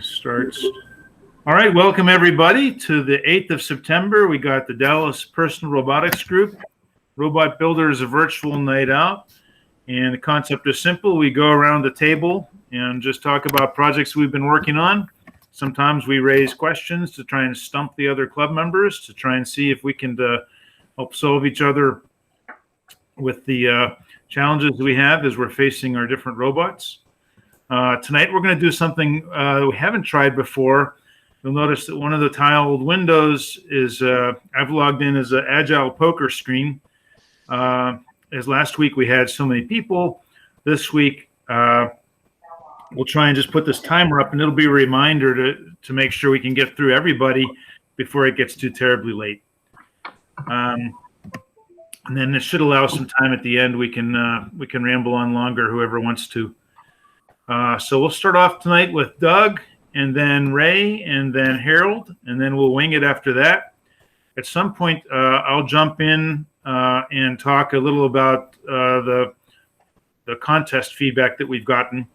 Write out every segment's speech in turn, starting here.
Starts. All right, welcome everybody to the 8th of September. We got the Dallas Personal Robotics Group. Robot Builder is a virtual night out, and the concept is simple. We go around the table and just talk about projects we've been working on. Sometimes we raise questions to try and stump the other club members to try and see if we can help solve each other with the challenges we have as we're facing our different robots. Tonight we're going to do something we haven't tried before. You'll notice that one of the tiled windows is I've logged in as an agile poker screen. As last week we had so many people, this week we'll try and just put this timer up, and it'll be a reminder to make sure we can get through everybody before it gets too terribly late. And then this should allow some time at the end. We can ramble on longer, whoever wants to. So we'll start off tonight with Doug, and then Ray, and then Harold, and then we'll wing it after that. At some point, I'll jump in and talk a little about the contest feedback that we've gotten,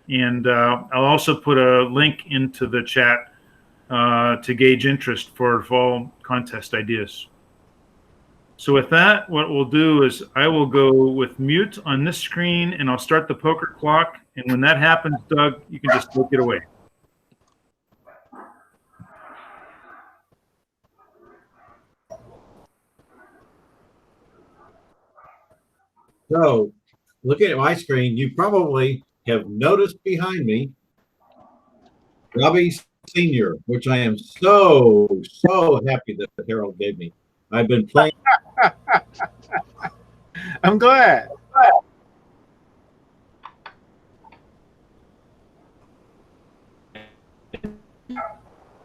and I'll also put a link into the chat to gauge interest for fall contest ideas. So with that, what we'll do is I will go with mute on this screen, and I'll start the poker clock. And when that happens, Doug, you can just take it away. So, looking at my screen, you probably have noticed behind me Robbie Senior, which I am so happy that Harold gave me. I've been playing. I'm glad.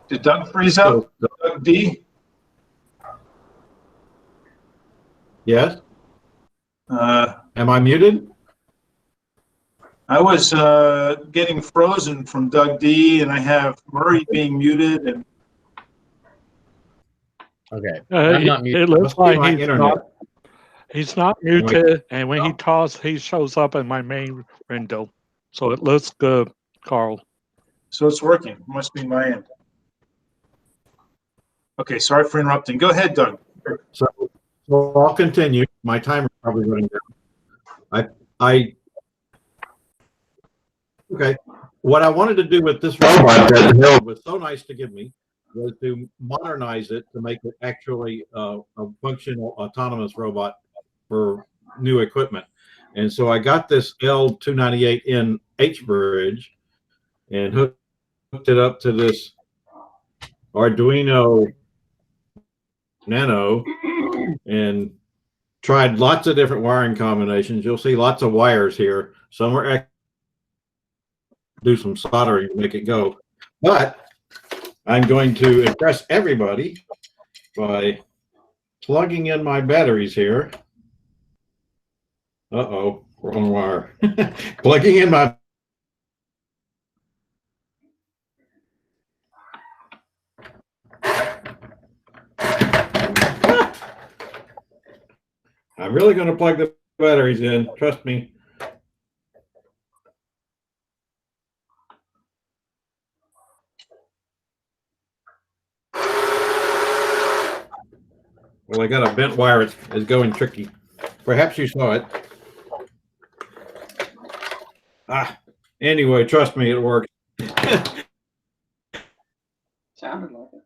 Did Doug freeze up? Doug D? Yes. Am I muted? I was getting frozen from Doug D, and I have Murray being muted. And okay, I'm not muted. It looks like he's not muted, and when he talks, he shows up in my main window. So it looks good, Carl. So it's working. It must be my end. Okay, sorry for interrupting. Go ahead, Doug. So I'll continue. My timer's probably running down. Okay. What I wanted to do with this robot that Harold was so nice to give me was to modernize it to make it actually a functional autonomous robot for new equipment. And so I got this L298N H bridge and hooked it up to this Arduino Nano and tried lots of different wiring combinations. You'll see lots of wires here. Some are do some soldering to make it go. But I'm going to impress everybody by plugging in my batteries here. Uh-oh, wrong wire. Plugging in my I'm really going to plug the batteries in, trust me. Well, I got a bent wire. It's going tricky. Perhaps you saw it. Anyway, trust me, it worked. Sounded like it.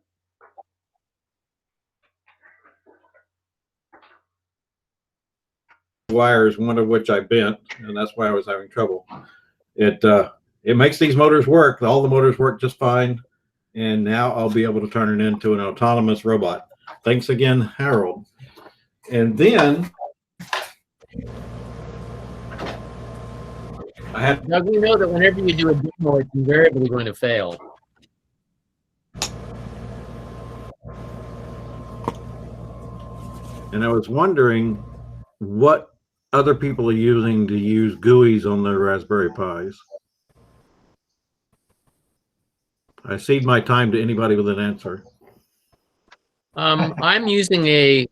Wires, one of which I bent, and that's why I was having trouble. It makes these motors work. All the motors work just fine, and now I'll be able to turn it into an autonomous robot. Thanks again, Harold. And then I had. Doug, we know that whenever you do a demo, it's invariably going to fail. And I was wondering what other people are using to use GUIs on their Raspberry Pis. I cede my time to anybody with an answer. I'm using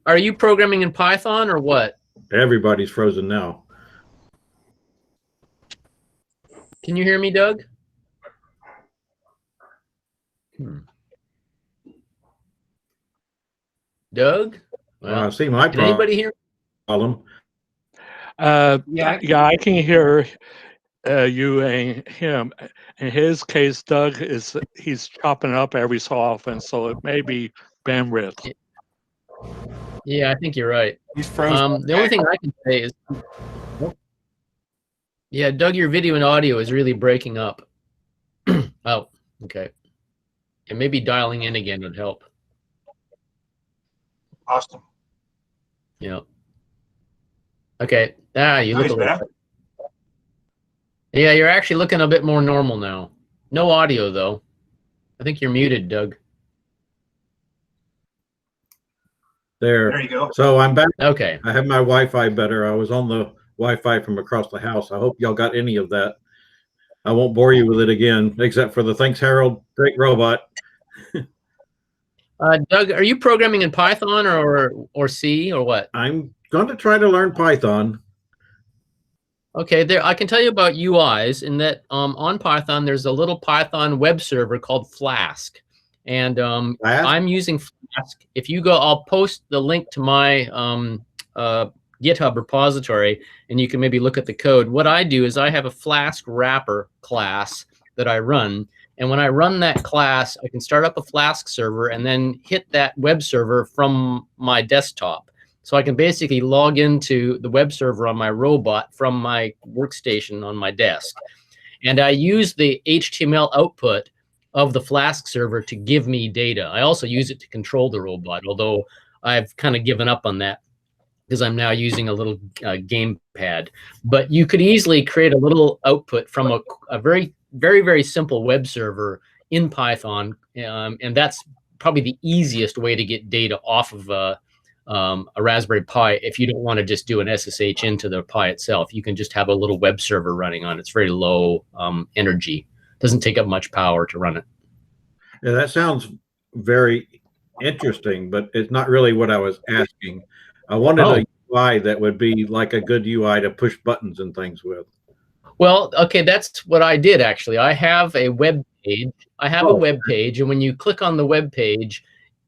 are you programming in Python or what? Everybody's frozen now. Can you hear me, Doug? Doug? Well, I see my can anybody hear? problem. Yeah. Yeah, I can hear you and him. In his case, Doug he's chopping up every so often, so it may be bandwidth. Yeah, I think you're right. He's frozen. The only thing I can say is, yeah, Doug, your video and audio is really breaking up. Oh, okay. And maybe dialing in again would help. Awesome. Yeah. Okay. Ah, you look Nice, a little. man. Yeah, you're actually looking a bit more normal now. No audio though. I think you're muted, Doug. There you go. So I'm back. Okay. I have my Wi-Fi better. I was on the Wi-Fi from across the house. I hope y'all got any of that. I won't bore you with it again, except for the thanks, Harold. Great robot. Doug, are you programming in Python or C or what? I'm going to try to learn Python. Okay, there I can tell you about UIs in that on Python there's a little Python web server called Flask, and Flask? I'm using Flask. If you go, I'll post the link to my GitHub repository, and you can maybe look at the code. What I do is I have a Flask wrapper class that I run, and when I run that class, I can start up a Flask server and then hit that web server from my desktop. So I can basically log into the web server on my robot from my workstation on my desk. And I use the HTML output of the Flask server to give me data. I also use it to control the robot, although I've kind of given up on that because I'm now using a little gamepad. But you could easily create a little output from a very, very, very simple web server in Python. And that's probably the easiest way to get data off of a Raspberry Pi. If you don't want to just do an SSH into the Pi itself, you can just have a little web server running on it. It's very low energy. Doesn't take up much power to run it. Yeah, that sounds very interesting, but it's not really what I was asking. I wanted a UI that would be like a good UI to push buttons and things with. Well, okay, that's what I did actually. I have a web page. A web page, and when you click on the web page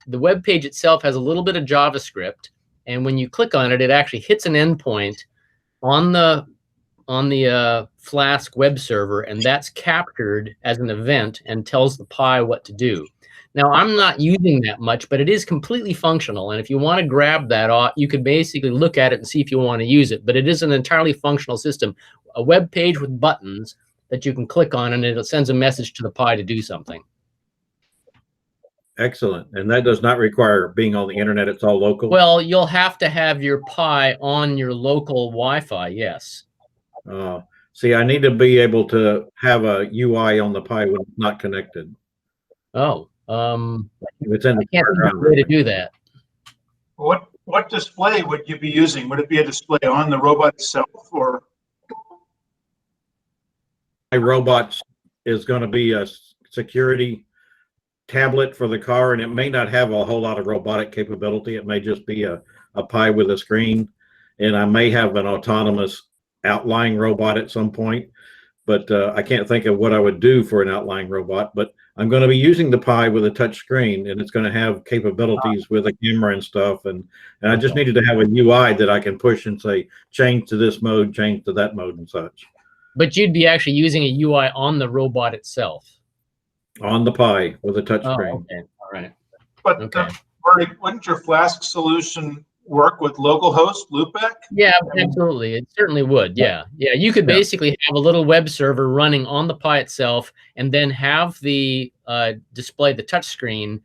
itself has a little bit of JavaScript, and when you click on it, it actually hits an endpoint on the Flask web server, and that's captured as an event and tells the Pi what to do. Now, I'm not using that much, but it is completely functional, and if you want to grab that, you could basically look at it and see if you want to use it, but it is an entirely functional system. A web page with buttons that you can click on, and it sends a message to the Pi to do something. Excellent. And that does not require being on the internet. It's all local. Well, you'll have to have your Pi on your local Wi-Fi, yes. See, I need to be able to have a UI on the Pi when it's not connected. Oh, If it's in I can't think of a way to do that. What display would you be using? Would it be a display on the robot itself, or? My robot is going to be a security tablet for the car, and it may not have a whole lot of robotic capability. It may just be a Pi with a screen, and I may have an autonomous outlying robot at some point, but I can't think of what I would do for an outlying robot. But I'm going to be using the Pi with a touch screen, and it's going to have capabilities with a camera and stuff, and I just needed to have a UI that I can push and say change to this mode, change to that mode, and such. But you'd be actually using a UI on the robot itself. On the Pi with a touch screen. Okay, all right. But Okay. Bernie, wouldn't your Flask solution work with localhost loopback? Yeah, absolutely. It certainly would. Yeah. Yeah. You could basically have a little web server running on the Pi itself and then have the display, the touch screen,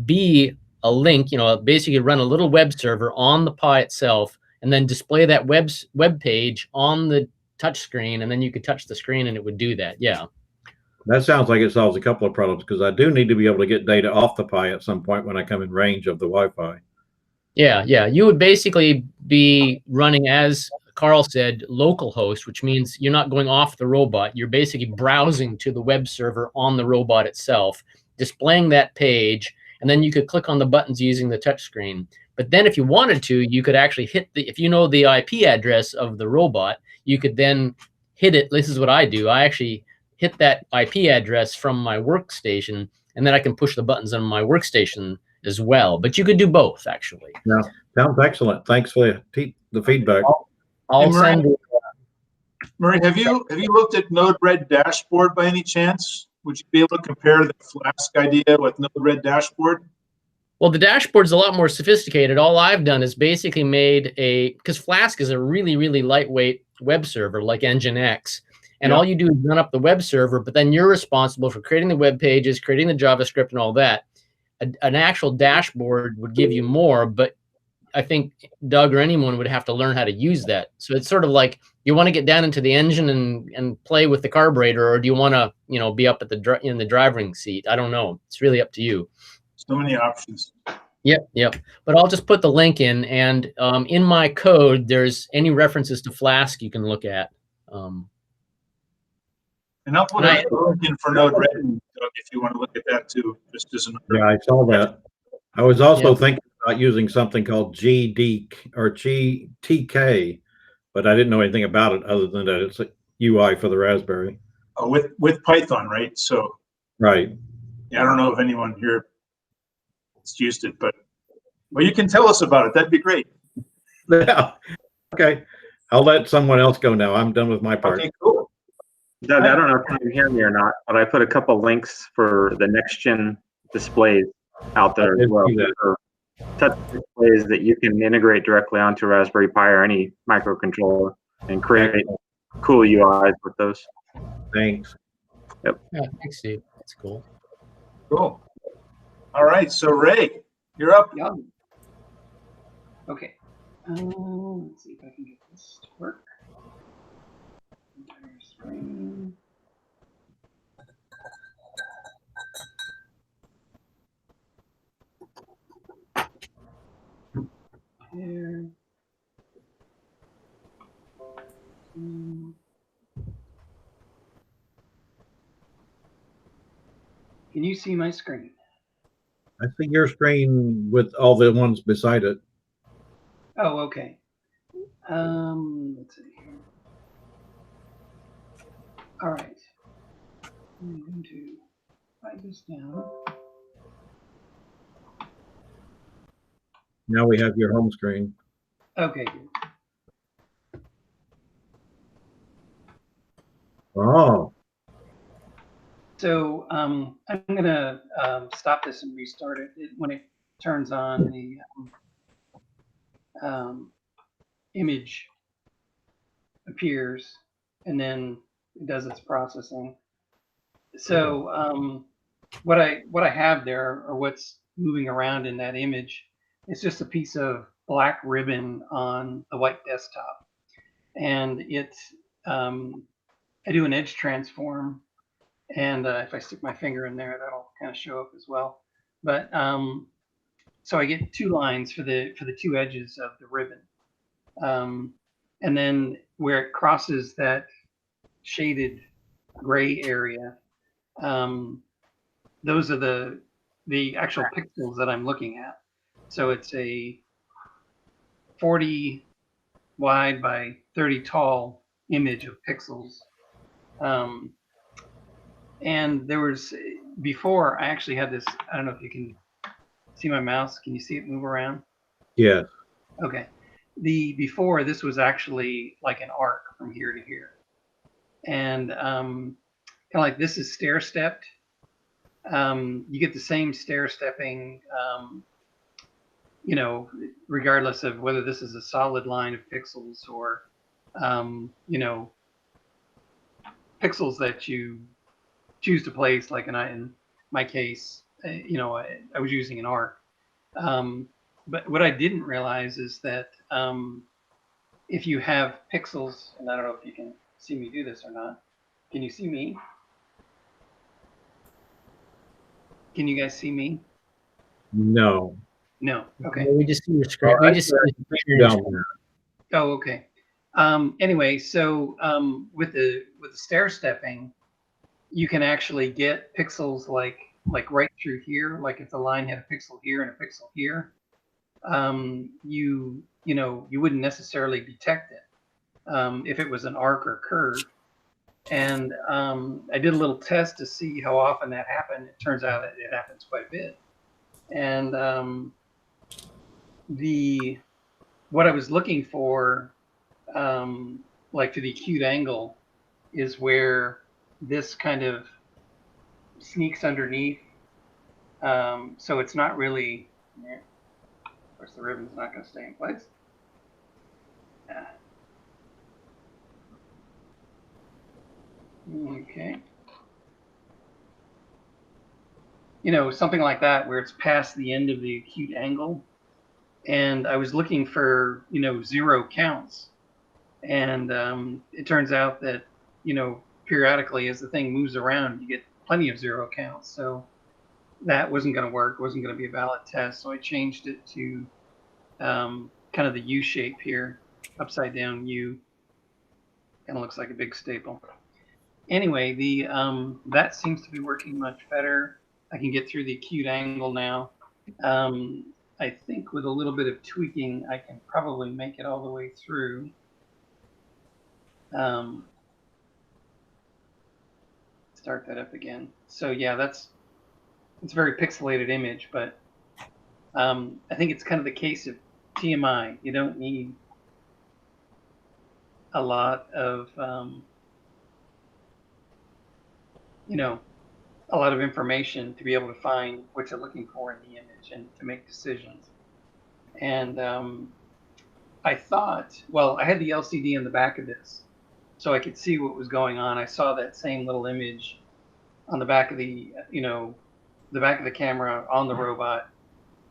be a link, basically run a little web server on the Pi itself and then display that web page on the touch screen. And then you could touch the screen and it would do that. Yeah. That sounds like it solves a couple of problems because I do need to be able to get data off the Pi at some point when I come in range of the Wi-Fi. Yeah, yeah. You would basically be running, as Carl said, localhost, which means you're not going off the robot. You're basically browsing to the web server on the robot itself, displaying that page, and then you could click on the buttons using the touch screen. But then if you wanted to, you could actually hit if you know the IP address of the robot, you could then hit it. This is what I do. I actually hit that IP address from my workstation, and then I can push the buttons on my workstation as well. But you could do both, actually. Yeah, sounds excellent. Thanks for the feedback. I'll Hey, Murray. send. Murray, have you looked at Node-RED dashboard by any chance? Would you be able to compare the Flask idea with Node-RED dashboard? Well, the dashboard's a lot more sophisticated. All I've done is basically made because Flask is a really, really lightweight web server like Nginx. And all you do is run up the web server, but then you're responsible for creating the web pages, creating the JavaScript and all that. An actual dashboard would give you more, but I think Doug or anyone would have to learn how to use that. So it's sort of like, you want to get down into the engine and play with the carburetor, or do you want to, be up at in the driving seat? I don't know. It's really up to you. So many options. Yep. But I'll just put the link in, and in my code, there's any references to Flask you can look at. And I'll put a link in for Node-RED, Doug, if you want to look at that too, just as an. Yeah, I saw that. I was also thinking about using something called GD or GTK, but I didn't know anything about it other than that it's a UI for the Raspberry. Oh, with Python, right? So. Right. Yeah, I don't know if anyone here has used it, but well, you can tell us about it. That'd be great. Yeah. Okay. I'll let someone else go now. I'm done with my part. Okay, cool. Doug, I don't know if you can hear me or not, but I put a couple links for the next-gen displays out there as well. For touch displays that you can integrate directly onto Raspberry Pi or any microcontroller and create cool UIs with those. Thanks. Yeah, thanks, Steve. That's cool. Cool. All right, so Ray, you're up. Yeah. Okay. Let's see if I can get this to work. Entire screen. Here. Can you see my screen? I see your screen with all the ones beside it. Oh, okay. Let's see here. All right. I'm going to write this down. Now we have your home screen. Okay, good. Oh. So I'm going to stop this and restart it. When it turns on, the image appears, and then it does its processing. So what I have there, or what's moving around in that image, is just a piece of black ribbon on the white desktop, and it's I do an edge transform. And if I stick my finger in there, that'll kind of show up as well. But so I get two lines for the two edges of the ribbon, and then where it crosses that shaded gray area, those are the actual pixels that I'm looking at. So it's a 40 wide by 30 tall image of pixels. And there was, before I actually had this, I don't know if you can see my mouse. Can you see it move around? Yeah. Okay. Before, this was actually like an arc from here to here. And kind of like this is stair-stepped. You get the same stair-stepping, regardless of whether this is a solid line of pixels or, pixels that you choose to place, like in my case, I was using an arc. But what I didn't realize is that if you have pixels, and I don't know if you can see me do this or not. Can you see me? Can you guys see me? No. No. Okay. We just see your screen. We just see your Down there. Oh, okay. Anyway, so with the stair stepping, you can actually get pixels like right through here. Like if the line had a pixel here and a pixel here, you wouldn't necessarily detect it if it was an arc or curve. And I did a little test to see how often that happened. It turns out it happens quite a bit. And what I was looking for, like for the acute angle, is where this kind of sneaks underneath. So it's not really, of course the ribbon's not going to stay in place. Okay. You know, something like that where it's past the end of the acute angle. And I was looking for, you know, 0 counts. And it turns out that, you know, periodically as the thing moves around, you get plenty of 0 counts. So that wasn't going to work, wasn't going to be a valid test. So I changed it to kind of the U shape here, upside down U. Kind of looks like a big staple. Anyway, the that seems to be working much better. I can get through the acute angle now. I think with a little bit of tweaking, I can probably make it all the way through. Start that up again. So yeah, it's a very pixelated image, but I think it's kind of the case of TMI. You don't need a lot of you know, a lot of information to be able to find what you're looking for in the image and to make decisions. And I thought, well, I had the LCD in the back of this, so I could see what was going on. I saw that same little image on the back of the, you know, the back of the camera on the robot,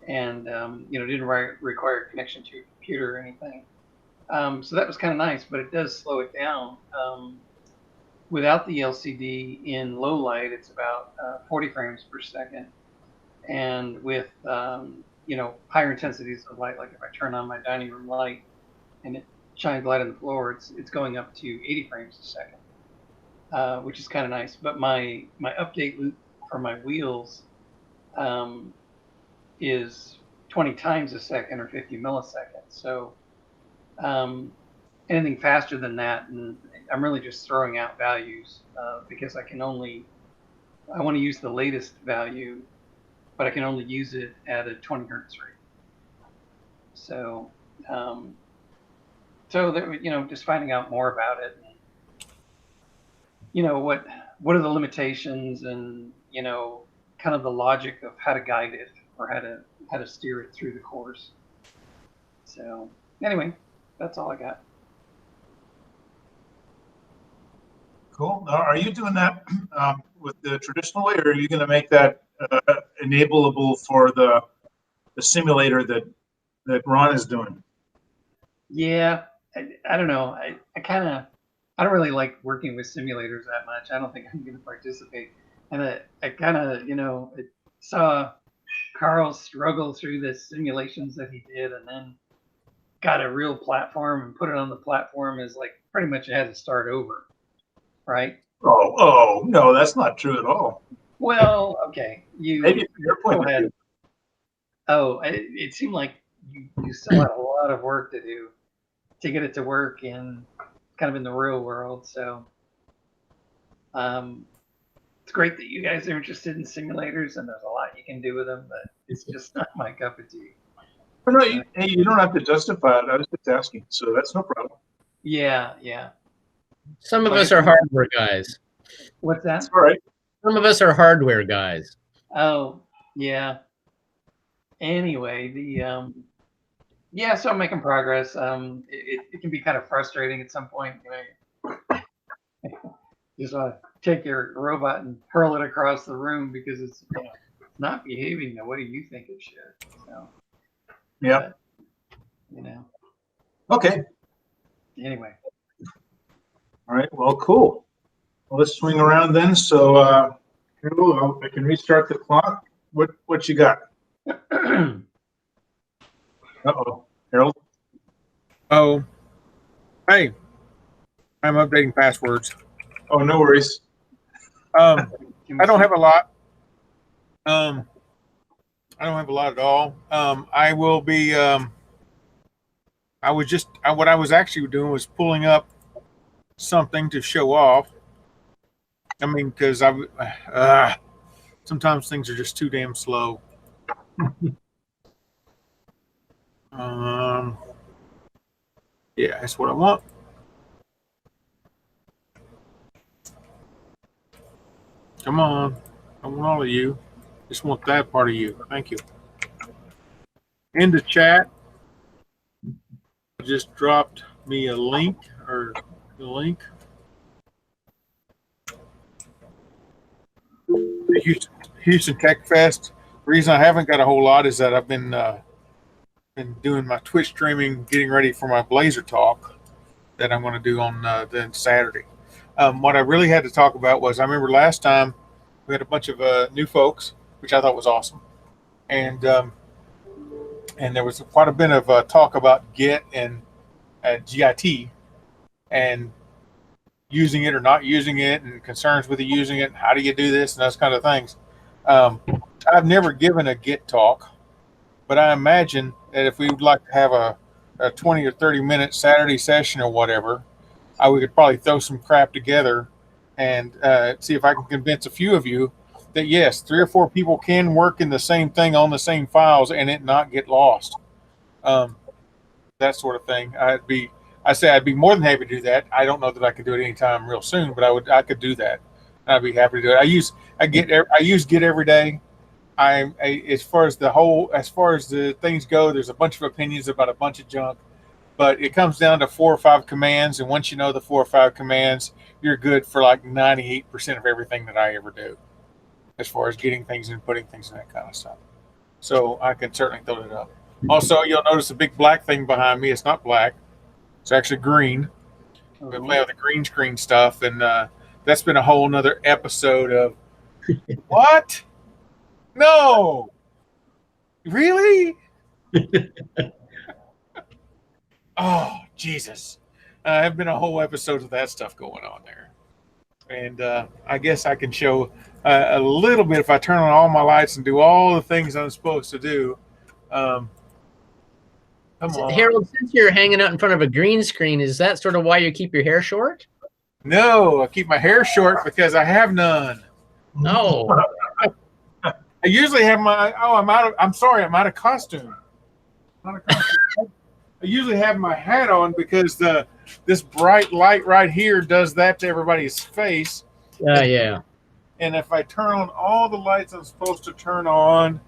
and you know, didn't require connection to your computer or anything. So that was kind of nice, but it does slow it down. Without the LCD in low light, it's about 40 frames per second. And with, you know, higher intensities of light, like if I turn on my dining room light and it shines light on the floor, it's going up to 80 frames a second, which is kind of nice. But my update loop for my wheels is 20 times a second or 50 milliseconds. So anything faster than that, and I'm really just throwing out values because I want to use the latest value, but I can only use it at a 20 hertz rate. So, you know, just finding out more about it. You know, what are the limitations, and you know, kind of the logic of how to guide it or how to steer it through the course. So, anyway, that's all I got. Cool. Now, are you doing that with the traditional way, or are you going to make that enableable for the simulator that Ron is doing? Yeah, I don't know. I don't really like working with simulators that much. I don't think I'm going to participate. And I kind of, you know, saw Carl struggle through the simulations that he did, and then got a real platform and put it on the platform as like pretty much it had to start over. Right? Oh, no, that's not true at all. Well, okay. Maybe from your point of view. Oh, it seemed like you still had a lot of work to do to get it to work in kind of in the real world. So it's great that you guys are interested in simulators, and there's a lot you can do with them, but it's just not my cup of tea. Oh, no, you don't have to justify it. I was just asking, so that's no problem. Yeah. Some of us are hardware guys. What's that? That's all right. Some of us are hardware guys. Oh, yeah. Anyway, so I'm making progress. It can be kind of frustrating at some point. You know, you just want to take your robot and hurl it across the room because it's, you know, not behaving the way you think it should. So, yeah. You know. Okay. Anyway. All right. Well, cool. Well, let's swing around then. So, Harold, I can restart the clock. What you got? Uh-oh. Harold? Oh, hey, I'm updating passwords. Oh, no worries. I don't have a lot. I don't have a lot at all. I will be. What I was actually doing was pulling up something to show off. I mean, because sometimes things are just too damn slow. Yeah, that's what I want. Come on. I want all of you. Just want that part of you. Thank you. In the chat, just dropped me a link or the link. The Houston Tech Fest. The reason I haven't got a whole lot is that I've been doing my Twitch streaming, getting ready for my Blazer talk that I'm going to do on then Saturday. What I really had to talk about was I remember last time we had a bunch of new folks, which I thought was awesome, and there was quite a bit of talk about Git and GIT and using it or not using it, and concerns with using it, and how do you do this, and those kind of things. I've never given a Git talk, but I imagine that if we would like to have a 20 or 30 minute Saturday session or whatever, we could probably throw some crap together and see if I can convince a few of you that yes, 3 or 4 people can work in the same thing on the same files and it not get lost. That sort of thing. I'd be more than happy to do that. I don't know that I could do it anytime real soon, but I could do that. I'd be happy to do it. I use Git every day. As far as the things go, there's a bunch of opinions about a bunch of junk, but it comes down to 4 or 5 commands, and once you know the 4 or 5 commands, you're good for like 98% of everything that I ever do, as far as getting things and putting things in that kind of stuff. So I can certainly throw it up. Also, you'll notice a big black thing behind me. It's not black; it's actually green. We play with the green screen stuff, and that's been a whole nother episode of what? No, really? Oh, Jesus. I've been a whole episode of that stuff going on there. And I guess I can show a little bit if I turn on all my lights and do all the things I'm supposed to do. Come on. Harold, since you're hanging out in front of a green screen, is that sort of why you keep your hair short? No, I keep my hair short because I have none. No. I usually have I'm out of costume. I usually have my hat on because this bright light right here does that to everybody's face. Yeah. And if I turn on all the lights I'm supposed to turn on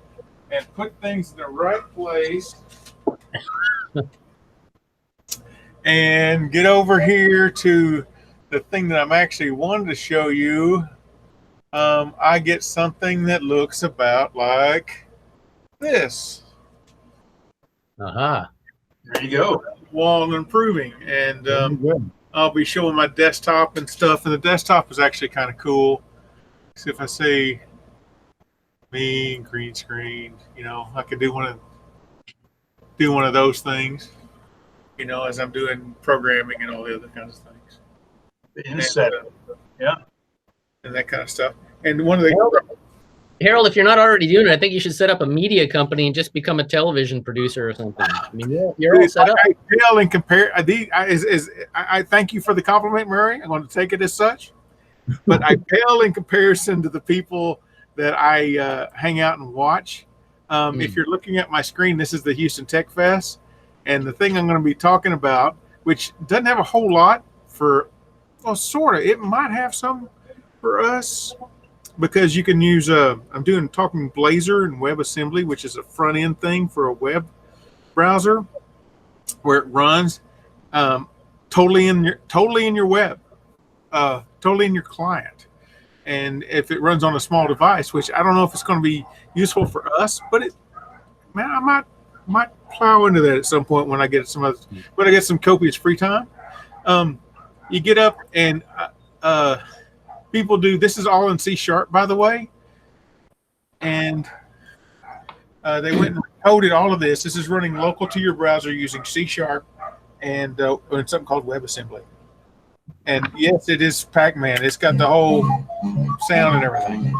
and put things in the right place and get over here to the thing that I'm actually wanting to show you, I get something that looks about like this. Aha. There you go. Wall improving, and I'll be showing my desktop and stuff. And the desktop is actually kind of cool. So if I say me green screen, I could do one of those things, as I'm doing programming and all the other kinds of things. The inset, and that kind of stuff. And one of the Harold, if you're not already doing it, I think you should set up a media company and just become a television producer or something. I mean, you're all set up. I pale in compare. I thank you for the compliment, Murray. I'm going to take it as such. But I pale in comparison to the people that I hang out and watch. If you're looking at my screen, this is the Houston Tech Fest, and the thing I'm going to be talking about, which doesn't have a whole lot for, well, sort of. It might have some for us. Because you can use I'm talking Blazor and WebAssembly, which is a front end thing for a web browser, where it runs totally in your web, totally in your client. And if it runs on a small device, which I don't know if it's going to be useful for us, but I might plow into that at some point when I get some copious free time. You get up and people do, this is all in C#, by the way. And they went and coded all of this. This is running local to your browser using C# and something called WebAssembly. And yes, it is Pac-Man. It's got the whole sound and everything.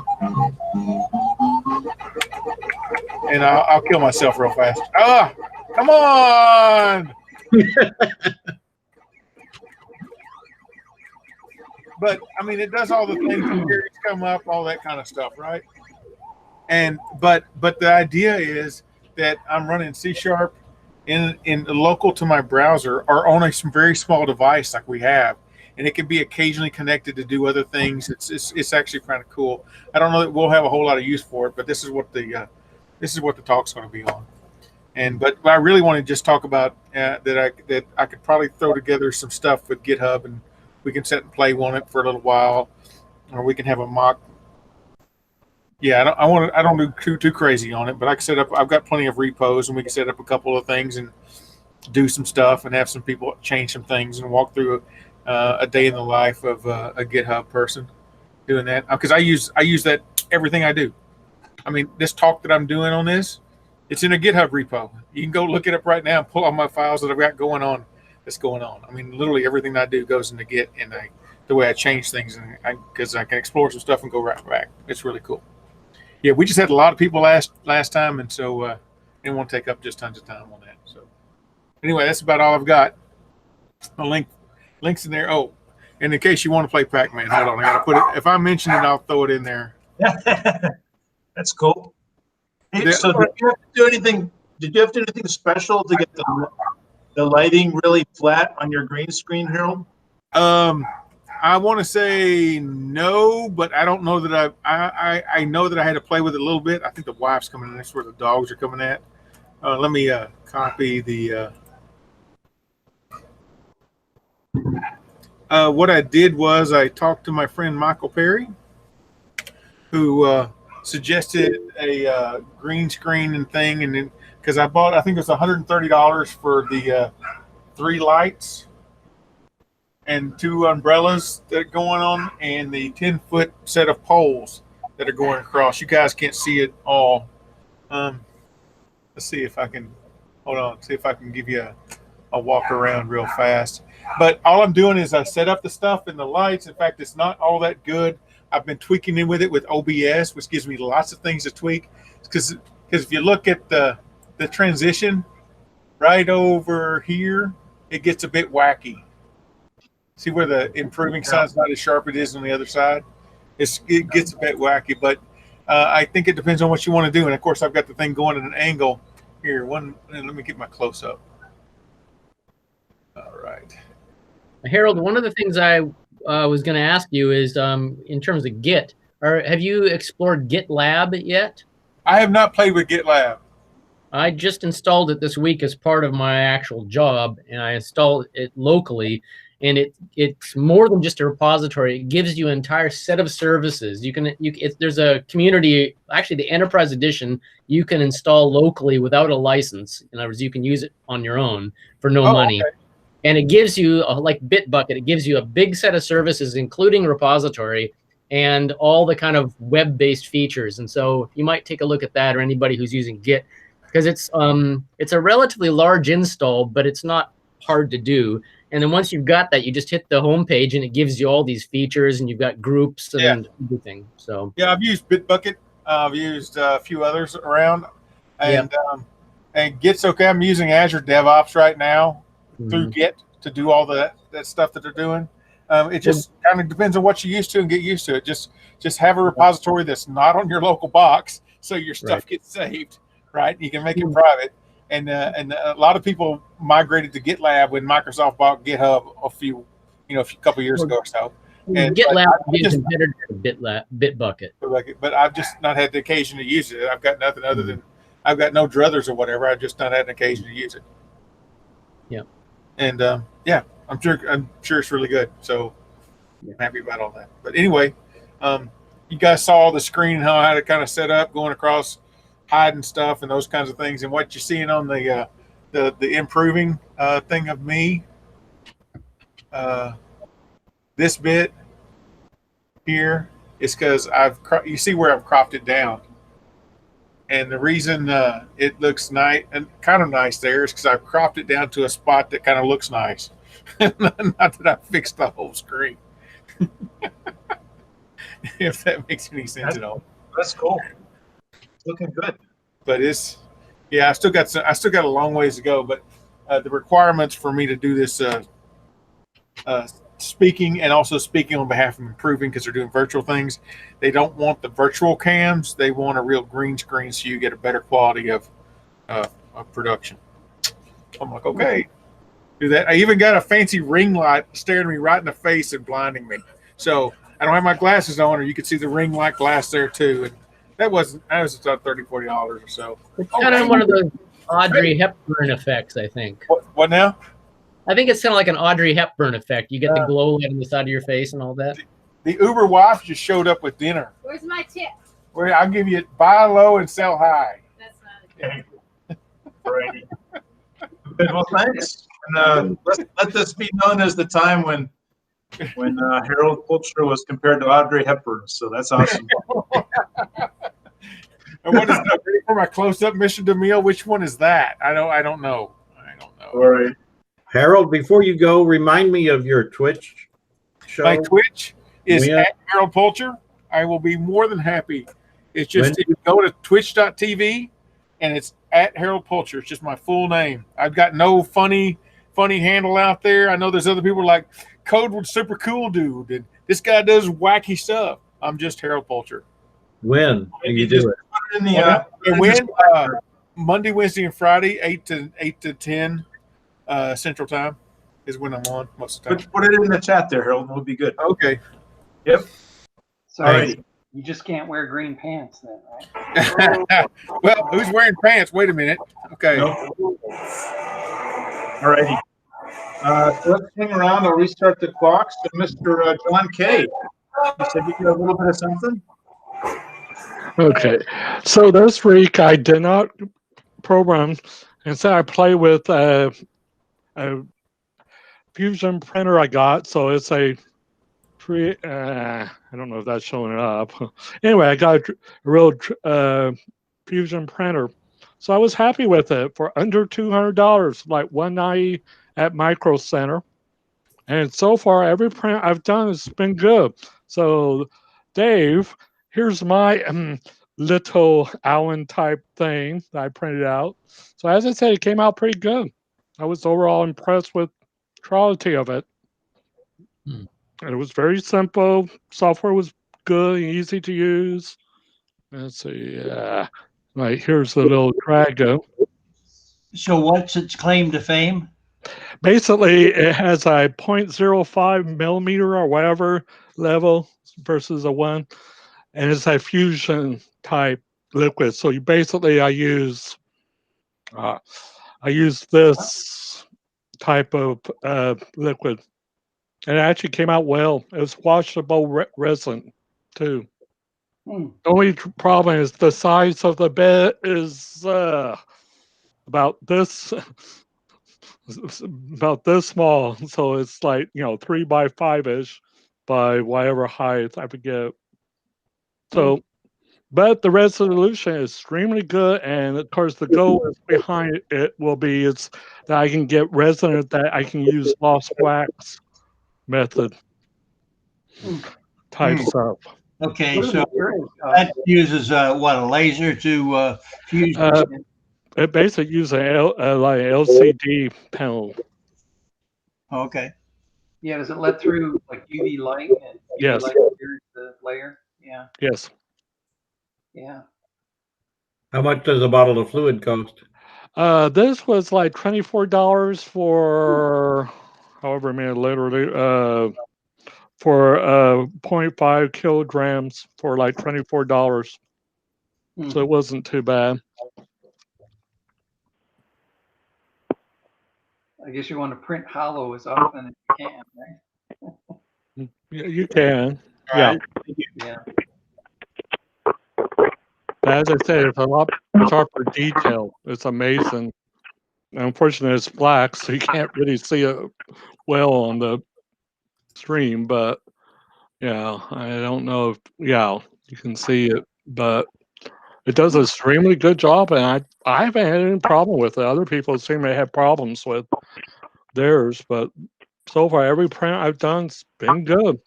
And I'll kill myself real fast. Come on! but I mean, it does all the things, the queries come up, all that kind of stuff, right? And but the idea is that I'm running C# in local to my browser or on a very small device like we have, and it can be occasionally connected to do other things. It's actually kind of cool. I don't know that we'll have a whole lot of use for it, but this is what the talk's going to be on. But I really want to just talk about that I could probably throw together some stuff with GitHub, and we can set and play on it for a little while, or we can have a mock. Yeah, I don't do too crazy on it, but I can set up. I've got plenty of repos, and we can set up a couple of things and do some stuff, and have some people change some things and walk through a day in the life of a GitHub person doing that. Because I use that everything I do. I mean, this talk that I'm doing on this, it's in a GitHub repo. You can go look it up right now and pull all my files that I've got going on. That's going on. I mean, literally everything I do goes into Git, and the way I change things, and because I can explore some stuff and go right back. It's really cool. Yeah, we just had a lot of people last time, and so I didn't want to take up just tons of time on that. So anyway, that's about all I've got. A links in there. Oh, and in case you want to play Pac-Man, hold on, I gotta put it. If I mention it, I'll throw it in there. That's cool. Hey, so did you have to do anything? Did you have to do anything special to get the lighting really flat on your green screen, Harold? I want to say no, but I don't know that I know that I had to play with it a little bit. I think the wife's coming in. That's where the dogs are coming at. Let me copy the. What I did was I talked to my friend Michael Perry, who suggested a green screen and thing, and then because I think it was $130 for the 3 lights and 2 umbrellas that are going on, and the 10-foot set of poles that are going across. You guys can't see it all. Let's see if I can, hold on, see if I can give you a walk around real fast. But all I'm doing is I set up the stuff and the lights. In fact, it's not all that good. I've been tweaking in with it with OBS, which gives me lots of things to tweak. Because if you look at the transition right over here, it gets a bit wacky. See where the improving side's not as sharp as it is on the other side? It gets a bit wacky, but I think it depends on what you want to do. And of course, I've got the thing going at an angle here. Let me get my close up. All right. Harold, one of the things I was going to ask you is in terms of Git, have you explored GitLab yet? I have not played with GitLab. I just installed it this week as part of my actual job, and I installed it locally. And it's more than just a repository. It gives you an entire set of services. There's a community, actually the Enterprise Edition, you can install locally without a license. In other words, you can use it on your own for no money. Okay. And it gives you, like Bitbucket, it gives you a big set of services, including repository and all the kind of web-based features. And so you might take a look at that, or anybody who's using Git, because it's a relatively large install, but it's not hard to do. And then once you've got that, you just hit the home page and it gives you all these features, and you've got groups and everything. So yeah, I've used Bitbucket. I've used a few others around, and Git's okay. I'm using Azure DevOps right now through Git to do all that stuff that they're doing. It just kind of depends on what you're used to and get used to it. Just have a repository that's not on your local box, so your stuff gets saved, right? You can make it private. And a lot of people migrated to GitLab when Microsoft bought GitHub a couple years ago or so. And GitLab is considered Bitbucket. But I've just not had the occasion to use it. I've got nothing other than I've got no druthers or whatever. I've just not had an occasion to use it. Yeah. And I'm sure it's really good. So I'm happy about all that. But anyway, you guys saw the screen and how I had it kind of set up going across, hiding stuff and those kinds of things. And what you're seeing on the improving thing of me, this bit here is because you see where I've cropped it down. And the reason it looks nice and kind of nice there is because I've cropped it down to a spot that kind of looks nice. Not that I fixed the whole screen. If that makes any sense at all. That's cool. It's looking good. But I still got a long ways to go. But the requirements for me to do this speaking and also speaking on behalf of improving because they're doing virtual things. They don't want the virtual cams. They want a real green screen so you get a better quality of production. I'm like, okay, do that. I even got a fancy ring light staring me right in the face and blinding me. So I don't have my glasses on, or you could see the ring light glass there too. And that was about $30, $40 or so. It's kind of one of those Audrey Hepburn effects, I think. What now? I think it's kind of like an Audrey Hepburn effect. You get the glow light on the side of your face and all that. The Uber wife just showed up with dinner. Where's my tip? Where I'll give you buy low and sell high. That's not a good. Alrighty. Good, well, thanks. And let this be known as the time when Harold Pulcher was compared to Audrey Hepburn. So that's awesome. And what is that? Ready for my close-up mission to meal? Which one is that? I don't know. All right. Harold, before you go, remind me of your Twitch show. My Twitch is When? at Harold Pulcher. I will be more than happy. It's just if you go to twitch.tv and it's at Harold Pulcher. It's just my full name. I've got no funny handle out there. I know there's other people like Codewood Super Cool Dude, and this guy does wacky stuff. I'm just Harold Pulcher. When do you do it? Put it in the, When Monday, Wednesday, and Friday, 8 to 10 Central Time is when I'm on most of the time. put it in the chat there, Harold. We'll be good. Okay. Yep. So Alrighty. you just can't wear green pants then, right? Well, who's wearing pants? Wait a minute. Okay. Nope. Alrighty. So let's hang around. I'll restart the clock. So Mr. John Kay, you said you got a little bit of something? Okay, so this week I did not program. Instead, I play with a Fusion printer I got. So it's a I don't know if that's showing up. Anyway, I got a real Fusion printer. So I was happy with it for under $200, like $190 at Micro Center. And so far, every print I've done has been good. So, Dave, here's my little Allen type thing that I printed out. So as I said, it came out pretty good. I was overall impressed with the quality of it. And it was very simple. Software was good and easy to use. Let's see. Right, here's the little Drago. So what's its claim to fame? Basically, it has a 0.05 millimeter or whatever level versus a 1. And it's a fusion type liquid. So I use this type of liquid. And it actually came out well. It was washable resin too. The only problem is the size of the bit is about this small. So it's like 3 by 5-ish by whatever height I forget. So, but the resolution is extremely good, and of course the goal behind it will be is that I can get resin that I can use lost wax method type stuff. Okay, so that uses a laser to fuse. It basically uses like an LCD panel. Okay. Yeah, does it let through like UV light and UV Yes. light through the layer? Yeah. Yes. Yeah. How much does a bottle of fluid cost? This was like $24 for however many literally for 0.5 kilograms for like $24. So it wasn't too bad. I guess you want to print hollow as often as you can, right? You can. Yeah. Yeah. As I said, it's a lot sharper detail. It's amazing. Unfortunately, it's black, so you can't really see it well on the stream. But yeah, I don't know if you can see it, but it does an extremely good job, and I haven't had any problem with it. Other people seem to have problems with theirs, but so far every print I've done's been good.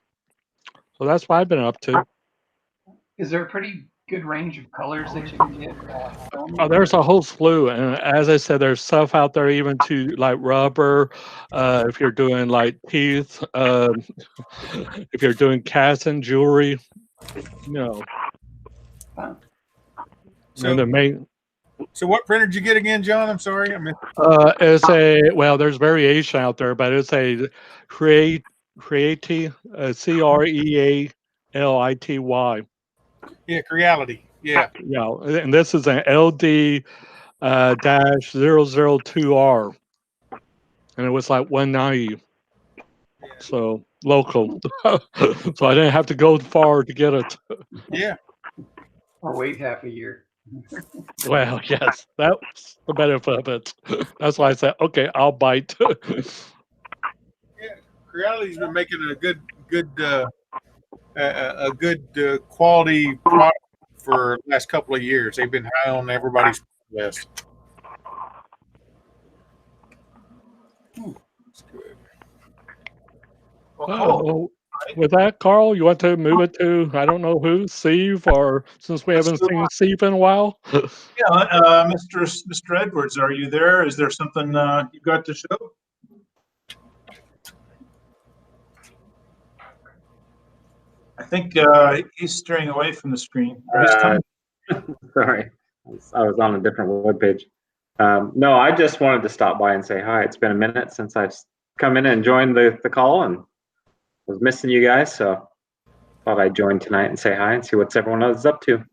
So that's what I've been up to. Is there a pretty good range of colors that you can get? Oh, there's a whole slew, and as I said, there's stuff out there even to like rubber. If you're doing like teeth, if you're doing cats and jewelry, you know. Wow. And the main, So what printer did you get again, John? I'm sorry, I missed. it's a well, there's variation out there, but it's a Creality, Creality. Yeah, Creality. Yeah. Yeah, and this is an LD dash 002R, and it was like 190. So local, so I didn't have to go far to get it. Yeah. Or wait half a year. Well, yes, that's the benefit of it. That's why I said, okay, I'll bite. Creality's been making a good quality product for the last couple of years. They've been high on everybody's list. That's good. Well, with that, Carl, you want to move it to, I don't know who, Steve, or since we haven't seen Steve in a while? Yeah, Mr. Edwards, are you there? Is there something you got to show? I think he's steering away from the screen. Or he's coming. Sorry, I was on a different webpage. No, I just wanted to stop by and say hi. It's been a minute since I've come in and joined the call, and was missing you guys, so thought I'd join tonight and say hi and see what's everyone else is up to.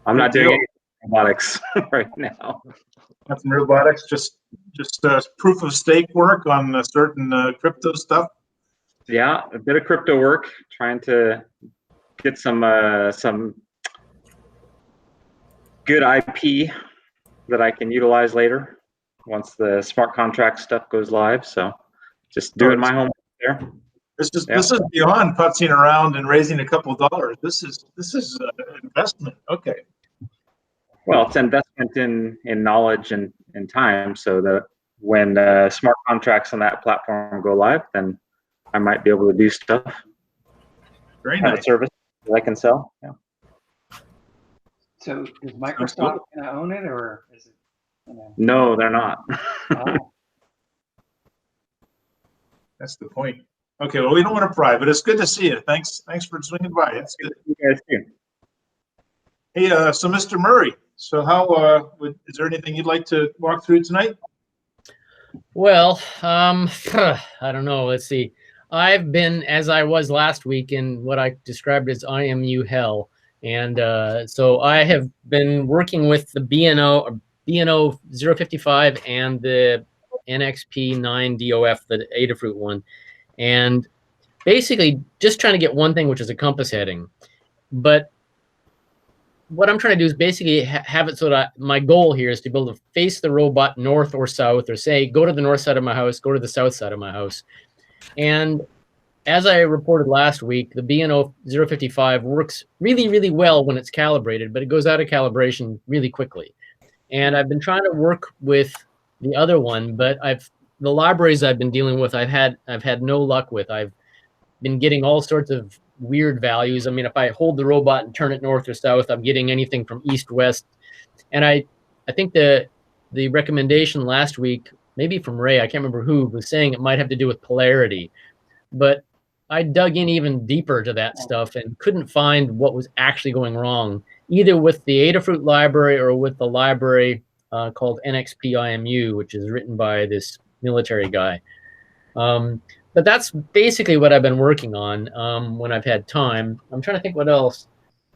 I'm not doing any robotics right now. Nothing robotics, just proof of stake work on certain crypto stuff. Yeah, a bit of crypto work, trying to get some good IP that I can utilize later once the smart contract stuff goes live. So just doing my homework there. This is beyond putzing around and raising a couple of dollars. This is investment. Okay. Well, it's investment in knowledge and time, so that when smart contracts on that platform go live, then I might be able to do stuff. Very Have nice. a service that I can sell. Yeah. So is Microsoft going to own it, or is it? No, they're not. Oh. That's the point. Okay, well, we don't want to pry, but it's good to see you. Thanks for swinging by. It's good. You guys too. Hey, so Mr. Murray, so how is there anything you'd like to walk through tonight? Well, I don't know. Let's see. I've been, as I was last week, in what I described as IMU hell. And so I have been working with the BNO 055 and the NXP9 DOF, the Adafruit one. And basically just trying to get one thing, which is a compass heading. But what I'm trying to do is basically have it so that my goal here is to be able to face the robot north or south, or say, go to the north side of my house, go to the south side of my house. And as I reported last week, the BNO 055 works really, really well when it's calibrated, but it goes out of calibration really quickly. And I've been trying to work with the other one, but the libraries I've been dealing with, I've had no luck with. I've been getting all sorts of weird values. I mean, if I hold the robot and turn it north or south, I'm getting anything from east, west. And I think the recommendation last week, maybe from Ray, I can't remember who, was saying it might have to do with polarity. But I dug in even deeper to that stuff and couldn't find what was actually going wrong, either with the Adafruit library or with the library called NXP-IMU, which is written by this military guy. But that's basically what I've been working on when I've had time. I'm trying to think what else.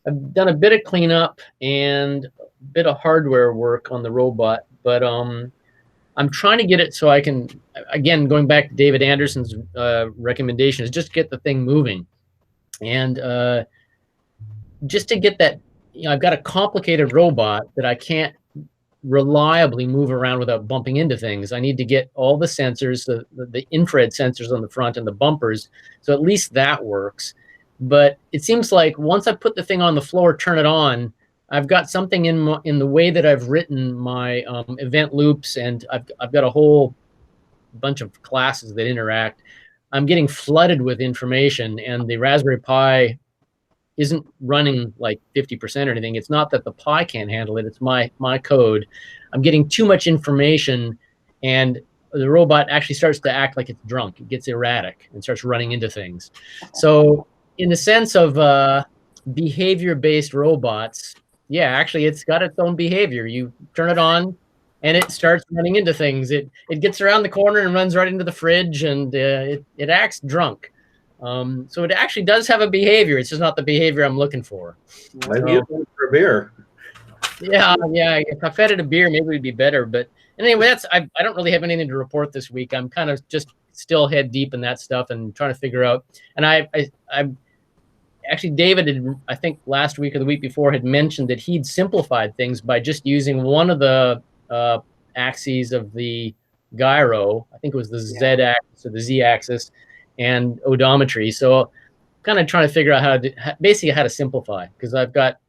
I've done a bit of cleanup and a bit of hardware work on the robot, but I'm trying to get it so I can, again, going back to David Anderson's recommendation, is just get the thing moving. And just to get that, I've got a complicated robot that I can't reliably move around without bumping into things. I need to get all the sensors, the infrared sensors on the front and the bumpers, so at least that works. But it seems like once I put the thing on the floor, turn it on, I've got something in the way that I've written my event loops, and I've got a whole bunch of classes that interact. I'm getting flooded with information, and the Raspberry Pi isn't running like 50% or anything. It's not that the Pi can't handle it. It's my code. I'm getting too much information, and the robot actually starts to act like it's drunk. It gets erratic and starts running into things. So in the sense of behavior-based robots, yeah, actually it's got its own behavior. You turn it on and it starts running into things. It gets around the corner and runs right into the fridge, and it acts drunk. So it actually does have a behavior. It's just not the behavior I'm looking for. Maybe it's for a beer. Yeah. If I fed it a beer, maybe it'd be better. But anyway, I don't really have anything to report this week. I'm kind of just still head deep in that stuff and trying to figure out. And I actually, David had, I think last week or the week before, had mentioned that he'd simplified things by just using one of the axes of the gyro. I think it was the Z axis or the Z axis, and odometry. So kind of trying to figure out how to simplify, because I've got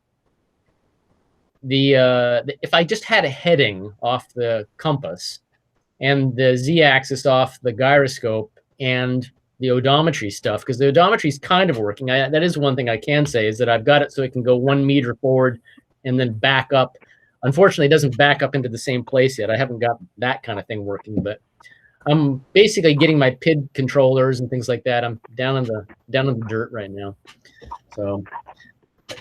if I just had a heading off the compass and the Z axis off the gyroscope and the odometry stuff, because the odometry is kind of working. That is one thing I can say, is that I've got it so it can go 1 meter forward and then back up. Unfortunately, it doesn't back up into the same place yet. I haven't got that kind of thing working, but I'm basically getting my PID controllers and things like that. I'm down in the dirt right now. So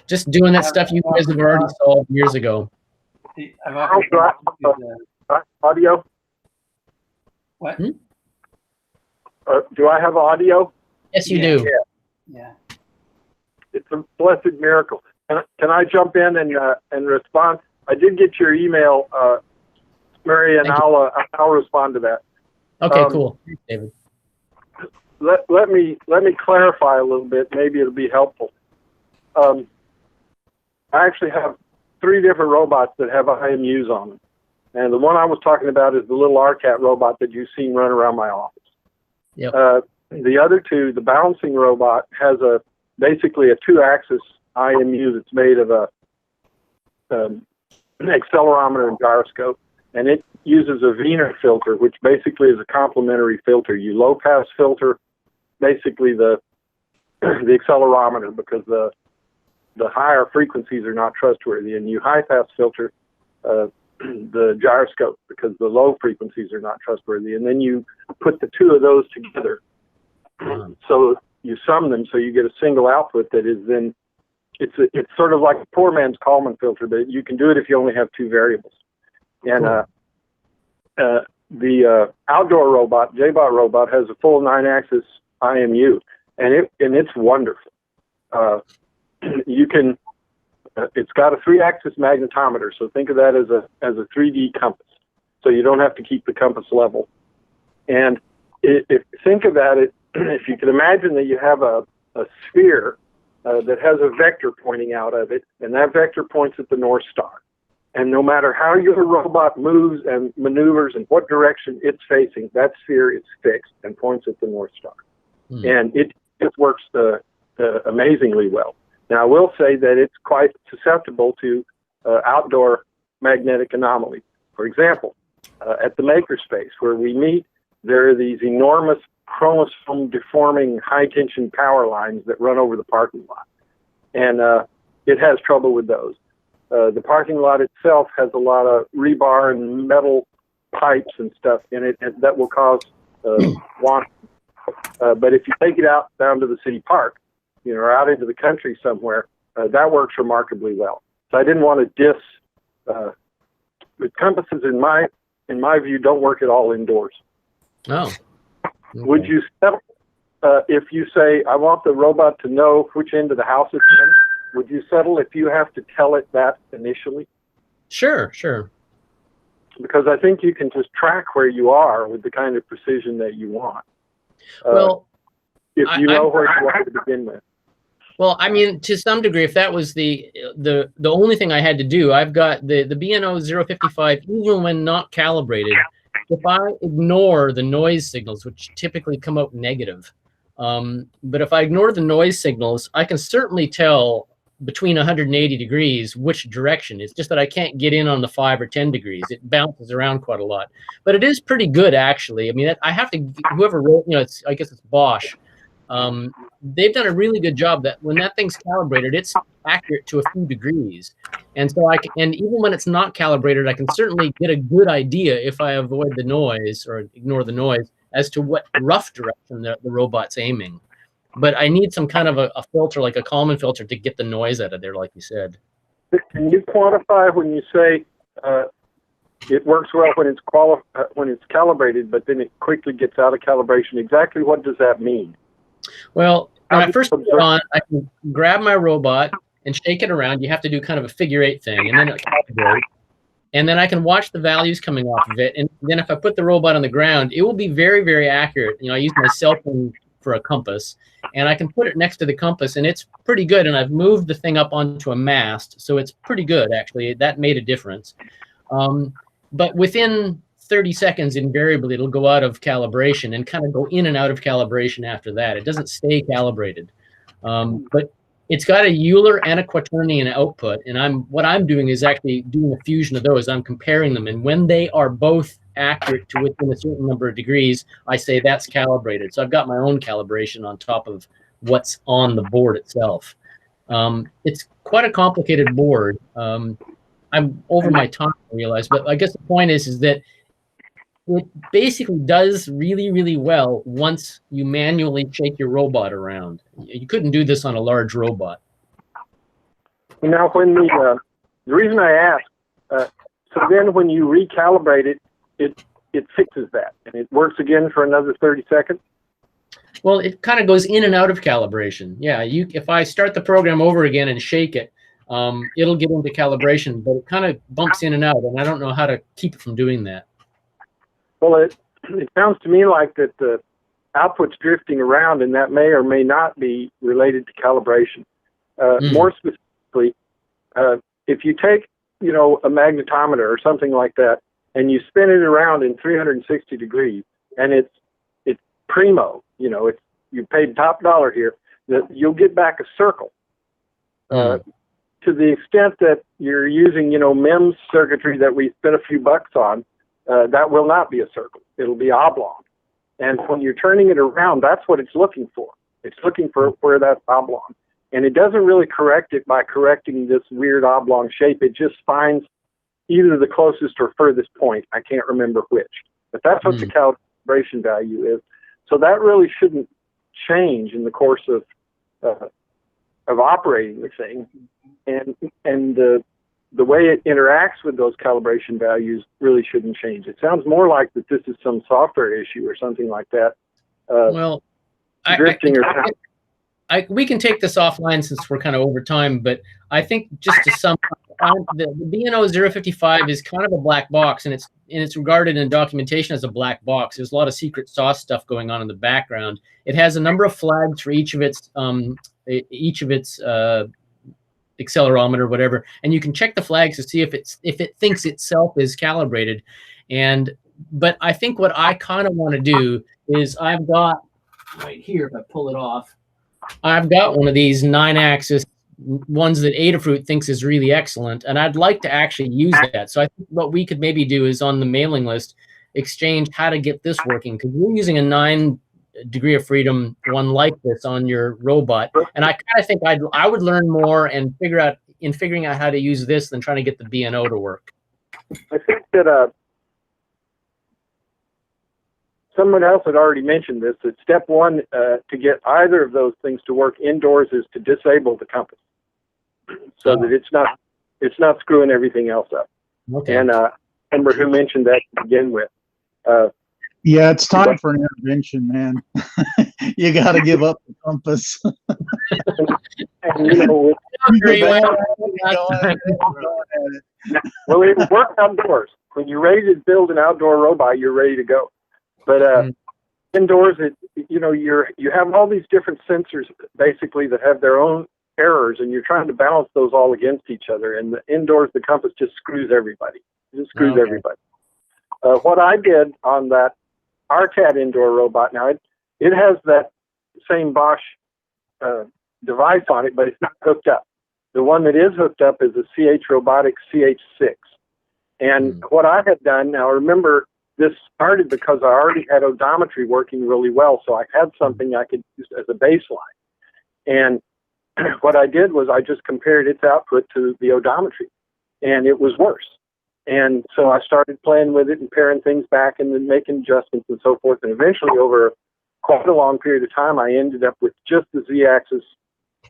just doing that stuff you guys have already solved years ago. Audio? What? Do I have audio? Yes, you do. Yeah. It's a blessed miracle. Can I jump in and respond? I did get your email, Murray, and I'll respond to that. Okay, cool. Thanks, David. Let me clarify a little bit. Maybe it'll be helpful. I actually have 3 different robots that have IMUs on them, and the one I was talking about is the little RCAT robot that you've seen run around my office. Yep. The other 2, the bouncing robot, has basically a 2-axis IMU that's made of an accelerometer and gyroscope, and it uses a Wiener filter, which basically is a complementary filter. You low pass filter basically the accelerometer, because the higher frequencies are not trustworthy, and you high pass filter the gyroscope, because the low frequencies are not trustworthy, and then you put the 2 of those together. So you sum them, so you get a single output that is then, it's sort of like a poor man's Kalman filter, but you can do it if you only have 2 variables. And the outdoor robot, JBot robot, has a full 9-axis IMU, and it's wonderful. You can, it's got a 3-axis magnetometer, so think of that as a 3D compass. So you don't have to keep the compass level. And think of that, if you can imagine that you have a sphere that has a vector pointing out of it, and that vector points at the North Star. And no matter how your robot moves and maneuvers and what direction it's facing, that sphere is fixed and points at the North Star. And it works amazingly well. Now, I will say that it's quite susceptible to outdoor magnetic anomalies. For example, at the makerspace where we meet, there are these enormous chromosome deforming high-tension power lines that run over the parking lot. And it has trouble with those. The parking lot itself has a lot of rebar and metal pipes and stuff in it, and that will cause want. But if you take it out down to the city park, or out into the country somewhere, that works remarkably well. So I didn't want to diss. The compasses, in my view, don't work at all indoors. Oh. Okay. Would you settle if you say, I want the robot to know which end of the house it's in? Would you settle if you have to tell it that initially? Sure. Because I think you can just track where you are with the kind of precision that you want. Well, if you know where you are to begin with. Well, I mean, to some degree, if that was the only thing I had to do, I've got the BNO 055, even when not calibrated, if I ignore the noise signals, which typically come out negative, but if I ignore the noise signals, I can certainly tell between 180 degrees which direction. It's just that I can't get in on the 5 or 10 degrees. It bounces around quite a lot, but it is pretty good, actually. I mean, I have to, whoever wrote, I guess it's Bosch. they've done a really good job that when that thing's calibrated, it's accurate to a few degrees. And so and even when it's not calibrated, I can certainly get a good idea if I avoid the noise or ignore the noise as to what rough direction the robot's aiming. But I need some kind of a filter, like a Kalman filter, to get the noise out of there, like you said. Can you quantify when you say it works well when it's calibrated, but then it quickly gets out of calibration? Exactly what does that mean? Well, when I first put it on, I can grab my robot and shake it around. You have to do kind of a figure-8 thing, and then it calibrates. And then I can watch the values coming off of it. And then if I put the robot on the ground, it will be very, very accurate. You know, I use my cell phone for a compass, and I can put it next to the compass, and it's pretty good. And I've moved the thing up onto a mast, so it's pretty good, actually. That made a difference. But within 30 seconds, invariably, it'll go out of calibration and kind of go in and out of calibration after that. It doesn't stay calibrated. But it's got a Euler and a quaternion output, and what I'm doing is actually doing a fusion of those. I'm comparing them, and when they are both accurate to within a certain number of degrees, I say that's calibrated. So I've got my own calibration on top of what's on the board itself. It's quite a complicated board. I'm over my time, I realize, but I guess the point is that it basically does really, really well once you manually shake your robot around. You couldn't do this on a large robot. Now, when the reason I ask, so then when you recalibrate it fixes that, and it works again for another 30 seconds? Well, it kind of goes in and out of calibration. Yeah, if I start the program over again and shake it, it'll get into calibration, but it kind of bumps in and out, and I don't know how to keep it from doing that. Well, it sounds to me like that the output's drifting around, and that may or may not be related to calibration. More specifically, if you take, a magnetometer or something like that, and you spin it around in 360 degrees, and it's primo, you paid top dollar here, that you'll get back a circle. To the extent that you're using, MEMS circuitry that we spent a few bucks on, that will not be a circle. It'll be oblong. And when you're turning it around, that's what it's looking for. It's looking for where that's oblong. And it doesn't really correct it by correcting this weird oblong shape. It just finds either the closest or furthest point. I can't remember which. But that's what the calibration value is. So that really shouldn't change in the course of operating the thing. And the way it interacts with those calibration values really shouldn't change. It sounds more like that this is some software issue or something like that. Well, drifting we can take this offline since we're kind of over time, but I think just to sum up, the BNO 055 is kind of a black box, and it's regarded in documentation as a black box. There's a lot of secret sauce stuff going on in the background. It has a number of flags for each of its accelerometer, whatever, and you can check the flags to see if it thinks itself is calibrated. But I think what I kind of want to do is I've got right here, if I pull it off, I've got one of these 9-axis ones that Adafruit thinks is really excellent, and I'd like to actually use that. So I think what we could maybe do is on the mailing list exchange how to get this working, because you're using a 9 degree of freedom one like this on your robot, and I kind of think I would learn more and figuring out how to use this than trying to get the BNO to work. I think that someone else had already mentioned this, that step one to get either of those things to work indoors is to disable the compass, so that it's not screwing everything else up. Okay. And I remember who mentioned that to begin with. Yeah, it's time for an intervention, man. You got to give up the compass. And, well, it works outdoors. When you're ready to build an outdoor robot, you're ready to go. But indoors, you have all these different sensors basically that have their own errors, and you're trying to balance those all against each other. And indoors, the compass just screws everybody. It just screws everybody. What I did on that RCAD indoor robot, now it has that same Bosch device on it, but it's not hooked up. The one that is hooked up is a CH Robotics CH6. And what I had done, now remember, this started because I already had odometry working really well, so I had something I could use as a baseline. And what I did was I just compared its output to the odometry, and it was worse. And so I started playing with it and paring things back and then making adjustments and so forth. And eventually, over quite a long period of time, I ended up with just the Z-axis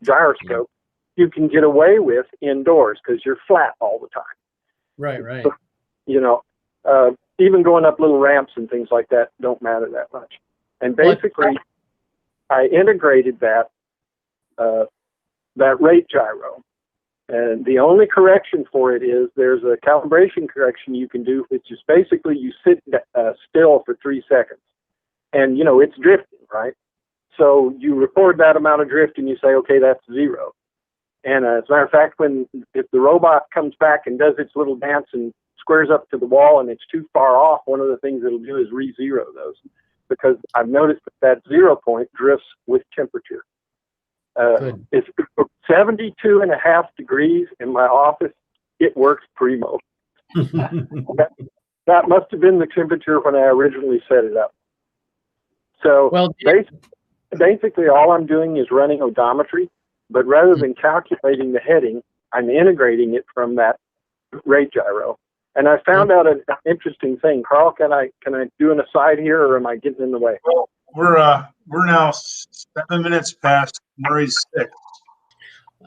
gyroscope you can get away with indoors because you're flat all the time. Right, right. So, you know, even going up little ramps and things like that don't matter that much. And basically, I integrated that rate gyro. And the only correction for it is there's a calibration correction you can do, which is basically you sit still for 3 seconds. And, you know, it's drifting, right? So you record that amount of drift and you say, okay, that's 0. And as a matter of fact, if the robot comes back and does its little dance and squares up to the wall and it's too far off, one of the things it'll do is re-zero those. Because I've noticed that 0 point drifts with temperature. It's 72.5 degrees in my office. It works primo. That must have been the temperature when I originally set it up. So basically all I'm doing is running odometry, but rather than calculating the heading, I'm integrating it from that rate gyro. And I found out an interesting thing. Carl, can I do an aside here, or am I getting in the way? Well, we're now 7 minutes past Murray's 6.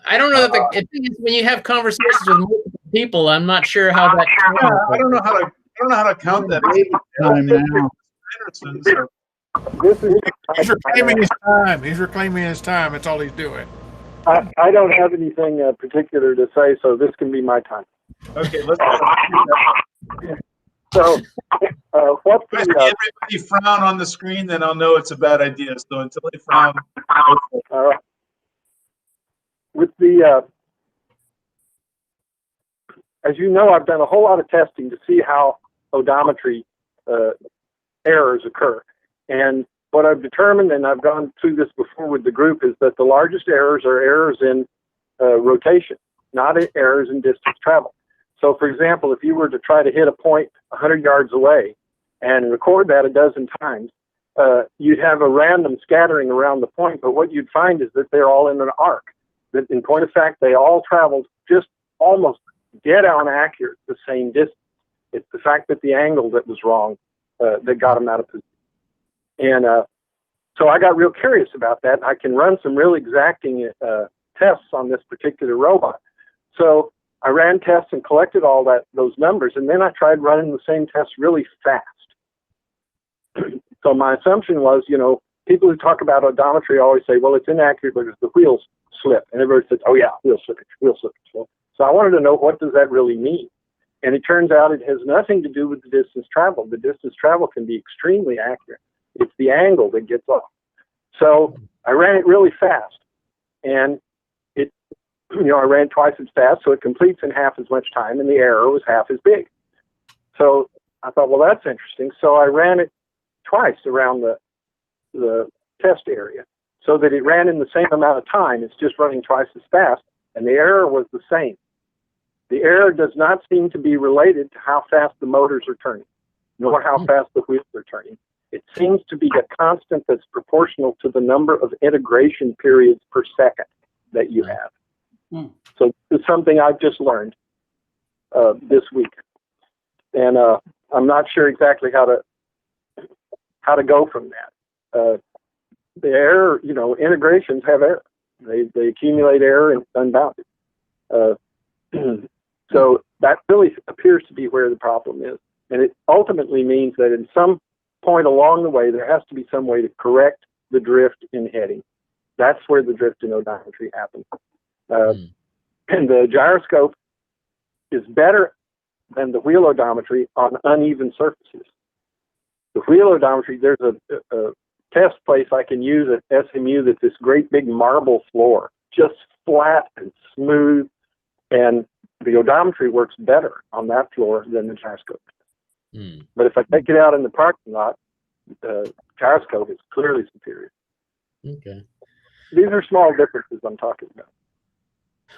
I don't know that the thing is, when you have conversations with multiple people, I'm not sure how that. I don't know how to count that. He's reclaiming his time. He's reclaiming his time. That's all he's doing. I don't have anything particular to say, so this can be my time. Okay, let's. So, what's if everybody frown on the screen, then I'll know it's a bad idea. So until they frown. With the, as you know, I've done a whole lot of testing to see how odometry errors occur. And what I've determined, and I've gone through this before with the group, is that the largest errors are errors in rotation, not errors in distance travel. So, for example, if you were to try to hit a point 100 yards away and record that a dozen times, you'd have a random scattering around the point, but what you'd find is that they're all in an arc. That, in point of fact, they all traveled just almost dead on accurate the same distance. It's the fact that the angle that was wrong that got them out of position. And so I got real curious about that. I can run some real exacting tests on this particular robot. So I ran tests and collected all those numbers, and then I tried running the same tests really fast. So my assumption was, you know, people who talk about odometry always say, well, it's inaccurate because the wheels slip. And everybody says, oh yeah, wheel slippage. So I wanted to know, what does that really mean? And it turns out it has nothing to do with the distance traveled. The distance travel can be extremely accurate. It's the angle that gets off. So I ran it really fast, and it, you know, I ran twice as fast, so it completes in half as much time, and the error was half as big. So I thought, well, that's interesting. So I ran it twice around the test area, so that it ran in the same amount of time. It's just running twice as fast, and the error was the same. The error does not seem to be related to how fast the motors are turning, nor how fast the wheels are turning. It seems to be a constant that's proportional to the number of integration periods per second that you have. So it's something I've just learned this week, and I'm not sure exactly how to go from that. The error, you know, integrations have error. They accumulate error and it's unbounded. So that really appears to be where the problem is, and it ultimately means that in some point along the way, there has to be some way to correct the drift in heading. That's where the drift in odometry happens. And the gyroscope is better than the wheel odometry on uneven surfaces. The wheel odometry, there's a test place I can use at SMU that's this great big marble floor, just flat and smooth, and the odometry works better on that floor than the gyroscope. But if I take it out in the parking lot, the gyroscope is clearly superior. Okay. These are small differences I'm talking about.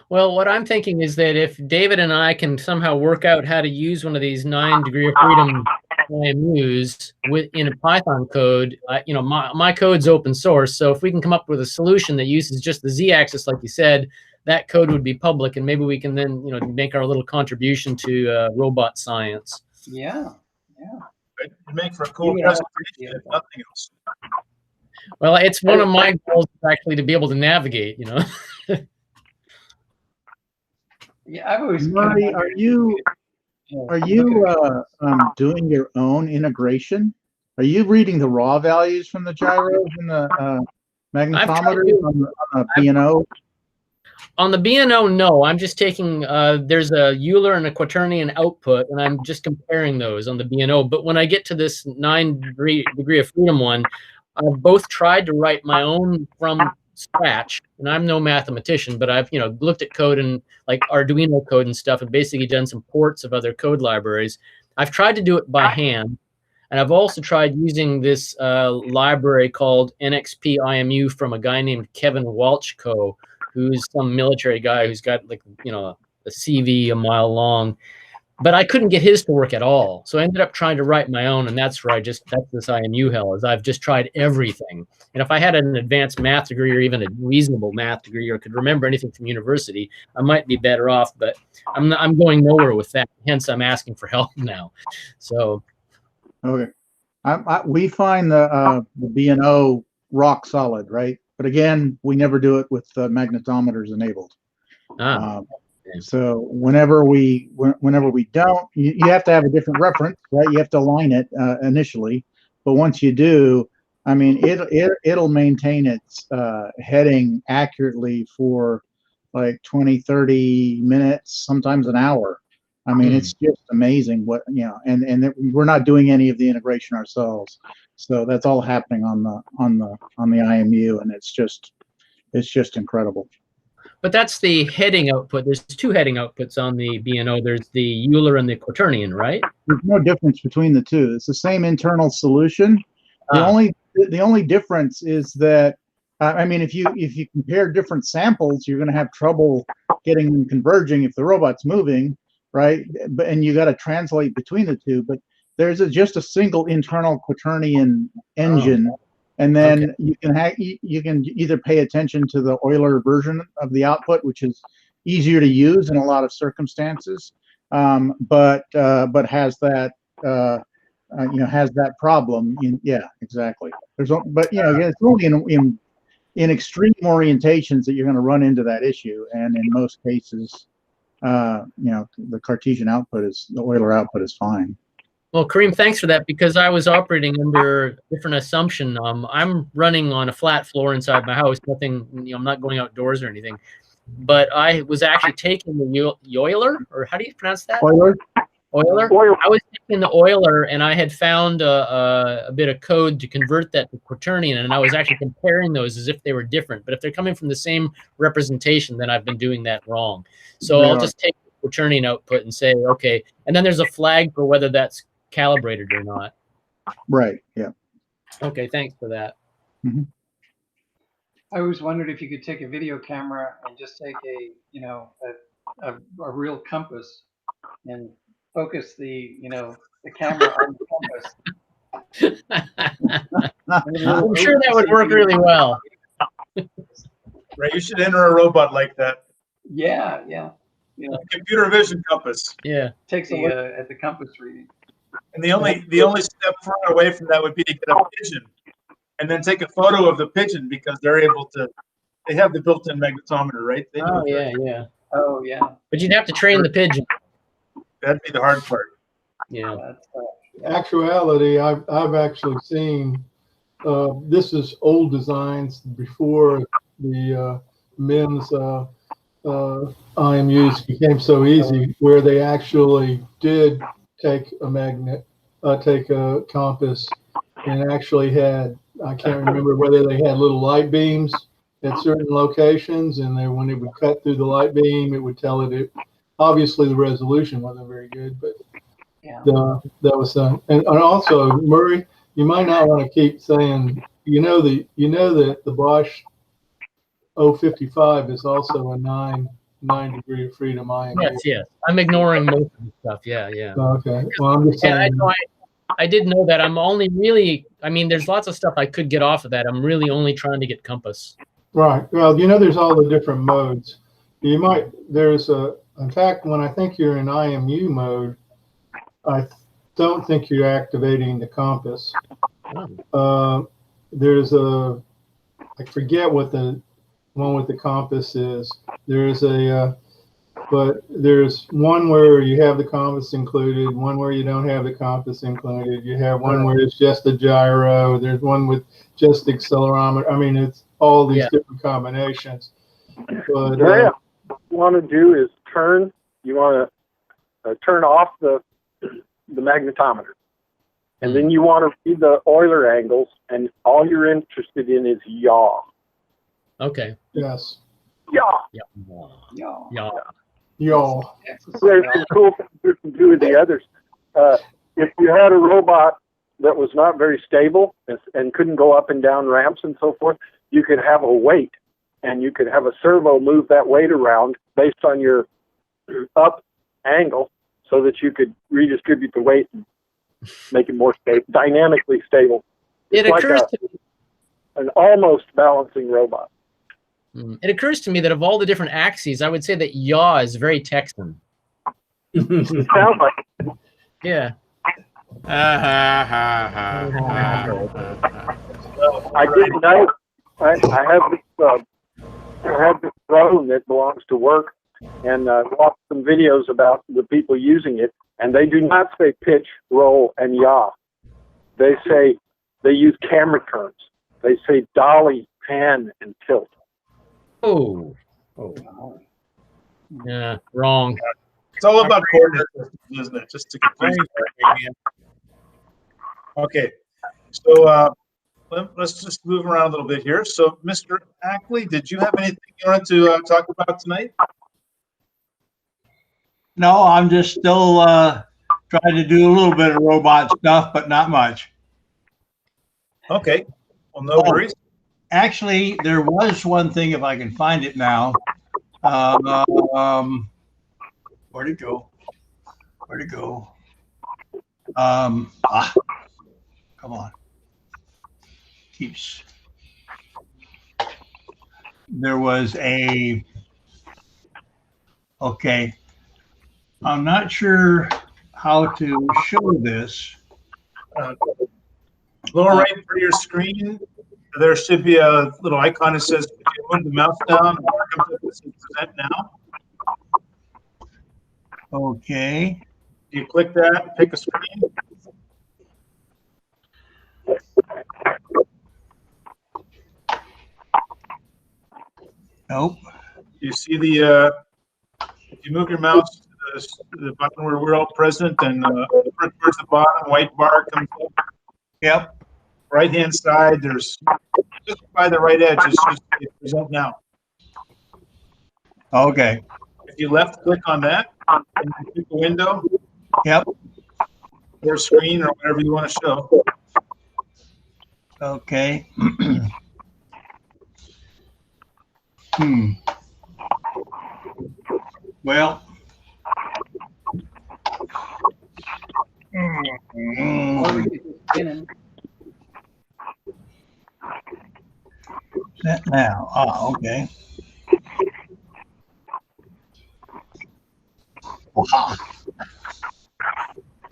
Well, what I'm thinking is that if David and I can somehow work out how to use one of these 9 degree of freedom IMUs in a Python code. You know, my code's open source, so if we can come up with a solution that uses just the z-axis, like you said, that code would be public, and maybe we can then, you know, make our little contribution to robot science. Yeah, yeah. It'd make for a cool presentation, if nothing else. Well, it's one of my goals actually to be able to navigate, you know. Yeah, I've always. Marty, are you doing your own integration? Are you reading the raw values from the gyros and the magnetometers on the B&O? On the B&O, no. I'm just taking, there's a Euler and a quaternion output, and I'm just comparing those on the B&O. But when I get to this 9-degree of freedom one, I've both tried to write my own from scratch, and I'm no mathematician, but I've, you know, looked at code and like Arduino code and stuff, and basically done some ports of other code libraries. I've tried to do it by hand, and I've also tried using this library called NXP IMU from a guy named Kevin Walchko, who's some military guy who's got, like, you know, a CV a mile long. But I couldn't get his to work at all. So I ended up trying to write my own, and that's where that's this IMU hell, is I've just tried everything. And if I had an advanced math degree or even a reasonable math degree or could remember anything from university, I might be better off, but I'm going nowhere with that. Hence, I'm asking for help now. So. Okay. We find the B&O rock solid, right? But again, we never do it with magnetometers enabled. So whenever we don't, you have to have a different reference, right? You have to align it initially, but once you do, I mean, it'll maintain its heading accurately for like 20, 30 minutes, sometimes an hour. I mean, it's just amazing what, you know, and we're not doing any of the integration ourselves, so that's all happening on the IMU, and it's just incredible. But that's the heading output. There's two heading outputs on the B&O. There's the Euler and the quaternion, right? There's no difference between the two. It's the same internal solution. The only difference is that I mean, if you compare different samples, you're going to have trouble getting them converging if the robot's moving, right? And you got to translate between the two. But there's just a single internal quaternion engine. And then you can either pay attention to the Euler version of the output, which is easier to use in a lot of circumstances, but has that has that problem. Yeah, exactly. But you know, again, it's only in extreme orientations that you're going to run into that issue, and in most cases, you know, the Cartesian output the Euler output is fine. Well, Kareem, thanks for that, because I was operating under a different assumption. I'm running on a flat floor inside my house. Nothing, you know, I'm not going outdoors or anything. But I was actually taking the Euler, or how do you pronounce that? Euler. I was taking the Euler, and I had found a bit of code to convert that to quaternion, and I was actually comparing those as if they were different. But if they're coming from the same representation, then I've been doing that wrong. So I'll just take the quaternion output and say, okay. And then there's a flag for whether that's calibrated or not. Right. Yeah. Okay. Thanks for that. Mm-hmm. I always wondered if you could take a video camera and just take a real compass and focus the camera on the compass. I'm sure that would work really well. Right. You should enter a robot like that. Yeah. A computer vision compass. Yeah. Takes a look at the compass reading. And the only step further away from that would be to get a pigeon and then take a photo of the pigeon, because they have the built-in magnetometer, right? Oh yeah. Oh yeah. But you'd have to train the pigeon. That'd be the hard part. Yeah. Actuality, I've actually seen this is old designs before the MEMS IMUs became so easy, where they actually did take a compass and actually had, I can't remember whether they had little light beams at certain locations, and then when it would cut through the light beam, it would tell it. Obviously, the resolution wasn't very good, but that was done. And also, Murray, you might not want to keep saying, that the Bosch 055 is also a 9 degree of freedom IMU. Yes. I'm ignoring most of the stuff. Yeah. Okay. Well, I'm just saying. I did know that. I'm only really, I mean, there's lots of stuff I could get off of that. I'm really only trying to get compass. Right. Well, you know, there's all the different modes. You might, in fact, when I think you're in IMU mode, I don't think you're activating the compass. There's I forget what the one with the compass is. But there's one where you have the compass included, one where you don't have the compass included. You have one where it's just the gyro. There's one with just the accelerometer. I mean, it's all these different combinations. But what you want to do is you want to turn off the magnetometer. And then you want to read the Euler angles, and all you're interested in is yaw. Okay. Yes. Yaw. Yaw. Yaw. There's some cool things you can do with the others. If you had a robot that was not very stable and couldn't go up and down ramps and so forth, you could have a weight, and you could have a servo move that weight around based on your up angle so that you could redistribute the weight and make it more stable, dynamically stable. It's like an almost balancing robot. It occurs to me that of all the different axes, I would say that yaw is very Texan. It sounds like it. Yeah. I didn't know. I have this drone that belongs to work, and watched some videos about the people using it, and they do not say pitch, roll, and yaw. They use camera turns. They say dolly, pan, and tilt. Oh. Yeah, wrong. It's all about coordinate systems, isn't it? Just to confuse you. Okay, so let's just move around a little bit here. So, Mr. Ackley, did you have anything you wanted to talk about tonight? No, I'm just still trying to do a little bit of robot stuff, but not much. Okay, well, no worries. Actually, there was one thing, if I can find it now. Where'd it go? Come on. There was okay. I'm not sure how to show this. Lower right for your screen, there should be a little icon that says, if you move the mouse down, welcome to this present now. Okay. You click that, pick a screen. Nope. You see the, if you move your mouse to the button where we're all present and towards the bottom, white bar comes up. Yep. Right hand side, there's just by the right edge, it's just present now. Okay. If you left click on that, and you pick a window. Yep. Or screen or whatever you want to show. Okay. Well. That now. Ah, okay. Wow.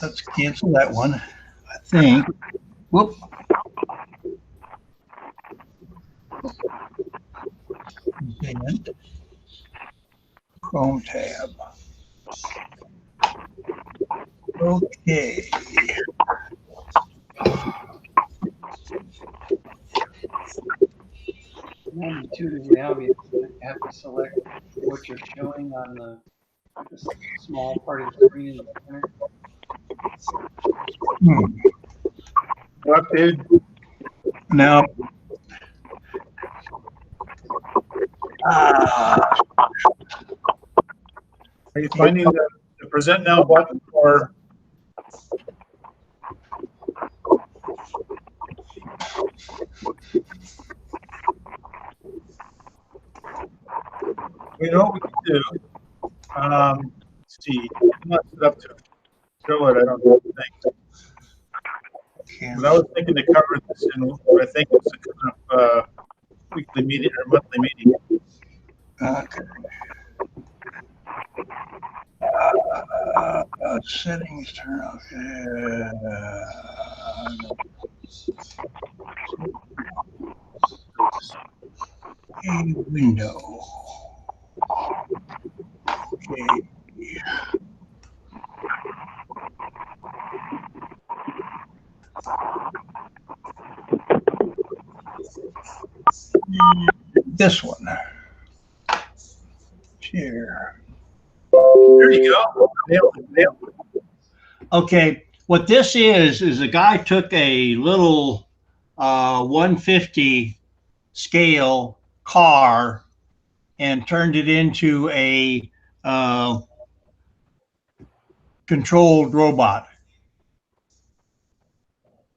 Let's cancel that one. I think. Whoop. And Chrome tab. Okay. Intuitively obvious. You have to select what you're showing on the small part of the screen in the center. What, dude? Now. Are you finding the present now button or? You know what we can do? Let's see. I'm not set up to show it, I don't think. But I was thinking to cover this in what I think is a kind of weekly meeting or monthly meeting. Okay. Settings turn off. A window. Okay. This one. Share. There you go. Nailed it. Okay, what this is a guy took a little 150 scale car and turned it into a controlled robot.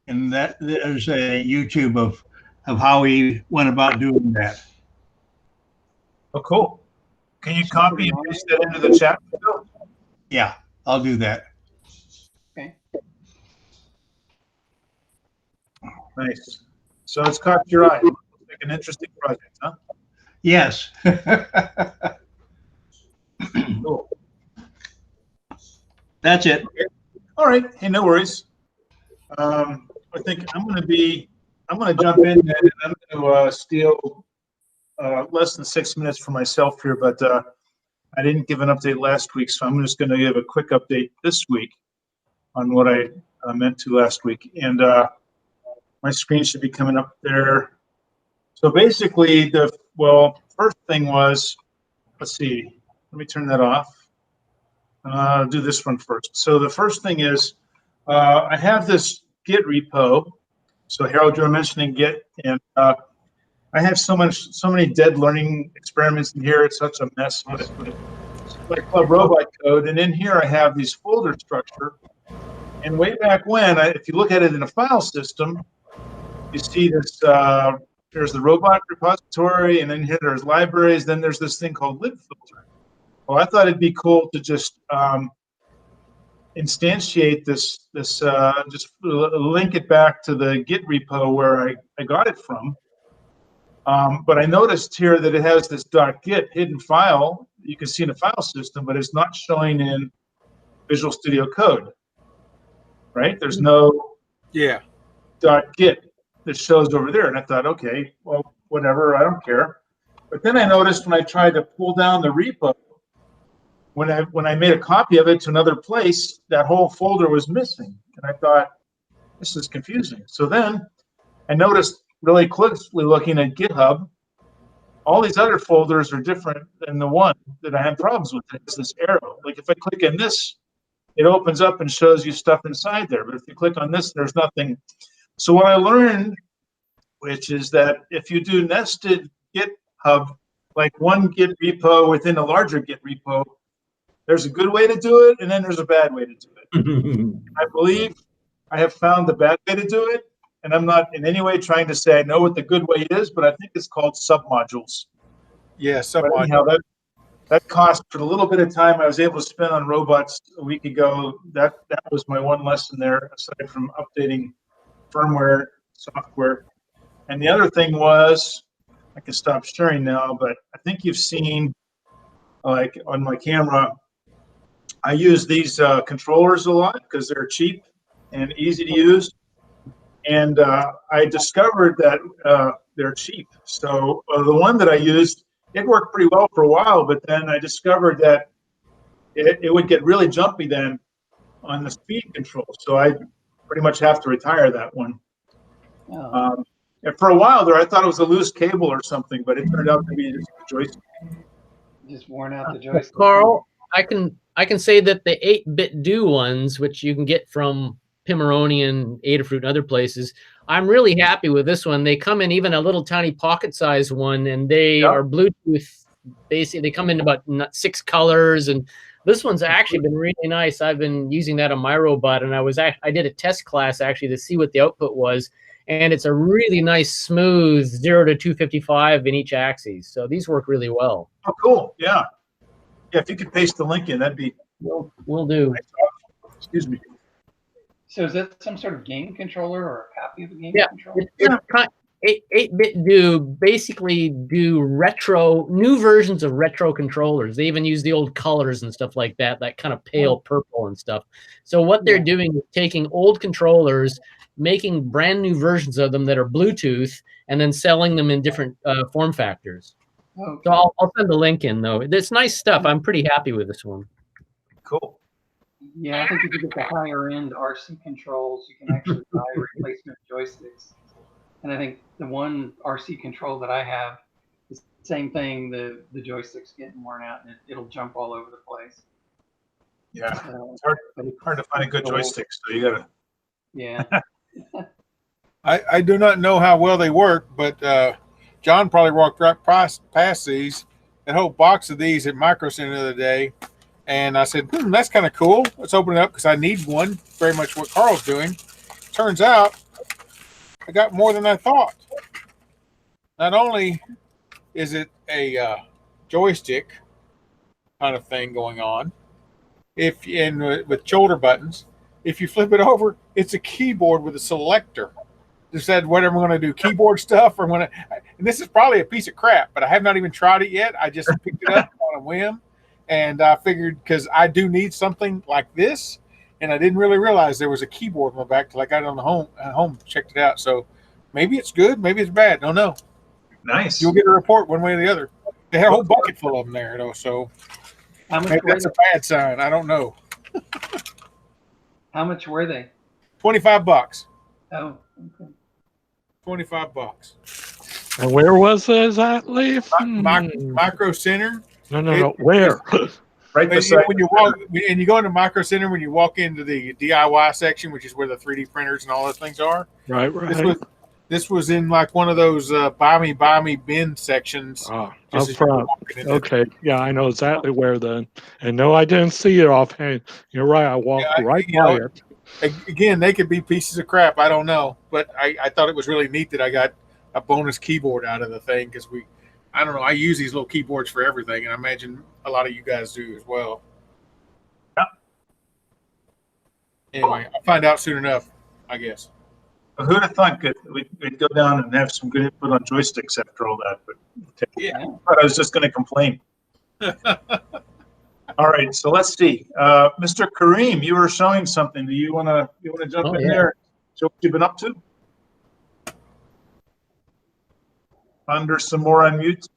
And there's a YouTube of how he went about doing that. Oh, cool. Can you copy and paste that into the chat? Yeah, I'll do that. Okay. Nice. So it's caught your eye. Looks like an interesting project, huh? Yes. Cool. That's it. All right. Hey, no worries. I think I'm going to jump in and I'm going to steal less than 6 minutes for myself here, but I didn't give an update last week, so I'm just going to give a quick update this week on what I meant to last week. And my screen should be coming up there. So basically, first thing was, let's see, let me turn that off. I'll do this one first. So the first thing is, I have this Git repo. So Harold, you were mentioning Git, and I have so many dead learning experiments in here. It's such a mess. But it's like Club Robot code, and in here I have these folder structure. And way back when, if you look at it in a file system, you see this. There's the robot repository, and then here there's libraries. Then there's this thing called libfilter. Well, I thought it'd be cool to just instantiate this, just link it back to the Git repo where I got it from. But I noticed here that it has this .git hidden file you can see in a file system, but it's not showing in Visual Studio Code, right? There's no Yeah. .git that shows over there. And I thought, okay, well, whatever, I don't care. But then I noticed when I tried to pull down the repo, when I made a copy of it to another place, that whole folder was missing. And I thought, this is confusing. So then I noticed really closely looking at GitHub, all these other folders are different than the one that I had problems with. It's this arrow. Like if I click in this, it opens up and shows you stuff inside there. But if you click on this, there's nothing. So what I learned, which is that if you do nested GitHub, like one Git repo within a larger Git repo, there's a good way to do it, and then there's a bad way to do it. I believe I have found the bad way to do it, and I'm not in any way trying to say I know what the good way is, but I think it's called submodules. Yeah, submodules. Anyhow, that cost for the little bit of time I was able to spend on robots a week ago. That was my one lesson there, aside from updating firmware software. And the other thing was, I can stop sharing now, but I think you've seen, like on my camera, I use these controllers a lot because they're cheap and easy to use. And I discovered that they're cheap. So the one that I used, it worked pretty well for a while, but then I discovered that it would get really jumpy then on the speed control. So I pretty much have to retire that one. Oh. And for a while there, I thought it was a loose cable or something, but it turned out to be just a joystick. Just worn out the joystick. Carl, I can say that the 8-bit do ones, which you can get from Pimoroni and Adafruit and other places, I'm really happy with this one. They come in even a little tiny pocket-sized one, and they are Bluetooth. Basically, they come in about 6 colors, and this one's actually been really nice. I've been using that on my robot, and I did a test class actually to see what the output was, and it's a really nice, smooth 0 to 255 in each axis. So these work really well. Oh, cool. Yeah. Yeah, if you could paste the link in, that'd be. Will do. Excuse me. So is that some sort of game controller or a copy of a game Yeah, controller? it's 8-bit do basically do new versions of retro controllers. They even use the old colors and stuff like that, that kind of pale purple and stuff. So what they're doing is taking old controllers, making brand new versions of them that are Bluetooth, and then selling them in different form factors. Okay. So I'll send the link in, though. It's nice stuff. I'm pretty happy with this one. Cool. Yeah, I think if you get the higher end RC controls, you can actually buy replacement joysticks. And I think the one RC control that I have is the same thing. The joystick's getting worn out and it'll jump all over the place. Yeah, So, it's hard to find a good joystick, so you gotta. Yeah. I do not know how well they work, but John probably walked right past these, that whole box of these at Micro Center the other day. And I said, that's kind of cool. Let's open it up because I need one. Very much what Carl's doing. Turns out I got more than I thought. Not only is it a joystick kind of thing going on, with shoulder buttons, if you flip it over, it's a keyboard with a selector. Just said, what am I going to do? Keyboard stuff, or I'm going to? And this is probably a piece of crap, but I have not even tried it yet. I just picked it up on a whim, and I figured because I do need something like this, and I didn't really realize there was a keyboard on the back till I got it on the home, checked it out. So maybe it's good, maybe it's bad. Don't know. Nice. You'll get a report one way or the other. They had a whole bucket full of them there, though. So maybe that's a bad sign. I don't know. How much were they? $25. Oh, okay. $25. And where was this at, Leaf? Micro Center. No. Where? Right beside when you walk, and you go into Micro Center, when you walk into the DIY section, which is where the 3D printers and all those things are. Right. This was in like one of those buy me bin sections. Oh, up front. Okay. Yeah, I know exactly where then. And no, I didn't see it offhand. You're right. I walked right by it. Again, they could be pieces of crap. I don't know. But I thought it was really neat that I got a bonus keyboard out of the thing because I don't know. I use these little keyboards for everything, and I imagine a lot of you guys do as well. Yeah. Anyway, I'll find out soon enough, I guess. Who'd have thought we'd go down and have some good input on joysticks after all that? But yeah, I was just going to complain. All right, so let's see. Mr. Kareem, you were showing something. Do you want to jump in there? Show what you've been up to? Under some more unmute.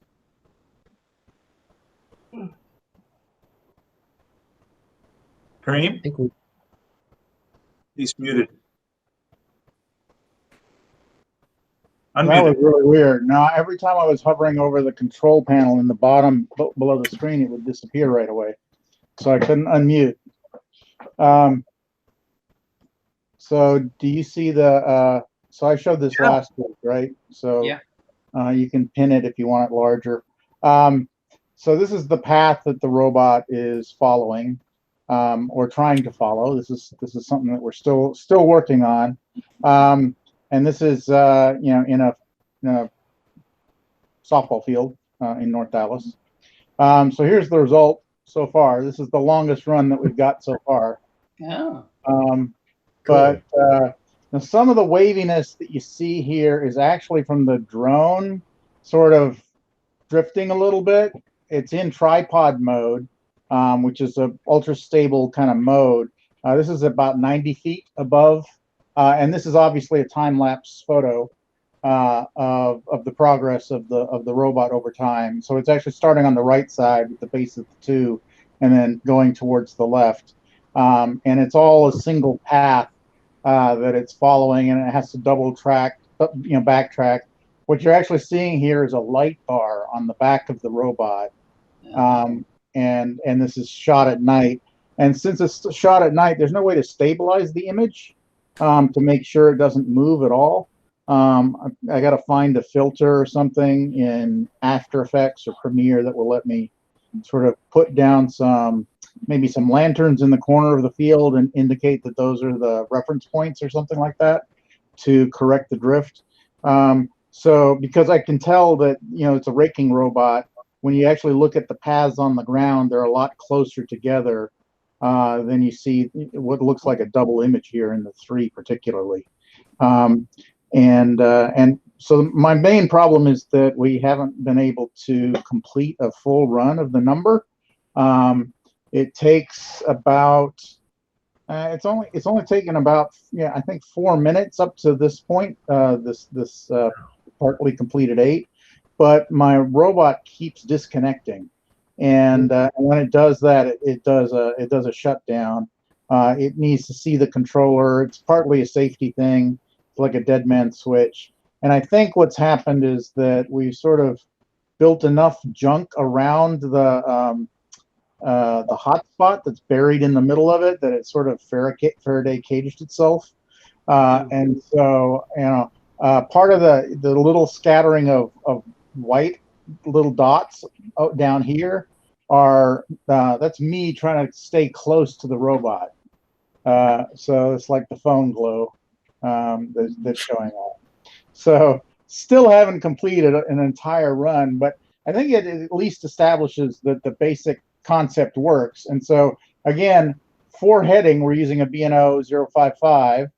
Kareem? He's muted. That was really weird. Now, every time I was hovering over the control panel in the bottom below the screen, it would disappear right away. So I couldn't unmute. So do you see the, so I showed this last week, right? So you can pin it if you want it larger. So this is the path that the robot is following or trying to follow. This is something that we're still working on. And this is, in a softball field in North Dallas. So here's the result so far. This is the longest run that we've got so far. Oh. But now some of the waviness that you see here is actually from the drone sort of drifting a little bit. It's in tripod mode, which is a ultra stable kind of mode. This is about 90 feet above. And this is obviously a time-lapse photo of the progress of the robot over time. So it's actually starting on the right side with the base of the 2 and then going towards the left. And it's all a single path that it's following, and it has to double track, backtrack. What you're actually seeing here is a light bar on the back of the robot. And this is shot at night. And since it's shot at night, there's no way to stabilize the image to make sure it doesn't move at all. I got to find a filter or something in After Effects or Premiere that will let me sort of put down maybe some lanterns in the corner of the field and indicate that those are the reference points or something like that to correct the drift. So because I can tell that, it's a raking robot, when you actually look at the paths on the ground, they're a lot closer together then you see what looks like a double image here in the 3 particularly. And so my main problem is that we haven't been able to complete a full run of the number. It takes about it's only taken about, I think 4 minutes up to this point. This partly completed 8, but my robot keeps disconnecting, and when it does that, it does a shutdown. It needs to see the controller. It's partly a safety thing. It's like a dead man switch. And I think what's happened is that we've sort of built enough junk around the hotspot that's buried in the middle of it that it sort of Faraday caged itself. And so, part of the little scattering of white little dots down here are that's me trying to stay close to the robot. So it's like the phone glow that's showing up. So still haven't completed an entire run, but I think it at least establishes that the basic concept works. And so again, for heading, we're using a B&O 055.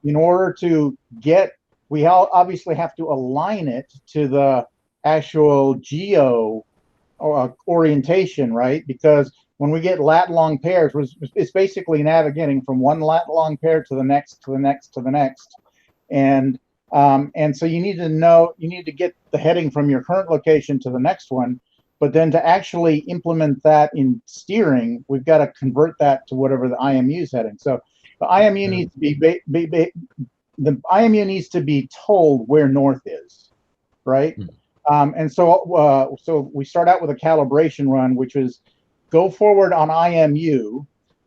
In order to get, we obviously have to align it to the actual geo orientation, right? Because when we get lat long pairs, it's basically navigating from one lat long pair to the next, to the next, to the next. And so you need to get the heading from your current location to the next one, but then to actually implement that in steering, we've got to convert that to whatever the IMU is heading. So the IMU needs to the IMU needs to be told where north is, right? And so we start out with a calibration run, which is go forward on IMU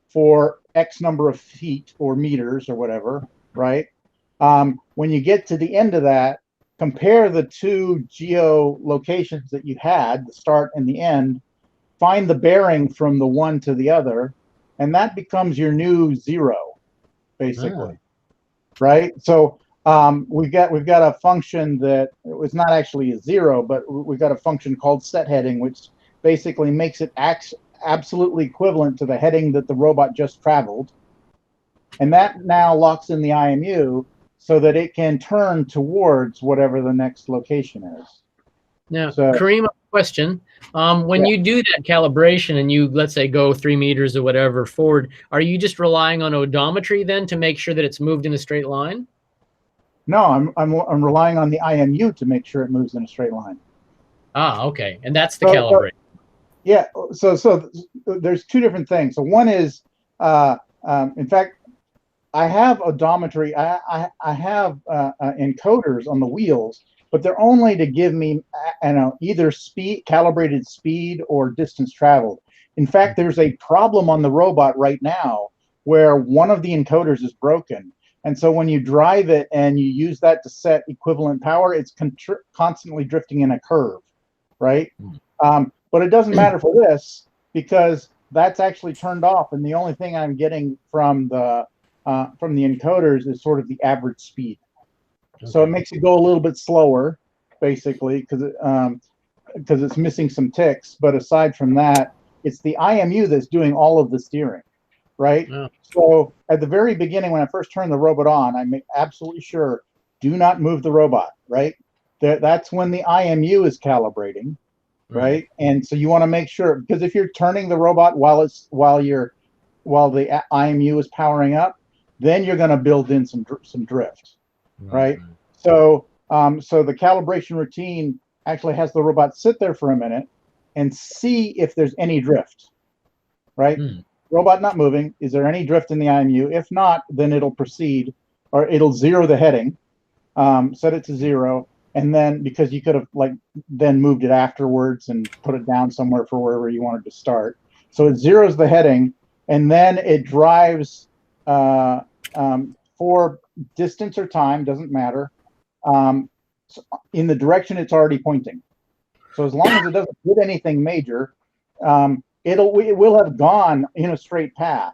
for X number of feet or meters or whatever, right? When you get to the end of that, compare the 2 geo locations that you had, the start and the end, find the bearing from the one to the other, and that becomes your new 0, basically, right? So we've got a function that it's not actually a 0, but we've got a function called set heading, which basically makes it absolutely equivalent to the heading that the robot just traveled, and that now locks in the IMU so that it can turn towards whatever the next location is. Now, Kareem, a question. When you do that calibration and you, let's say, go 3 meters or whatever forward, are you just relying on odometry then to make sure that it's moved in a straight line? No, I'm relying on the IMU to make sure it moves in a straight line. Ah, okay. And that's the calibration. Yeah. So there's 2 different things. So one is, in fact, I have odometry. I have encoders on the wheels, but they're only to give me, either calibrated speed or distance traveled. In fact, there's a problem on the robot right now where one of the encoders is broken. And so when you drive it and you use that to set equivalent power, it's constantly drifting in a curve, right? But it doesn't matter for this because that's actually turned off. And the only thing I'm getting from the encoders is sort of the average speed. Okay. So it makes it go a little bit slower, basically, because it's missing some ticks. But aside from that, it's the IMU that's doing all of the steering, right? Yeah. So at the very beginning, when I first turned the robot on, I make absolutely sure, do not move the robot, right? That's when the IMU is calibrating, right? And so you want to make sure, because if you're turning the robot while the IMU is powering up, then you're going to build in some drift, right? So the calibration routine actually has the robot sit there for a minute and see if there's any drift, right? Robot not moving. Is there any drift in the IMU? If not, then it'll proceed, or it'll 0 the heading, set it to 0, and then because you could have then moved it afterwards and put it down somewhere for wherever you wanted to start. So it 0s the heading, and then it drives for distance or time, doesn't matter, in the direction it's already pointing. So as long as it doesn't hit anything major, it will have gone in a straight path.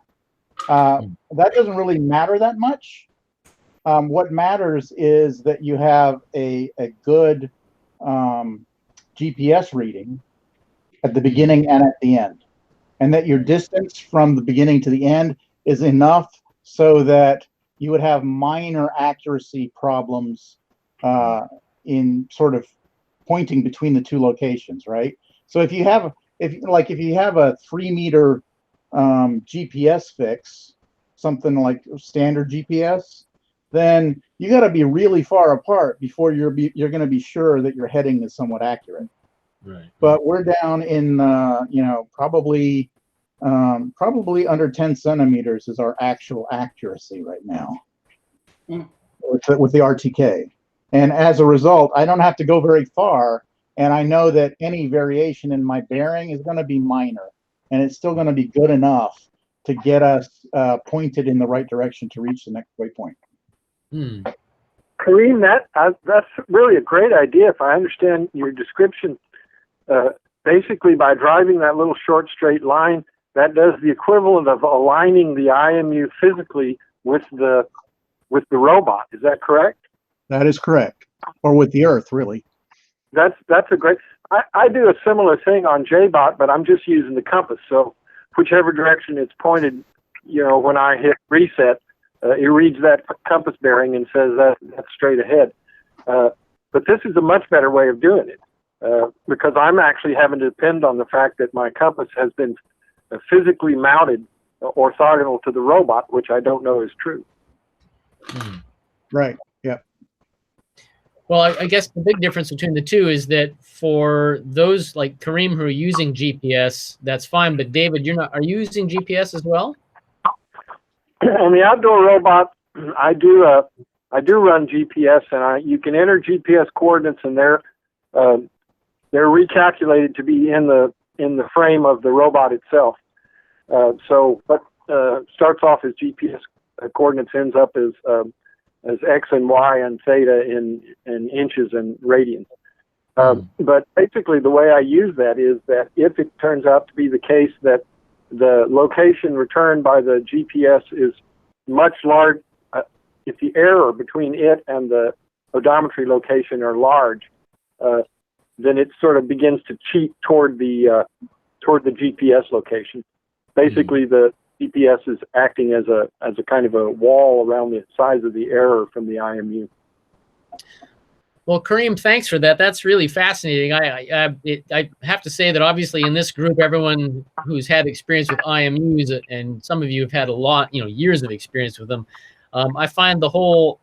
That doesn't really matter that much. What matters is that you have a good GPS reading at the beginning and at the end. and that your distance from the beginning to the end is enough so that you would have minor accuracy problems in sort of pointing between the two locations, right? So if you have a 3 meter GPS fix, something like standard GPS, then you got to be really far apart before you're going to be sure that your heading is somewhat accurate. Right. But we're down in probably under 10 centimeters is our actual accuracy right now with the RTK. And as a result, I don't have to go very far, and I know that any variation in my bearing is going to be minor, and it's still going to be good enough to get us pointed in the right direction to reach the next waypoint. Kareem, that's really a great idea. If I understand your description, basically by driving that little short straight line, that does the equivalent of aligning the IMU physically with the robot. Is that correct? That is correct, or with the Earth, really. That's a great. I do a similar thing on JBot, but I'm just using the compass. So whichever direction it's pointed, when I hit reset, it reads that compass bearing and says that's straight ahead. But this is a much better way of doing it because I'm actually having to depend on the fact that my compass has been physically mounted orthogonal to the robot, which I don't know is true. Right. Yeah. Well, I guess the big difference between the two is that for those like Kareem who are using GPS, that's fine. But David, you're not. Are you using GPS as well? On the outdoor robot, I do run GPS, and you can enter GPS coordinates, and they're recalculated to be in the frame of the robot itself. But starts off as GPS coordinates, ends up as X and Y and theta in inches and radians. But basically the way I use that is that if it turns out to be the case that the location returned by the GPS is much large, if the error between it and the odometry location are large, then it sort of begins to cheat toward the GPS location. Basically, the GPS is acting as a kind of a wall around the size of the error from the IMU. Well, Kareem, thanks for that. That's really fascinating. I have to say that obviously in this group, everyone who's had experience with IMUs, and some of you have had a lot, years of experience with them. I find the whole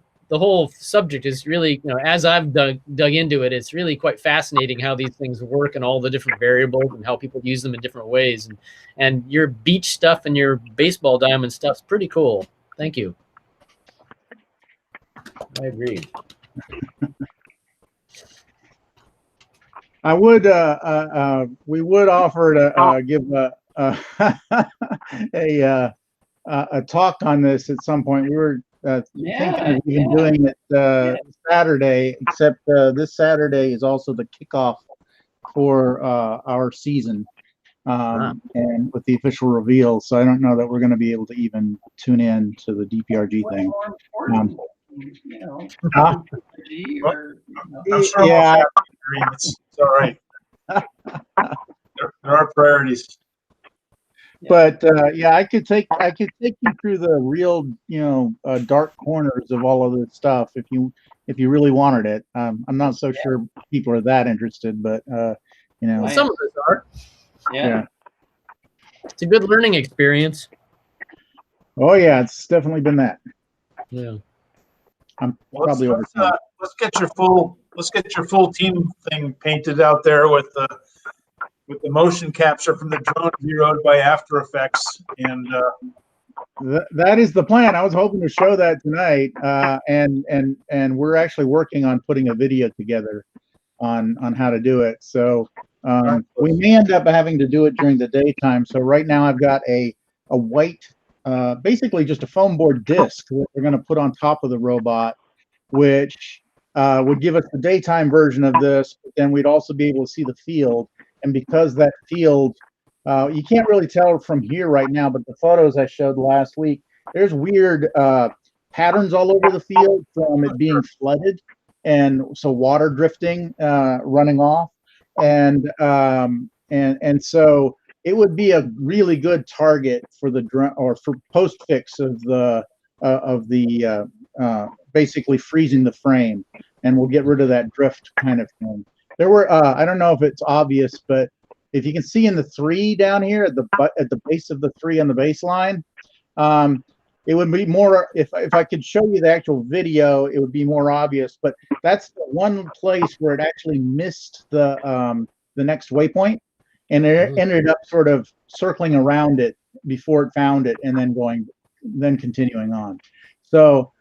subject is really, as I've dug into it, it's really quite fascinating how these things work and all the different variables and how people use them in different ways. And your beach stuff and your baseball diamond stuff's pretty cool. Thank you. I agree. I would, we would offer to give a talk on this at some point. We were thinking of even doing it Saturday, except this Saturday is also the kickoff for our season, and with the official reveal. So I don't know that we're going to be able to even tune in to the DPRG thing. Yeah. It's all right. There are priorities. But yeah, I could take you through the real dark corners of all of this stuff if you really wanted it. I'm not so sure people are that interested, but Well, some of us are. Yeah. It's a good learning experience. Oh yeah, it's definitely been that. Yeah. I'm probably over. Let's get your full team thing painted out there with the motion capture from the drone zeroed by After Effects, and that is the plan. I was hoping to show that tonight, and we're actually working on putting a video together on how to do it. So we may end up having to do it during the daytime. So right now I've got a white, basically just a foam board disc that we're going to put on top of the robot, which would give us the daytime version of this, but then we'd also be able to see the field. And because that field, you can't really tell from here right now, but the photos I showed last week, there's weird patterns all over the field from it being flooded, and so water drifting, running off, and so it would be a really good target for the or for postfix of the basically freezing the frame, and we'll get rid of that drift kind of thing. There were I don't know if it's obvious, but if you can see in the 3 down here at the base of the 3 on the baseline, it would be more, if I could show you the actual video, it would be more obvious. But that's the one place where it actually missed the next waypoint, and it ended up sort of circling around it before it found it, and then continuing on. So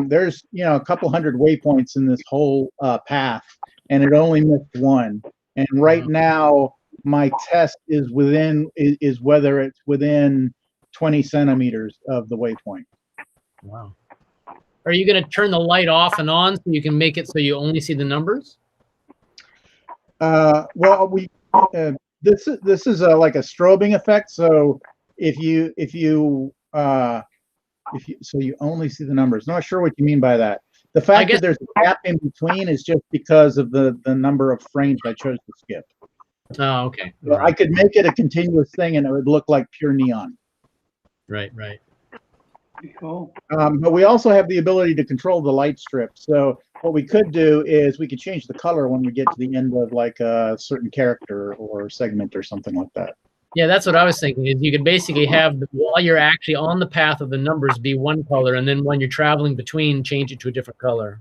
there's a couple hundred waypoints in this whole path, and it only missed one. And right now, my test is whether it's within 20 centimeters of the waypoint. Wow. Are you going to turn the light off and on so you can make it so you only see the numbers? Well, this is like a strobing effect. So if you only see the numbers. Not sure what you mean by that. The fact that there's a gap in between is just because of the number of frames I chose to skip. Oh, okay. So I could make it a continuous thing, and it would look like pure neon. Right. Cool. But we also have the ability to control the light strip. So what we could do is we could change the color when we get to the end of like a certain character or segment or something like that. Yeah, that's what I was thinking. Is you could basically have while you're actually on the path of the numbers be one color, and then when you're traveling between, change it to a different color.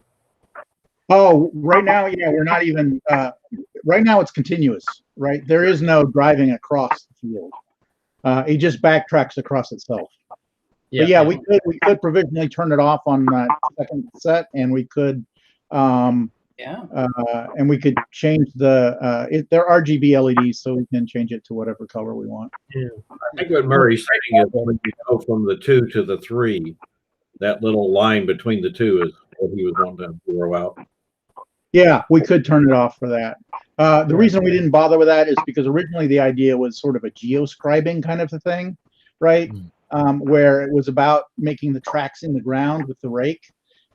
Oh, right now, yeah, we're not even. Right now, it's continuous. Right, there is no driving across the field. It just backtracks across itself. But yeah, we could provisionally turn it off on that second set, and we could. And we could change they're RGB LEDs, so we can change it to whatever color we want. Yeah. I think what Murray's saying is when you go from the 2 to the 3, that little line between the 2 is what he was wanting to throw out. Yeah, we could turn it off for that. The reason we didn't bother with that is because originally the idea was sort of a geoscribing kind of a thing, right? Where it was about making the tracks in the ground with the rake.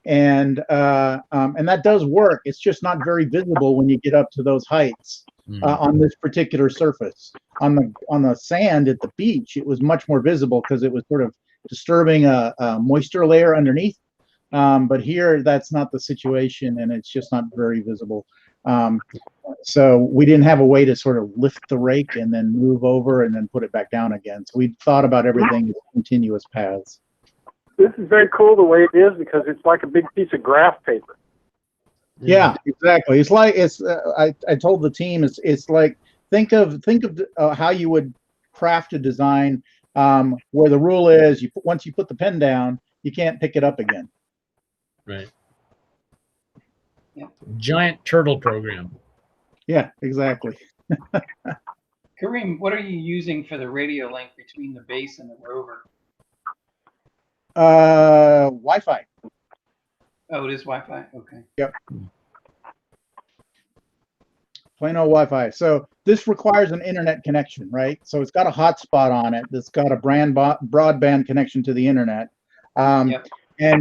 And that does work. It's just not very visible when you get up to those heights on this particular surface. On the sand at the beach, it was much more visible because it was sort of disturbing a moisture layer underneath. But here, that's not the situation, and it's just not very visible. So we didn't have a way to sort of lift the rake and then move over and then put it back down again. So we thought about everything as continuous paths. This is very cool the way it is because it's like a big piece of graph paper. Yeah, exactly. It's like I told the team it's like think of how you would craft a design where the rule is once you put the pen down, you can't pick it up again. Right. Giant turtle program. Yeah, exactly. Kareem, what are you using for the radio link between the base and the rover? Wi-Fi. Oh, it is Wi-Fi. Okay. Yep. Plain old Wi-Fi. So this requires an internet connection, right? So it's got a hotspot on it that's got a broadband connection to the internet. And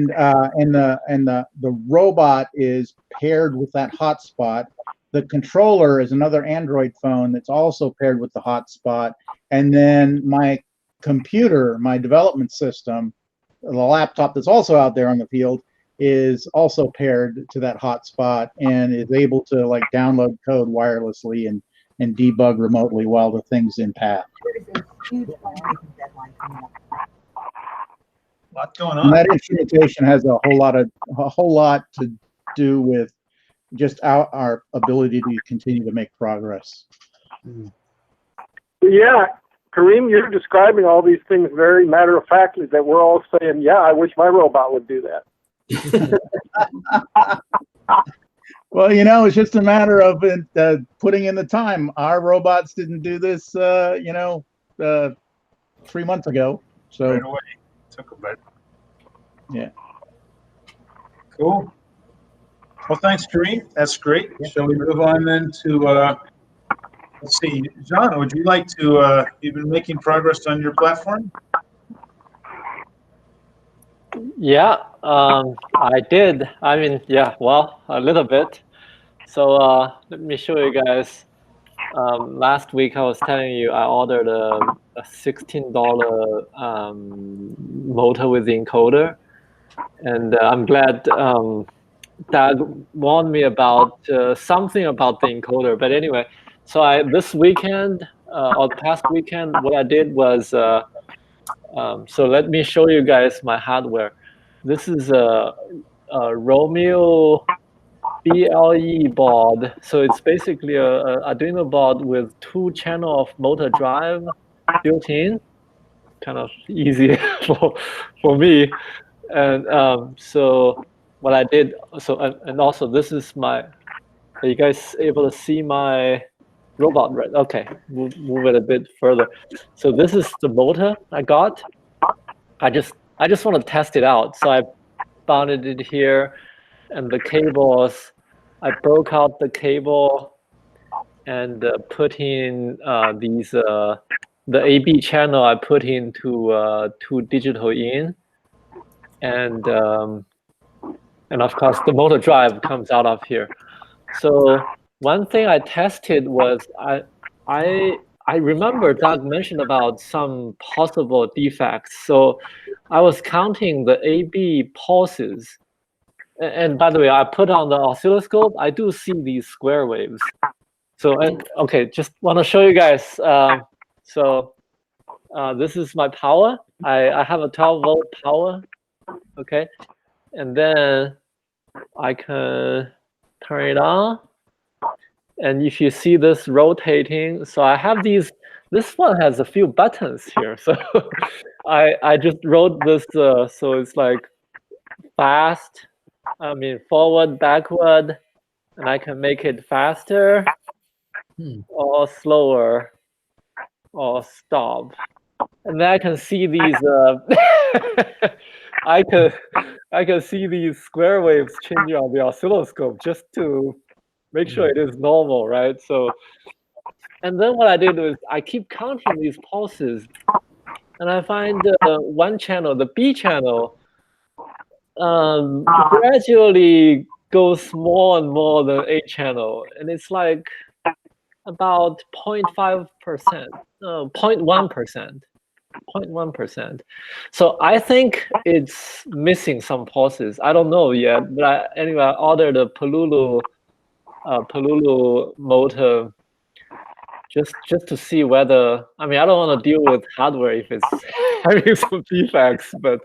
the robot is paired with that hotspot. The controller is another Android phone that's also paired with the hotspot. And then my computer, my development system, the laptop that's also out there on the field, is also paired to that hotspot and is able to like download code wirelessly and debug remotely while the thing's in path. Lot going on. And that instrumentation has a whole lot to do with just our ability to continue to make progress. Yeah, Kareem, you're describing all these things very matter-of-factly that we're all saying, yeah, I wish my robot would do that. Well, it's just a matter of putting in the time. Our robots didn't do this, 3 months ago. So right away. Took a bit. Yeah. Cool. Well, thanks, Kareem. That's great. Shall we move on then to, let's see, John, would you like to, you've been making progress on your platform? Yeah, I did. I mean, yeah, well, a little bit. So let me show you guys last week I was telling you I ordered a $16 motor with the encoder, and I'm glad Doug warned me about something about the encoder. But anyway, so this weekend or the past weekend, what I did was so let me show you guys my hardware. This is a Romeo BLE board. So it's basically a Arduino board with 2 channel of motor drive built in. Kind of easy for me. And so what I did, so and also this is my, are you guys able to see my robot? Right? Okay, we'll move it a bit further. So this is the motor I got. I just want to test it out. So I mounted it here, and the cables, I broke out the cable and put in these the AB channel I put into 2 digital in, and of course the motor drive comes out of here. So one thing I tested was I remember Doug mentioned about some possible defects. So I was counting the AB pulses. And by the way, I put on the oscilloscope, I do see these square waves. So, okay, just want to show you guys. So this is my power. I have a 12-volt power, okay? And then I can turn it on. And if you see this rotating, so I have these, this one has a few buttons here. So I just wrote this, so it's like fast, I mean forward, backward, and I can make it faster or slower or stop. And then I can see these, I can see these square waves changing on the oscilloscope just to make sure it is normal, right? So, and then what I did was I keep counting these pulses, and I find one channel, the B channel, gradually goes more and more than A channel, and it's like about 0.5%, 0.1%. 0.1%. So I think it's missing some pulses. I don't know yet, but anyway, I ordered a Pluto motor just to see whether, I mean, I don't want to deal with hardware if it's having some defects, but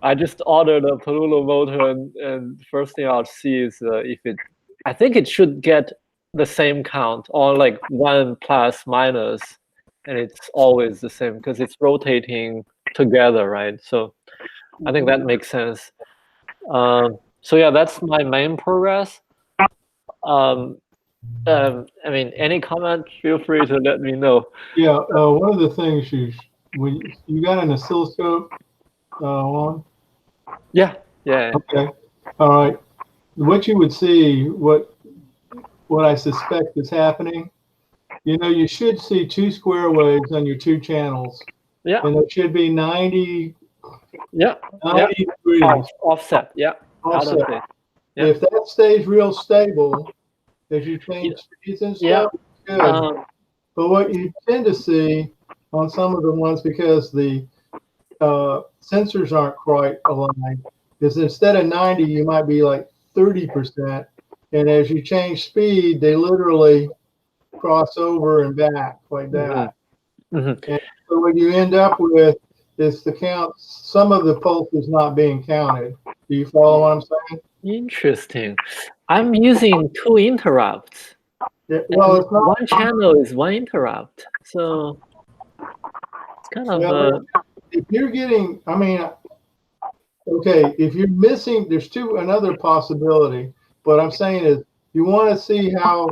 I just ordered a Pluto motor, and first thing I'll see is if it, I think it should get the same count, or like 1 plus minus, and it's always the same because it's rotating together, right? So I think that makes sense. So yeah, that's my main progress. I mean, any comment, feel free to let me know. Yeah, one of the things when you got an oscilloscope on? Yeah. Okay, all right. What you would see, what I suspect is happening, you know, you should see 2 square waves on your 2 channels. Yeah. And it should be 90. Yeah. 90 degrees. Offset. Yeah. Offset. Yeah. If that stays real stable, as you change speeds and stuff, good. But what you tend to see on some of the ones, because the sensors aren't quite aligned, is instead of 90, you might be like 30%. And as you change speed, they literally cross over and back like that. And so what you end up with is the count, some of the pulses not being counted. Do you follow what I'm saying? Interesting. I'm using 2 interrupts. Yeah, well, it's not, one channel is 1 interrupt. So it's kind of if you're getting, I mean, okay, if you're missing, there's another possibility. What I'm saying is you want to see how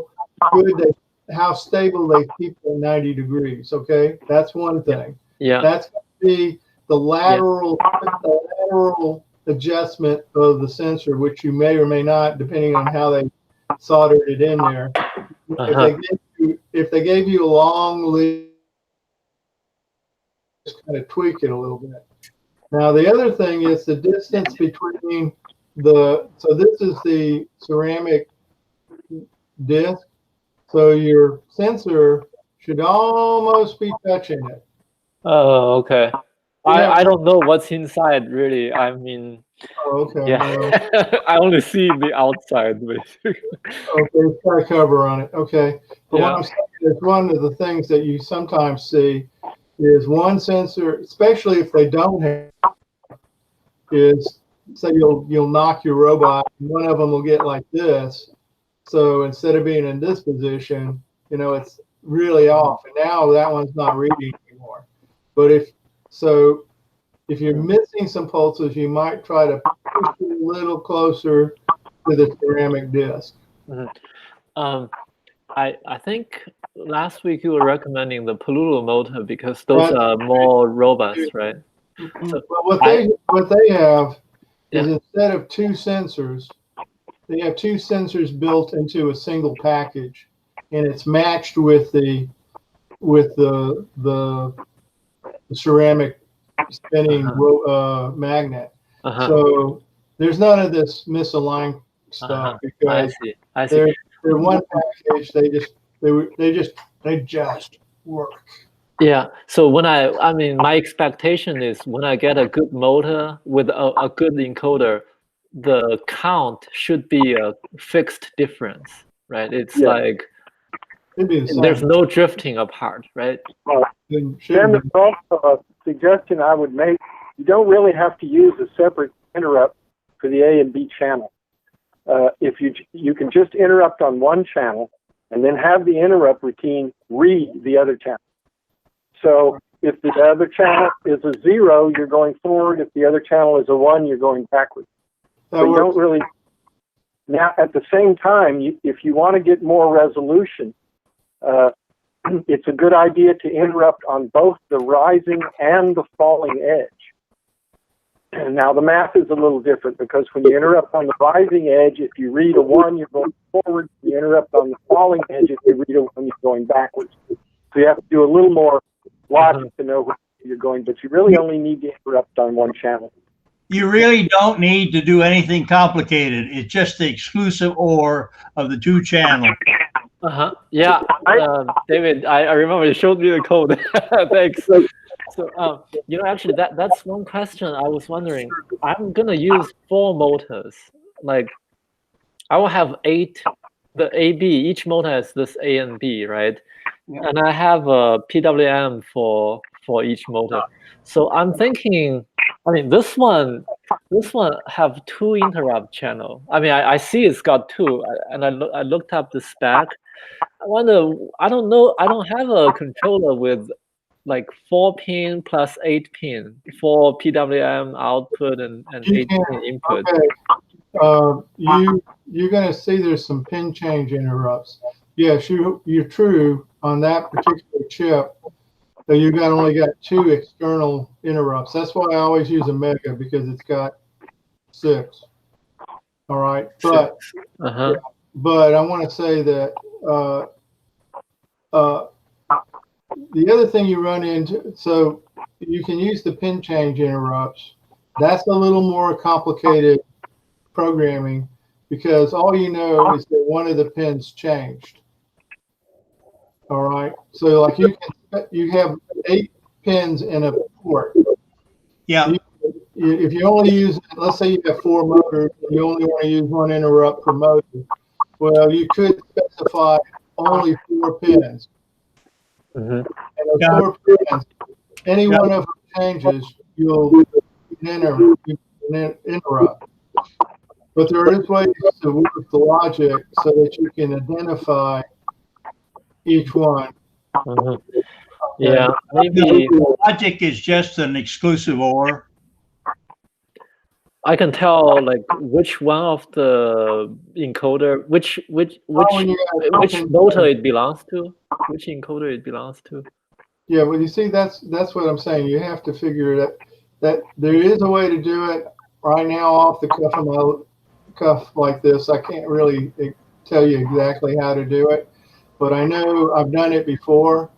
good how stable they keep at 90 degrees. Okay, that's one thing. Yeah. That's going to be the lateral adjustment of the sensor, which you may or may not, depending on how they soldered it in there. If they gave you a long lead, just kind of tweak it a little bit. Now the other thing is the distance between so this is the ceramic disc. So your sensor should almost be touching it. Oh, okay. Yeah. I don't know what's inside really. I mean, Oh, okay. yeah, Well, I only see the outside basically. okay, it's got a cover on it. Okay. But what Yeah. I'm saying is one of the things that you sometimes see is one sensor, especially if they don't have, is say you'll knock your robot, and one of them will get like this. So instead of being in this position, you know, it's really off. And now that one's not reading anymore. But if you're missing some pulses, you might try to push it a little closer to the ceramic disc. Mm-hmm. I think last week you were recommending the Pluto Motor because those are more robust, right? So what they have is instead of two sensors, they have two sensors built into a single package, and it's matched with the ceramic spinning magnet. So there's none of this misaligned stuff because I see. They're one package. They just work. Yeah. So when I mean, my expectation is when I get a good motor with a good encoder, the count should be a fixed difference, right? It's like there's no drifting apart, right? Then there's also a suggestion I would make. You don't really have to use a separate interrupt for the A and B channel. If you can just interrupt on one channel and then have the interrupt routine read the other channel. So if the other channel is a 0, you're going forward. If the other channel is a 1, you're going backwards. So you don't really. Now, at the same time, if you want to get more resolution, it's a good idea to interrupt on both the rising and the falling edge. And now the math is a little different because when you interrupt on the rising edge, if you read a 1, you're going forward. If you interrupt on the falling edge, if you read a 1, you're going backwards. So you have to do a little more logic to know where you're going, but you really only need to interrupt on one channel. You really don't need to do anything complicated. It's just the exclusive OR of the two channels. Yeah, David, I remember you showed me the code. Thanks. So, you know, actually, that's one question I was wondering. I'm gonna use 4 motors. Like, I will have 8. The AB, each motor has this A and B, right? Yeah. And I have a PWM for each motor. So I'm thinking, I mean, this one have 2 interrupt channel. I mean, I see it's got 2, and I looked up the spec. I wonder, I don't know, I don't have a controller with like 4 pin plus 8 pin for PWM output and 8 pin input. Okay. You're going to see there's some pin change interrupts. Yes, you're true on that particular chip. So you've only got 2 external interrupts. That's why I always use a Mega because it's got 6. All right, but but I want to say that the other thing you run into, so you can use the pin change interrupts. That's a little more complicated programming because all you know is that one of the pins changed. All right, so like you have 8 pins in a port. Yeah. If you only use, let's say you have 4 motors and you only want to use 1 interrupt per motor, well, you could specify only 4 pins. And those 4 pins, any one of them changes, you'll interrupt. But there is ways to work the logic so that you can identify each one. Yeah, maybe the logic is just an exclusive OR. I can tell like which one of the encoder, which motor it belongs to, which encoder it belongs to. Yeah, well, you see, that's what I'm saying. You have to figure it out. That there is a way to do it right now off the cuff like this. I can't really tell you exactly how to do it, but I know I've done it before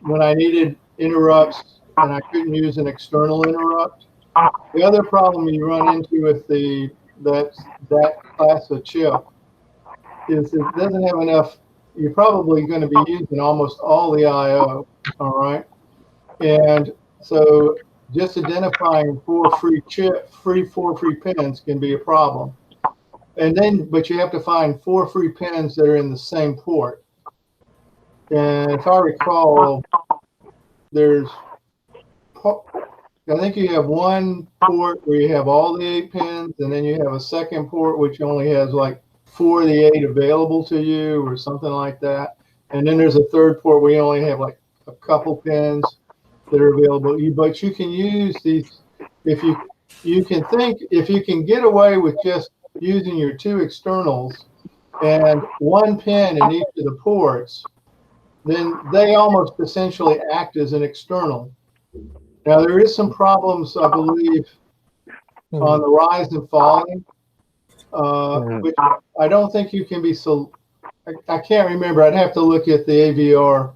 when I needed interrupts and I couldn't use an external interrupt. The other problem you run into with that class of chip is it doesn't have enough you're probably going to be using almost all the I/O. All right, and so just identifying four free pins can be a problem. And then, but you have to find 4 free pins that are in the same port. And if I recall, I think you have one port where you have all the 8 pins, and then you have a second port which only has like 4 of the 8 available to you, or something like that. And then there's a third port where you only have like a couple pins that are available. But you can use these if you can get away with just using your 2 externals and 1 pin in each of the ports, then they almost essentially act as an external. Now, there is some problems, I believe, on the rise and falling, which I don't think you can be so. I can't remember. I'd have to look at the AVR.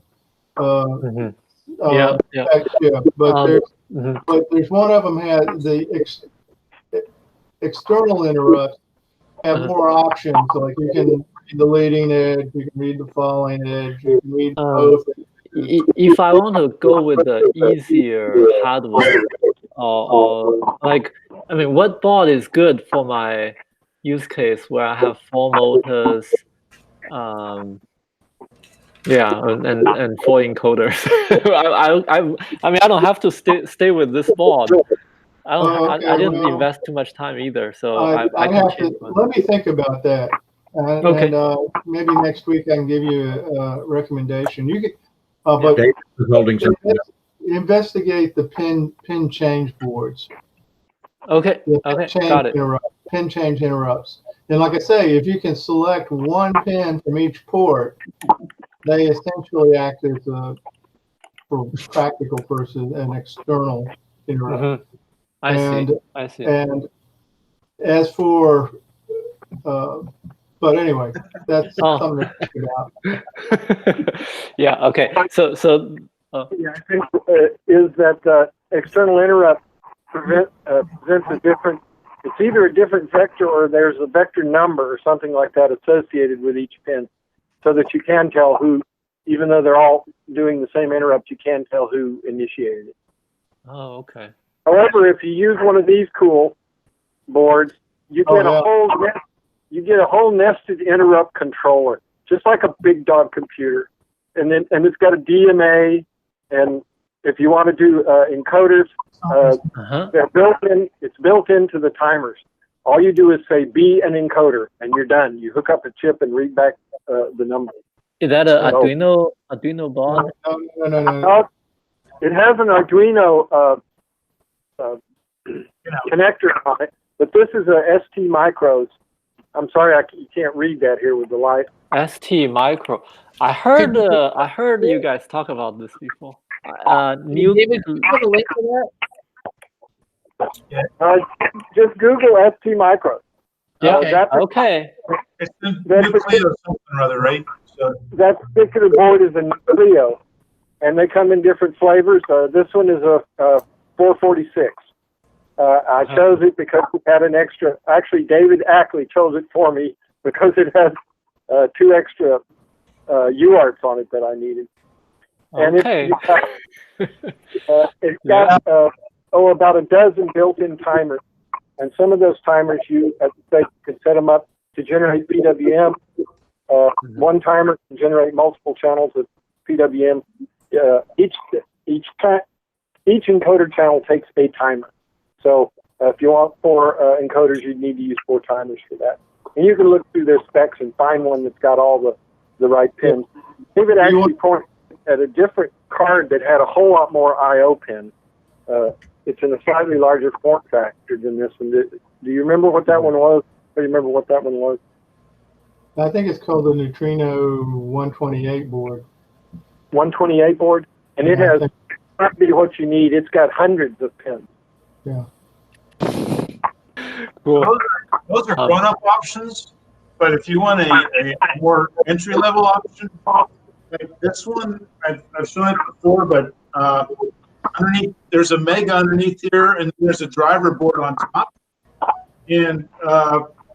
But there's one of them had the external interrupts have more options. Like you can read the leading edge, you can read the falling edge, you can read both. If I want to go with the easier hardware, or like, I mean, what board is good for my use case where I have 4 motors, and 4 encoders? I mean, I don't have to stay with this board. I didn't invest too much time either, so I can change one. Let me think about that. Okay. And maybe next week I can give you a recommendation. You can, but investigate the pin change boards. Okay. Got it. Pin change interrupts. And like I say, if you can select 1 pin from each port, they essentially act as for practical purposes, an external interrupt. I see. And as for, but anyway, that's something to think about. Yeah. Okay. So. Yeah, I think is that external interrupt presents a different. It's either a different vector or there's a vector number or something like that associated with each pin, so that you can tell who, even though they're all doing the same interrupt, you can tell who initiated it. Oh, okay. However, if you use one of these cool boards, you get a whole nested interrupt controller, just like a big dog computer, and it's got a DMA, and if you want to do encoders, they're built in. It's built into the timers. All you do is say "be an encoder," and you're done. You hook up a chip and read back the number. Is that a Arduino board? No. It has an Arduino connector on it, but this is a ST Micros. I'm sorry, you can't read that here with the light. ST Micro. I heard you guys talk about this before. David, can you have a link to that? Just Google ST Micros. Yeah. Okay. It's the Nucleo something or other, right? So that particular board is a Nucleo, and they come in different flavors. This one is a 446. I chose it because it had an extra. Actually, David Ackley chose it for me because it has 2 extra UARTs on it that I needed. And it's got about a dozen built-in timers, and some of those timers you can set them up to generate PWM. One timer can generate multiple channels of PWM. Each encoder channel takes a timer. So if you want 4 encoders, you need to use 4 timers for that. And you can look through their specs and find one that's got all the right pins. David actually pointed at a different card that had a whole lot more I/O pins. It's in a slightly larger form factor than this one. Do you remember what that one was? Do you remember what that one was? I think it's called the Neutrino 128 board. 128 board? And it has exactly what you need. It's got hundreds of pins. Yeah. Cool. Those are grown-up options, but if you want a more entry-level option, like this one, I've shown it before, but underneath, there's a Mega underneath here, and there's a driver board on top. And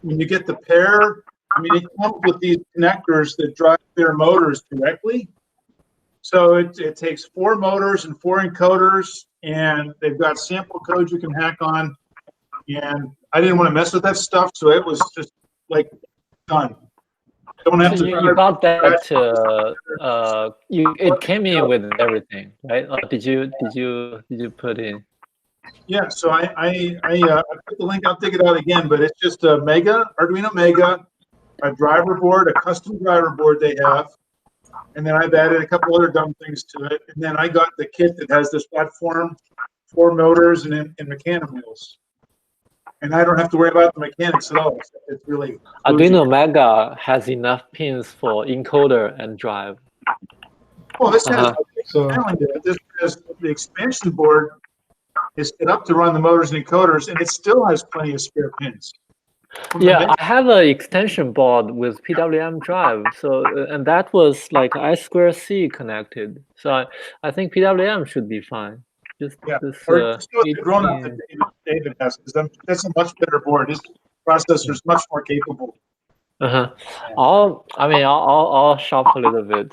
when you get the pair, I mean, it comes with these connectors that drive their motors directly. So it takes 4 motors and 4 encoders, and they've got sample codes you can hack on. And I didn't want to mess with that stuff, so it was just like done. Don't have So to. you got that. It came in with everything, right? Or did you put in? Yeah, so I put the link. I'll dig it out again, but it's just a Arduino Mega, a driver board, a custom driver board they have, and then I've added a couple other dumb things to it. And then I got the kit that has this platform, 4 motors, and mechanic wheels. And I don't have to worry about the mechanics at all. It's really Arduino Mega has enough pins for encoder and drive. Well, this has the expansion board is set up to run the motors and encoders, and it still has plenty of spare pins. Yeah, I have an extension board with PWM drive, so and that was like I2C connected. So I think PWM should be fine. Just the grown-up that David has, because that's a much better board. His processor is much more capable. I'll shop a little bit.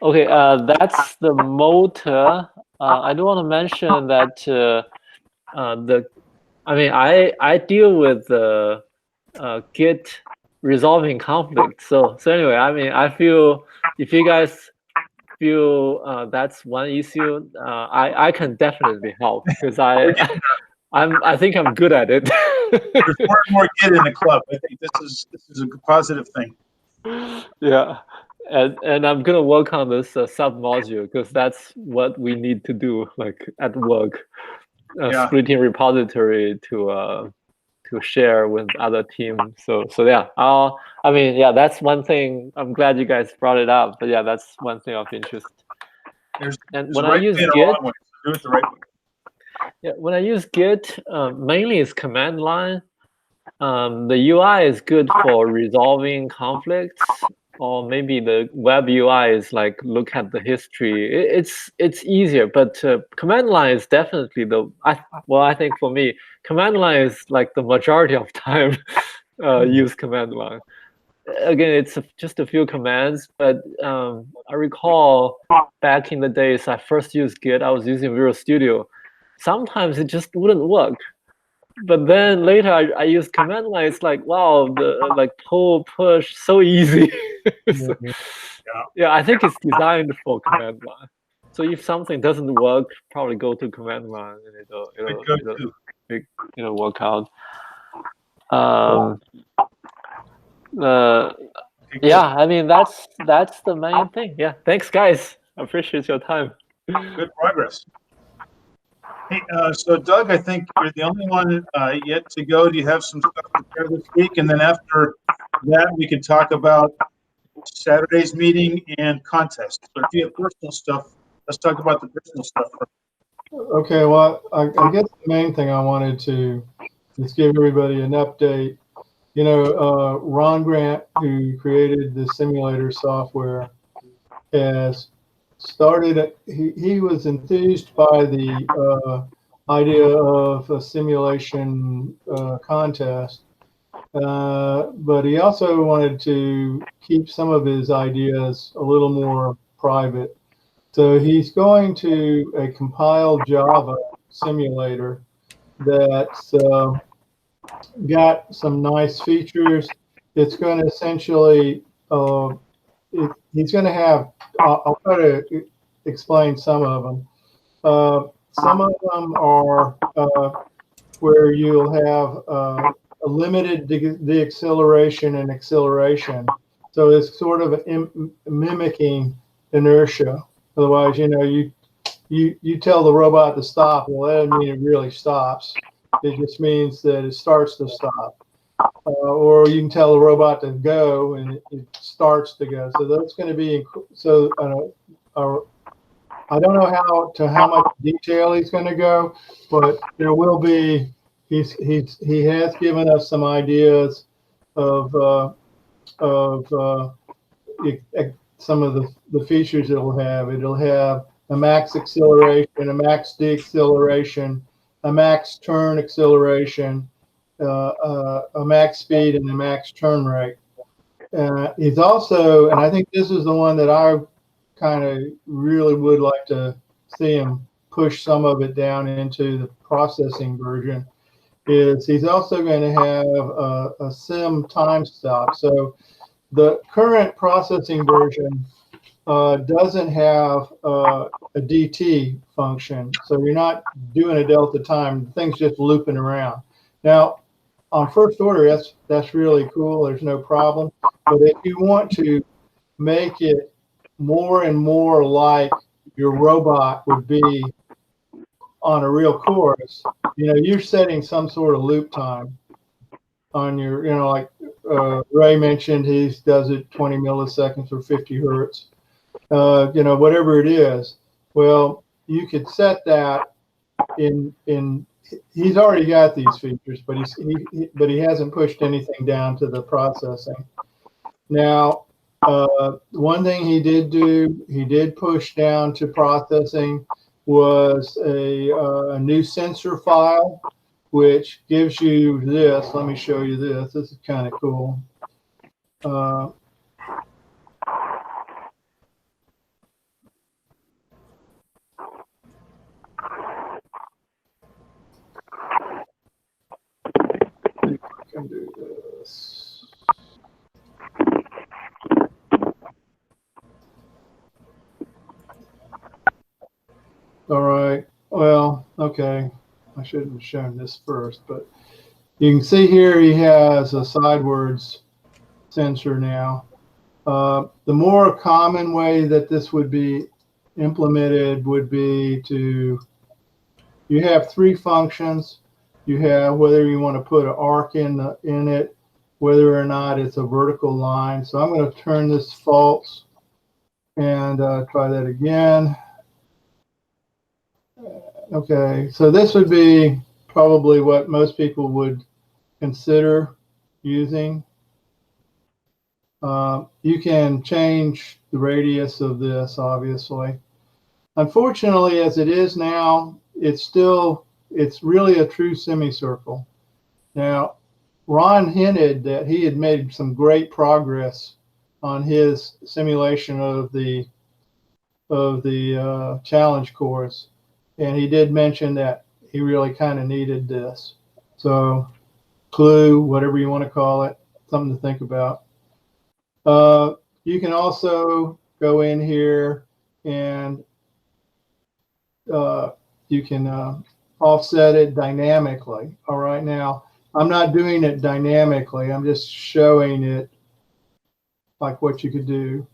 Okay, that's the motor. I do want to mention that I deal with Git resolving conflicts. So anyway, I feel if you guys feel that's one issue, I can definitely help because I think I'm good at it. There's more and more Git in the club. I think this is a positive thing. Yeah, and I'm gonna work on this sub module because that's what we need to do, like at work, splitting repository to share with other teams. So yeah, that's one thing. I'm glad you guys brought it up. But yeah, that's one thing of interest. And when I use Git, do it the right way. Yeah, when I use Git, mainly it's command line. The UI is good for resolving conflicts, or maybe the web UI is like look at the history. It's easier, but command line is definitely I think for me, command line is like the majority of time use command line. Again, it's just a few commands, but I recall back in the days I first used Git, I was using Visual Studio. Sometimes it just wouldn't work. But then later I used command line. It's like, wow, the like pull, push, so easy. So, yeah, I think it's designed for command line. So if something doesn't work, probably go to command line and it'll work out. Yeah, I mean that's the main thing. Yeah, thanks guys. I appreciate your time. Good progress. Hey, so Doug, I think you're the only one yet to go. Do you have some stuff to share this week? And then after that, we can talk about Saturday's meeting and contest. But if you have personal stuff, let's talk about the personal stuff first. Okay, well, I guess the main thing I wanted to just give everybody an update. You know, Ron Grant, who created the simulator software, has started. He was enthused by the idea of a simulation contest, but he also wanted to keep some of his ideas a little more private. So he's going to a compiled Java simulator that's got some nice features. It's going to essentially he's going to have, I'll try to explain some of them. Some of them are where you'll have a limited deceleration and acceleration. So it's sort of mimicking inertia. Otherwise, you know, you tell the robot to stop. Well, that doesn't mean it really stops. It just means that it starts to stop. Or you can tell the robot to go and it starts to go. So that's going to be, so I don't know how much detail he's going to go, but there will be, he has given us some ideas of some of the features it'll have. It'll have a max acceleration, a max deceleration, a max turn acceleration, a max speed, and a max turn rate. He's also, and I think this is the one that I kind of really would like to see him push some of it down into the processing version, is he's also going to have a sim time stop. So the current processing version doesn't have a DT function. So you're not doing a delta time. The thing's just looping around. Now, on first order, that's really cool. There's no problem. But if you want to make it more and more like your robot would be on a real course, you're setting some sort of loop time on your, like Ray mentioned, he does it 20 milliseconds or 50 hertz, whatever it is. Well, you could set that in he's already got these features, but he hasn't pushed anything down to the processing. Now, one thing he did do, he did push down to processing was a new sensor file, which gives you this. Let me show you this. This is kind of cool. Can do this. All right. Well, okay. I shouldn't have shown this first, but you can see here he has a sidewards sensor now. The more common way that this would be implemented would be to, you have three functions. You have whether you want to put an arc in it, whether or not it's a vertical line. So I'm going to turn this false and try that again. Okay, so this would be probably what most people would consider using. You can change the radius of this, obviously. Unfortunately, as it is now, it's really a true semicircle. Now, Ron hinted that he had made some great progress on his simulation of the challenge course. And he did mention that he really kind of needed this. So, clue, whatever you want to call it, something to think about. You can also go in here and you can offset it dynamically. All right, now I'm not doing it dynamically. I'm just showing it like what you could do.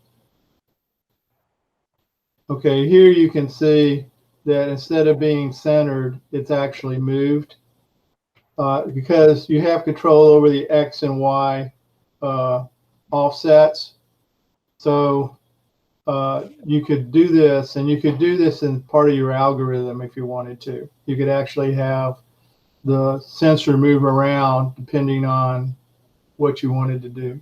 Okay, here you can see that instead of being centered, it's actually moved because you have control over the X and Y offsets. So you could do this, and you could do this in part of your algorithm if you wanted to. You could actually have the sensor move around depending on what you wanted to do.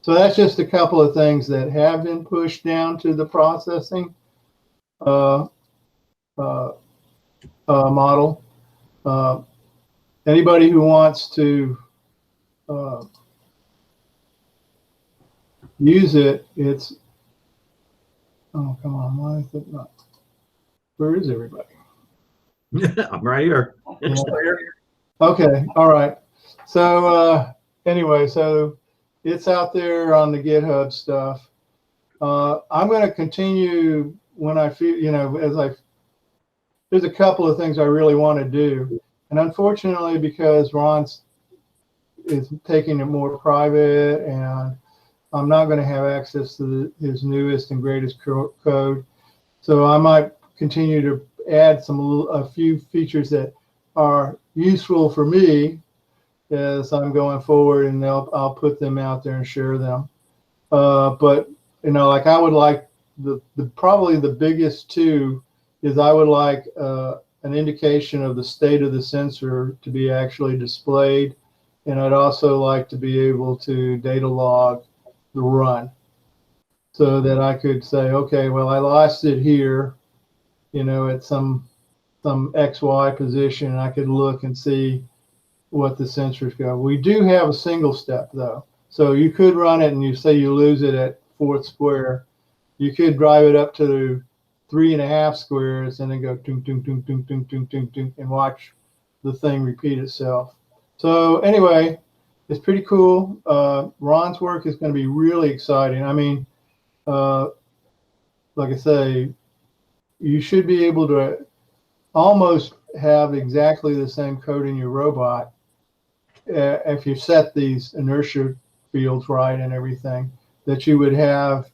So that's just a couple of things that have been pushed down to the processing model. Anybody who wants to use it, it's, oh, come on, why is it not? Where is everybody? I'm right here. Yeah. Okay, all right. So anyway, so it's out there on the GitHub stuff. I'm going to continue when I feel, there's a couple of things I really want to do. And unfortunately, because Ron's is taking it more private and I'm not going to have access to his newest and greatest code. So I might continue to add a few features that are useful for me as I'm going forward, and I'll put them out there and share them. But like I would like probably the biggest two is I would like an indication of the state of the sensor to be actually displayed, and I'd also like to be able to data log the run so that I could say, okay, well, I lost it here, at some XY position, and I could look and see what the sensors go. We do have a single step though. So you could run it, and you say you lose it at 4th square. You could drive it up to 3.5 squares and then go ding, ding, ding, ding, ding, ding, ding, ding, and watch the thing repeat itself. So anyway, it's pretty cool. Ron's work is going to be really exciting. I mean, like I say, you should be able to almost have exactly the same code in your robot if you set these inertia fields right and everything that you would have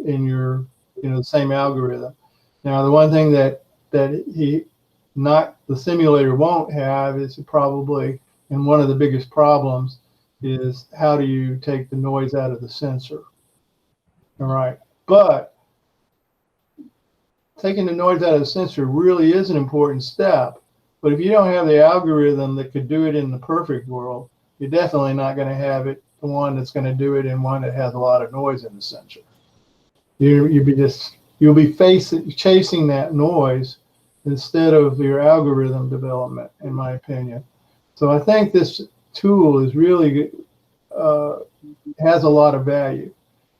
in your, the same algorithm. Now, the one thing that the simulator won't have is probably, and one of the biggest problems is, how do you take the noise out of the sensor? All right, but taking the noise out of the sensor really is an important step. But if you don't have the algorithm that could do it in the perfect world, you're definitely not going to have it, the one that's going to do it in one that has a lot of noise in the sensor. You'll be chasing that noise instead of your algorithm development, in my opinion. So I think this tool is really has a lot of value.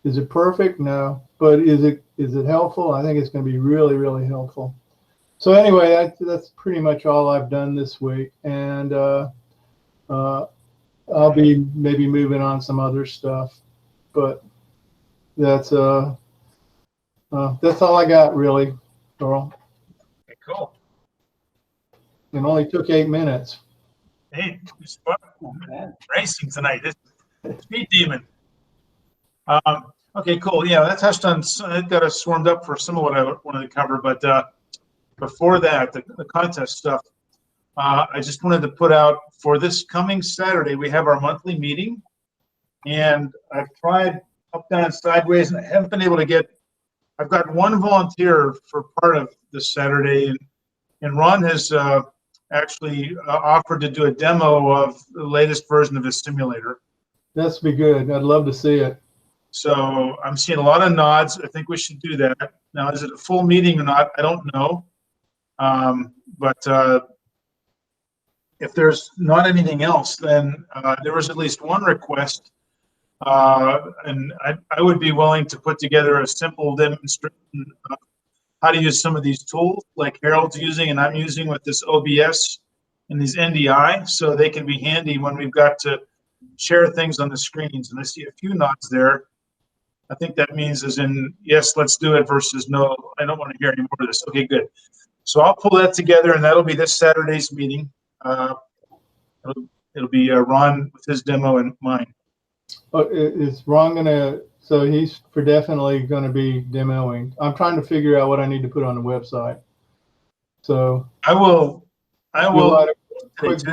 Is it perfect? No. But is it helpful? I think it's going to be really, really helpful. So anyway, that's pretty much all I've done this week, and I'll be maybe moving on some other stuff, but that's all I got, really, Earl. Okay, cool. It only took 8 minutes. Hey, it's fun. Racing tonight. This speed demon. Okay, cool. Yeah, that touched on. It got us swarmed up for some of what I wanted to cover, but before that, the contest stuff. I just wanted to put out for this coming Saturday, we have our monthly meeting, and I've tried up, down, and sideways, and I haven't been able to get. I've got one volunteer for part of this Saturday, and Ron has actually offered to do a demo of the latest version of his simulator. That's be good. I'd love to see it. So I'm seeing a lot of nods. I think we should do that. Now, is it a full meeting or not? I don't know. But if there's not anything else, then there was at least one request, and I would be willing to put together a simple demonstration of how to use some of these tools like Harold's using and I'm using with this OBS and these NDI, so they can be handy when we've got to share things on the screens. And I see a few nods there. I think that means as in, yes, let's do it, versus no, I don't want to hear any more of this. Okay, good. So I'll pull that together, and that'll be this Saturday's meeting. It'll be Ron with his demo and mine. Oh, is Ron gonna? So he's definitely going to be demoing. I'm trying to figure out what I need to put on the website. So I will. I was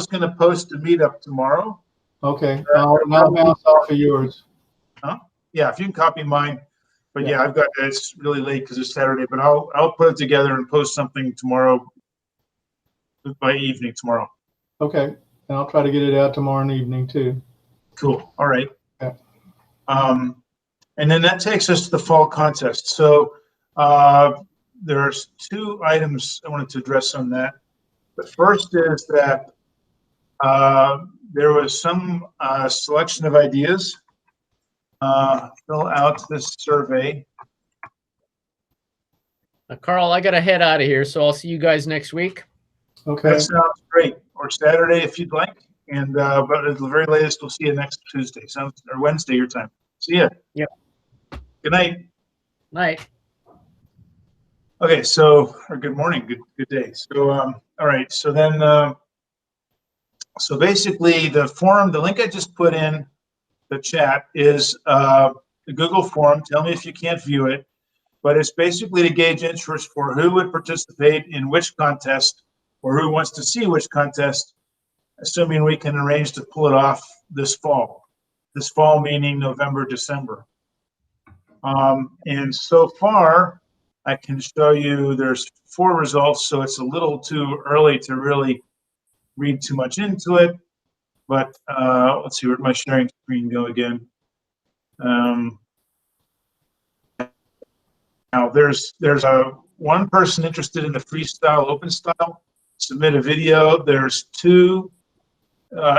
going to post a meetup tomorrow. Okay, I'll bounce off of yours. Huh? Yeah, if you can copy mine. But yeah, I've got. It's really late because it's Saturday, but I'll put it together and post something tomorrow by evening tomorrow. Okay, and I'll try to get it out tomorrow evening too. Cool. All right. Yeah. And then that takes us to the fall contest. So there's 2 items I wanted to address on that. The first is that there was some selection of ideas. Fill out this survey. Carl, I got to head out of here, so I'll see you guys next week. Okay. That sounds great. Or Saturday if you'd like. And but at the very latest, we'll see you next Tuesday. Or Wednesday your time. See ya. Yep. Good night. Night. Okay, so or good morning, good day. So all right, so then so basically the forum, the link I just put in the chat is the Google forum. Tell me if you can't view it, but it's basically to gauge interest for who would participate in which contest or who wants to see which contest, assuming we can arrange to pull it off this fall. This fall meaning November, December. And so far, I can show you there's 4 results, so it's a little too early to really read too much into it. But let's see, where'd my sharing screen go again? Now there's one person interested in the freestyle open style. Submit a video. There's 2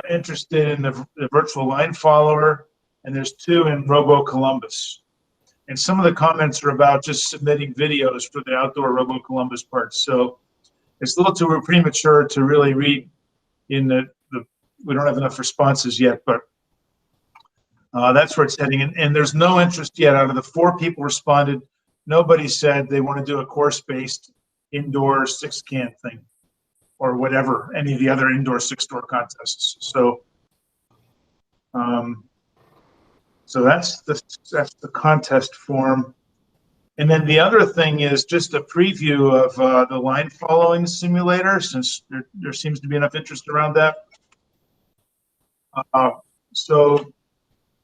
interested in the virtual line follower, and there's 2 in Robo Columbus. And some of the comments are about just submitting videos for the outdoor Robo Columbus parts. So it's a little too premature to really read in we don't have enough responses yet, but that's where it's heading. And there's no interest yet. Out of the 4 people responded, nobody said they want to do a course-based indoor 6-can thing or whatever, any of the other indoor 6-door contests. So so that's the contest form. And then the other thing is just a preview of the line following simulator, since there seems to be enough interest around that.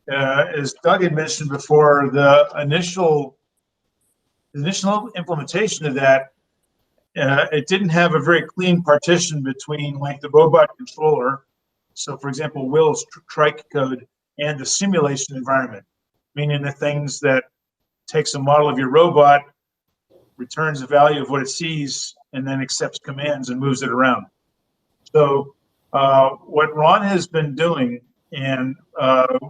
As Doug had mentioned before, the initial implementation of that, it didn't have a very clean partition between like the robot controller. So for example, Will's trike code and the simulation environment, meaning the things that takes a model of your robot, returns the value of what it sees, and then accepts commands and moves it around. So what Ron has been doing, and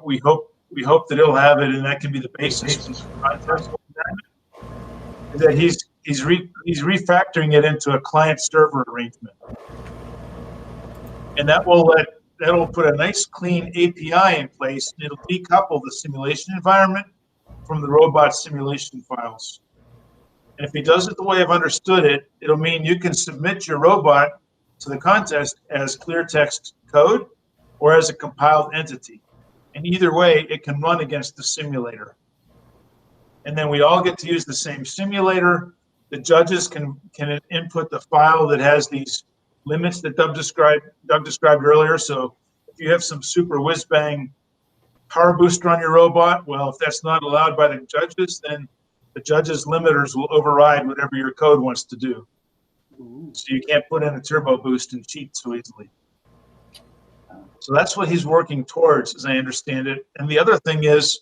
we hope that he'll have it, and that can be the basis of the is that he's refactoring it into a client server arrangement, and that'll put a nice clean API in place, and it'll decouple the simulation environment from the robot simulation files. And if he does it the way I've understood it, it'll mean you can submit your robot to the contest as clear text code or as a compiled entity. And either way, it can run against the simulator. And then we all get to use the same simulator. The judges can input the file that has these limits that Doug described earlier. So if you have some super whiz-bang power booster on your robot, well, if that's not allowed by the judges, then the judges' limiters will override whatever your code wants to do. So you can't put in a turbo boost and cheat so easily. So that's what he's working towards, as I understand it. And the other thing is,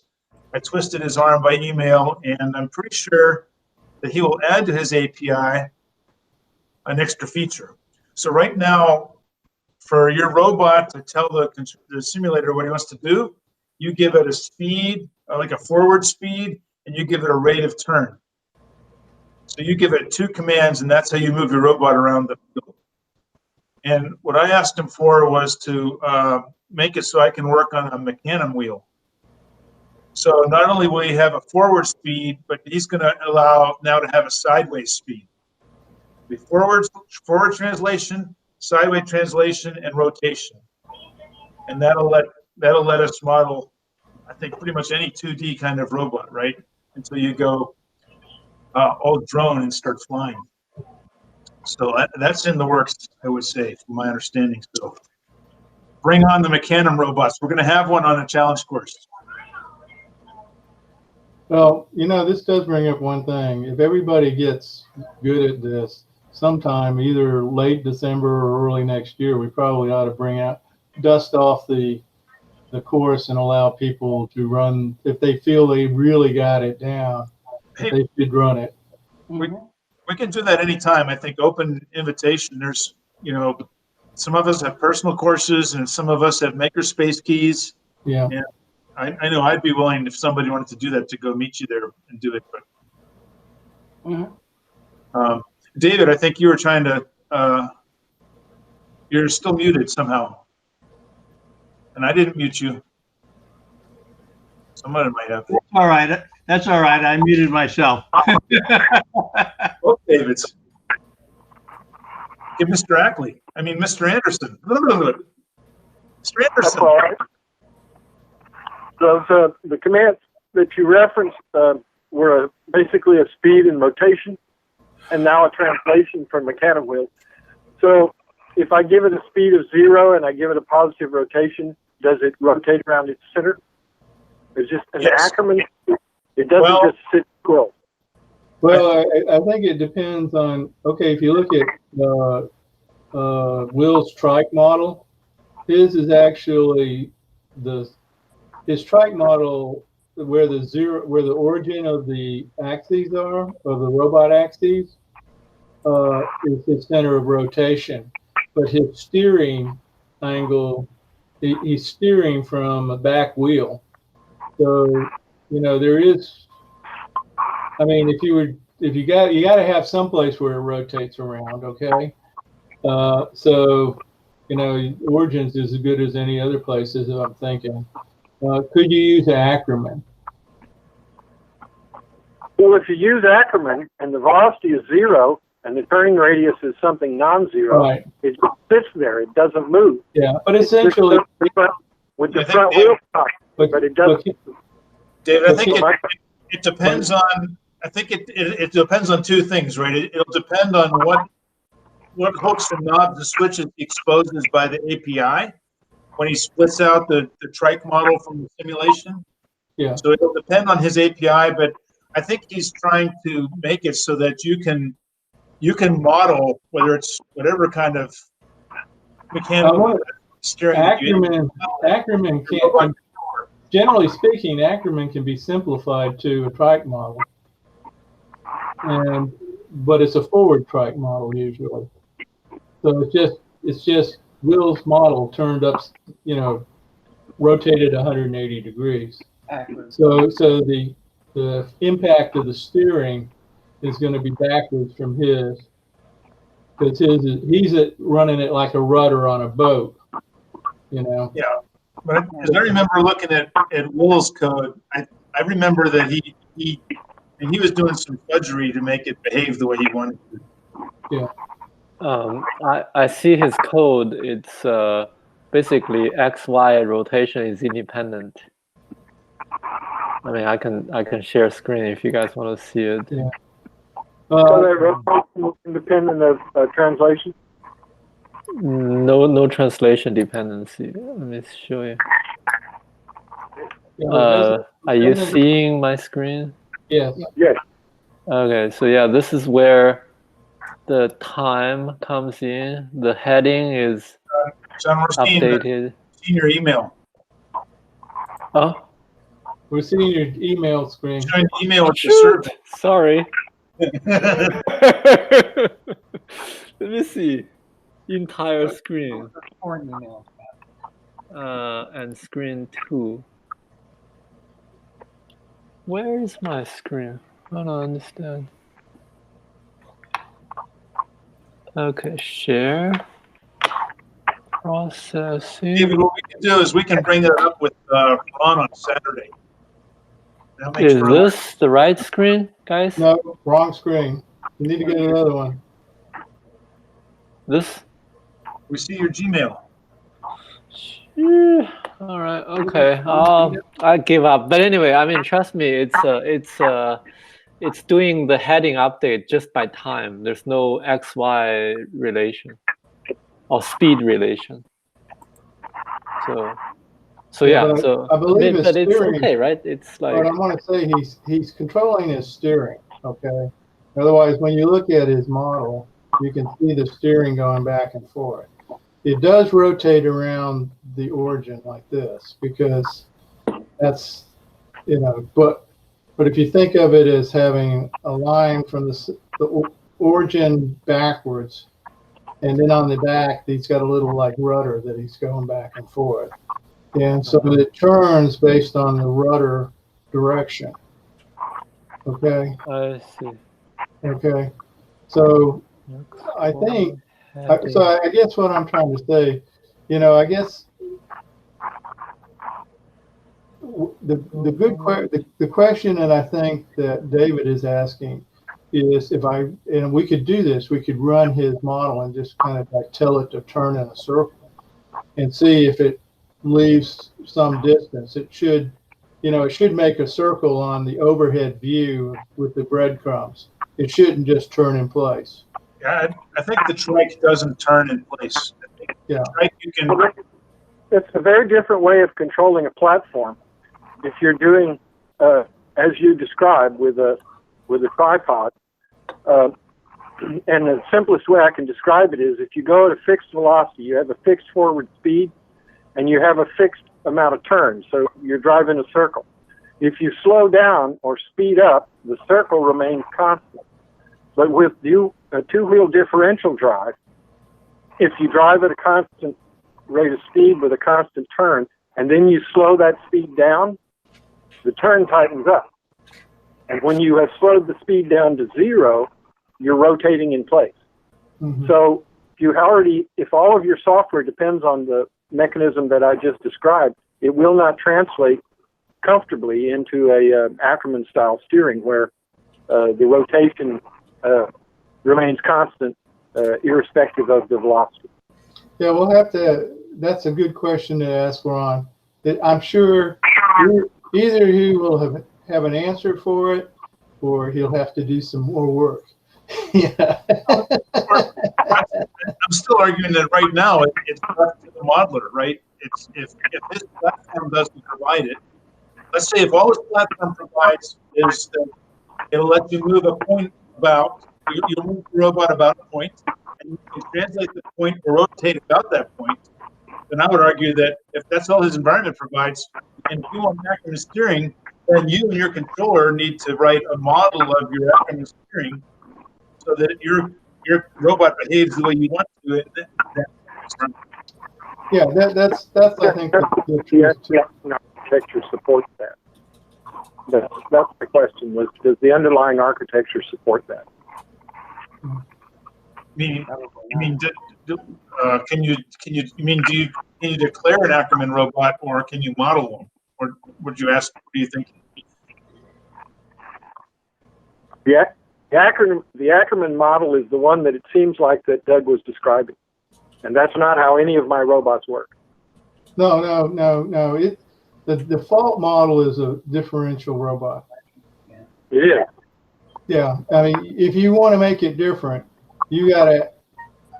I twisted his arm by email, and I'm pretty sure that he will add to his API an extra feature. So right now, for your robot to tell the simulator what he wants to do, you give it a speed, like a forward speed, and you give it a rate of turn. So you give it 2 commands, and that's how you move your robot around the field. And what I asked him for was to make it so I can work on a Mecanum wheel. So not only will he have a forward speed, but he's going to allow now to have a sideways speed. The forward translation, sideways translation, and rotation. And that'll let us model, I think, pretty much any 2D kind of robot, right? Until you go all drone and start flying. So that's in the works, I would say, from my understanding. So bring on the Mecanum robots. We're going to have one on a challenge course. Well, this does bring up one thing. If everybody gets good at this, sometime either late December or early next year, we probably ought to dust off the course and allow people to run, if they feel they really got it down, they should run it. We can do that anytime. I think open invitation. There's, some of us have personal courses and some of us have makerspace keys. Yeah. And I know I'd be willing, if somebody wanted to do that, to go meet you there and do it. But David, I think you were trying to, you're still muted somehow. And I didn't mute you. Somebody might have. All right. That's all right. I muted myself. Oh, David. Give Mr. Ackley. I mean, Mr. Anderson. Mr. Anderson. All right. The commands that you referenced were basically a speed and rotation, and now a translation from Mecanum wheel. So if I give it a speed of 0 and I give it a positive rotation, does it rotate around its center? It's just an Ackerman. It doesn't just sit still. Well, I think it depends on, okay, if you look at Will's trike model, his is actually his trike model where the origin of the axes are, of the robot axes, is his center of rotation. But his steering angle he's steering from a back wheel. So, there is, I mean, you got to have some place where it rotates around, okay? So, Origins is as good as any other places, I'm thinking. Could you use an acronym? Well, if you use Ackerman and the velocity is 0 and the turning radius is something non-zero, right, it just sits there. It doesn't move. Yeah, but essentially, with the front wheel stop, but it doesn't. David, I think it depends on. I think it depends on two things, right? It'll depend on what hooks and knobs and switches he exposes by the API when he splits out the trike model from the simulation. Yeah. So it'll depend on his API, but I think he's trying to make it so that you can model whether it's whatever kind of mechanical steering. Ackerman can't. Generally speaking, Ackerman can be simplified to a trike model, but it's a forward trike model usually. So it's just Will's model turned up, rotated 180 degrees. So the impact of the steering is going to be backwards from his, because he's running it like a rudder on a boat, Yeah, but as I remember looking at Will's code, I remember that he was doing some fudgery to make it behave the way he wanted to. Yeah. I see his code. It's basically XY rotation is independent. I mean, I can share screen if you guys want to see it. Yeah. So that rotation is independent of translation? No translation dependency. Let me show you. Are you seeing my screen? Yes. Yes. Okay, so yeah, this is where the time comes in. The heading is John, we're updated. Seeing your email. Oh, we're seeing your email screen. Showing the email with the survey. Sorry. Let me see. Entire screen. And screen 2. Where is my screen? I don't understand. Okay, share. Processing. David, what we can do is we can bring it up with Ron on Saturday. Is this the right screen, guys? No, wrong screen. You need to get another one. This? We see your Gmail. All right. Okay. I give up. But anyway, I mean, trust me, it's doing the heading update just by time. There's no XY relation or speed relation. So yeah. So I believe but it's steering, okay, right? It's like. But I want to say he's controlling his steering. Okay. Otherwise, when you look at his model, you can see the steering going back and forth. It does rotate around the origin like this because that's, but if you think of it as having a line from the origin backwards, and then on the back, he's got a little like rudder that he's going back and forth. And so it turns based on the rudder direction. Okay. I see. Okay. So I think, I guess what I'm trying to say, I guess the question that I think that David is asking is and we could do this, we could run his model and just kind of like tell it to turn in a circle and see if it leaves some distance. It should, it should make a circle on the overhead view with the breadcrumbs. It shouldn't just turn in place. Yeah, I think the trike doesn't turn in place. Yeah. Trike, you can. It's a very different way of controlling a platform. If you're doing, as you described, with a tripod, and the simplest way I can describe it is if you go at a fixed velocity, you have a fixed forward speed, and you have a fixed amount of turns. So you're driving a circle. If you slow down or speed up, the circle remains constant. But with a two-wheel differential drive, if you drive at a constant rate of speed with a constant turn, and then you slow that speed down, the turn tightens up. And when you have slowed the speed down to 0, you're rotating in place. So if all of your software depends on the mechanism that I just described, it will not translate comfortably into a Ackerman style steering where the rotation remains constant irrespective of the velocity. Yeah, we'll have to. That's a good question to ask Ron. I'm sure either he will have an answer for it, or he'll have to do some more work. Yeah. I'm still arguing that right now it's left to the modeler, right? It's if this platform doesn't provide it, let's say if all this platform provides is that it'll let you move a point about, you'll move the robot about a point, and you can translate the point or rotate about that point, then I would argue that if that's all his environment provides, and if you want Ackerman steering, then you and your controller need to write a model of your Ackerman steering so that your robot behaves the way you want to. Yeah, that's I think the truth too. Architecture supports that. That's the question: was does the underlying architecture support that? Can you declare an Ackerman robot, or can you model one, or would you ask? What do you think? The Ackerman model is the one that it seems like that Doug was describing, and that's not how any of my robots work. No. The default model is a differential robot. It is. Yeah, I mean, if you want to make it different, you got to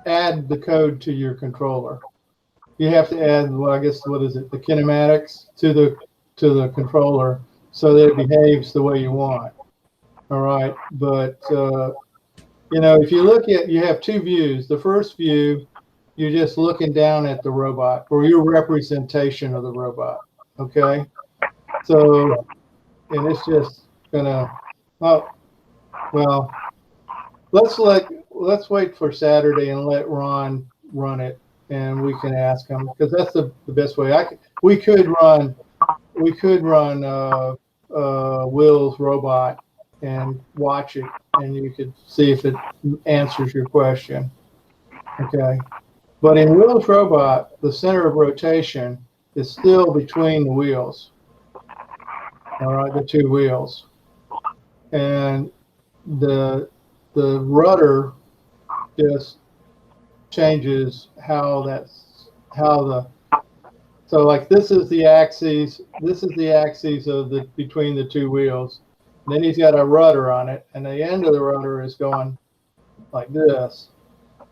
add the code to your controller. You have to add, well, I guess, what is it, the kinematics to the controller so that it behaves the way you want. All right, but if you look at, you have two views. The first view, you're just looking down at the robot or your representation of the robot. Okay, so and it's just gonna. Well, let's wait for Saturday and let Ron run it, and we can ask him because that's the best way. We could run Will's robot and watch it, and you could see if it answers your question. Okay, but in Will's robot, the center of rotation is still between the wheels. All right, the two wheels, and the rudder just changes so like this is the axis of the between the two wheels. And then he's got a rudder on it, and the end of the rudder is going like this.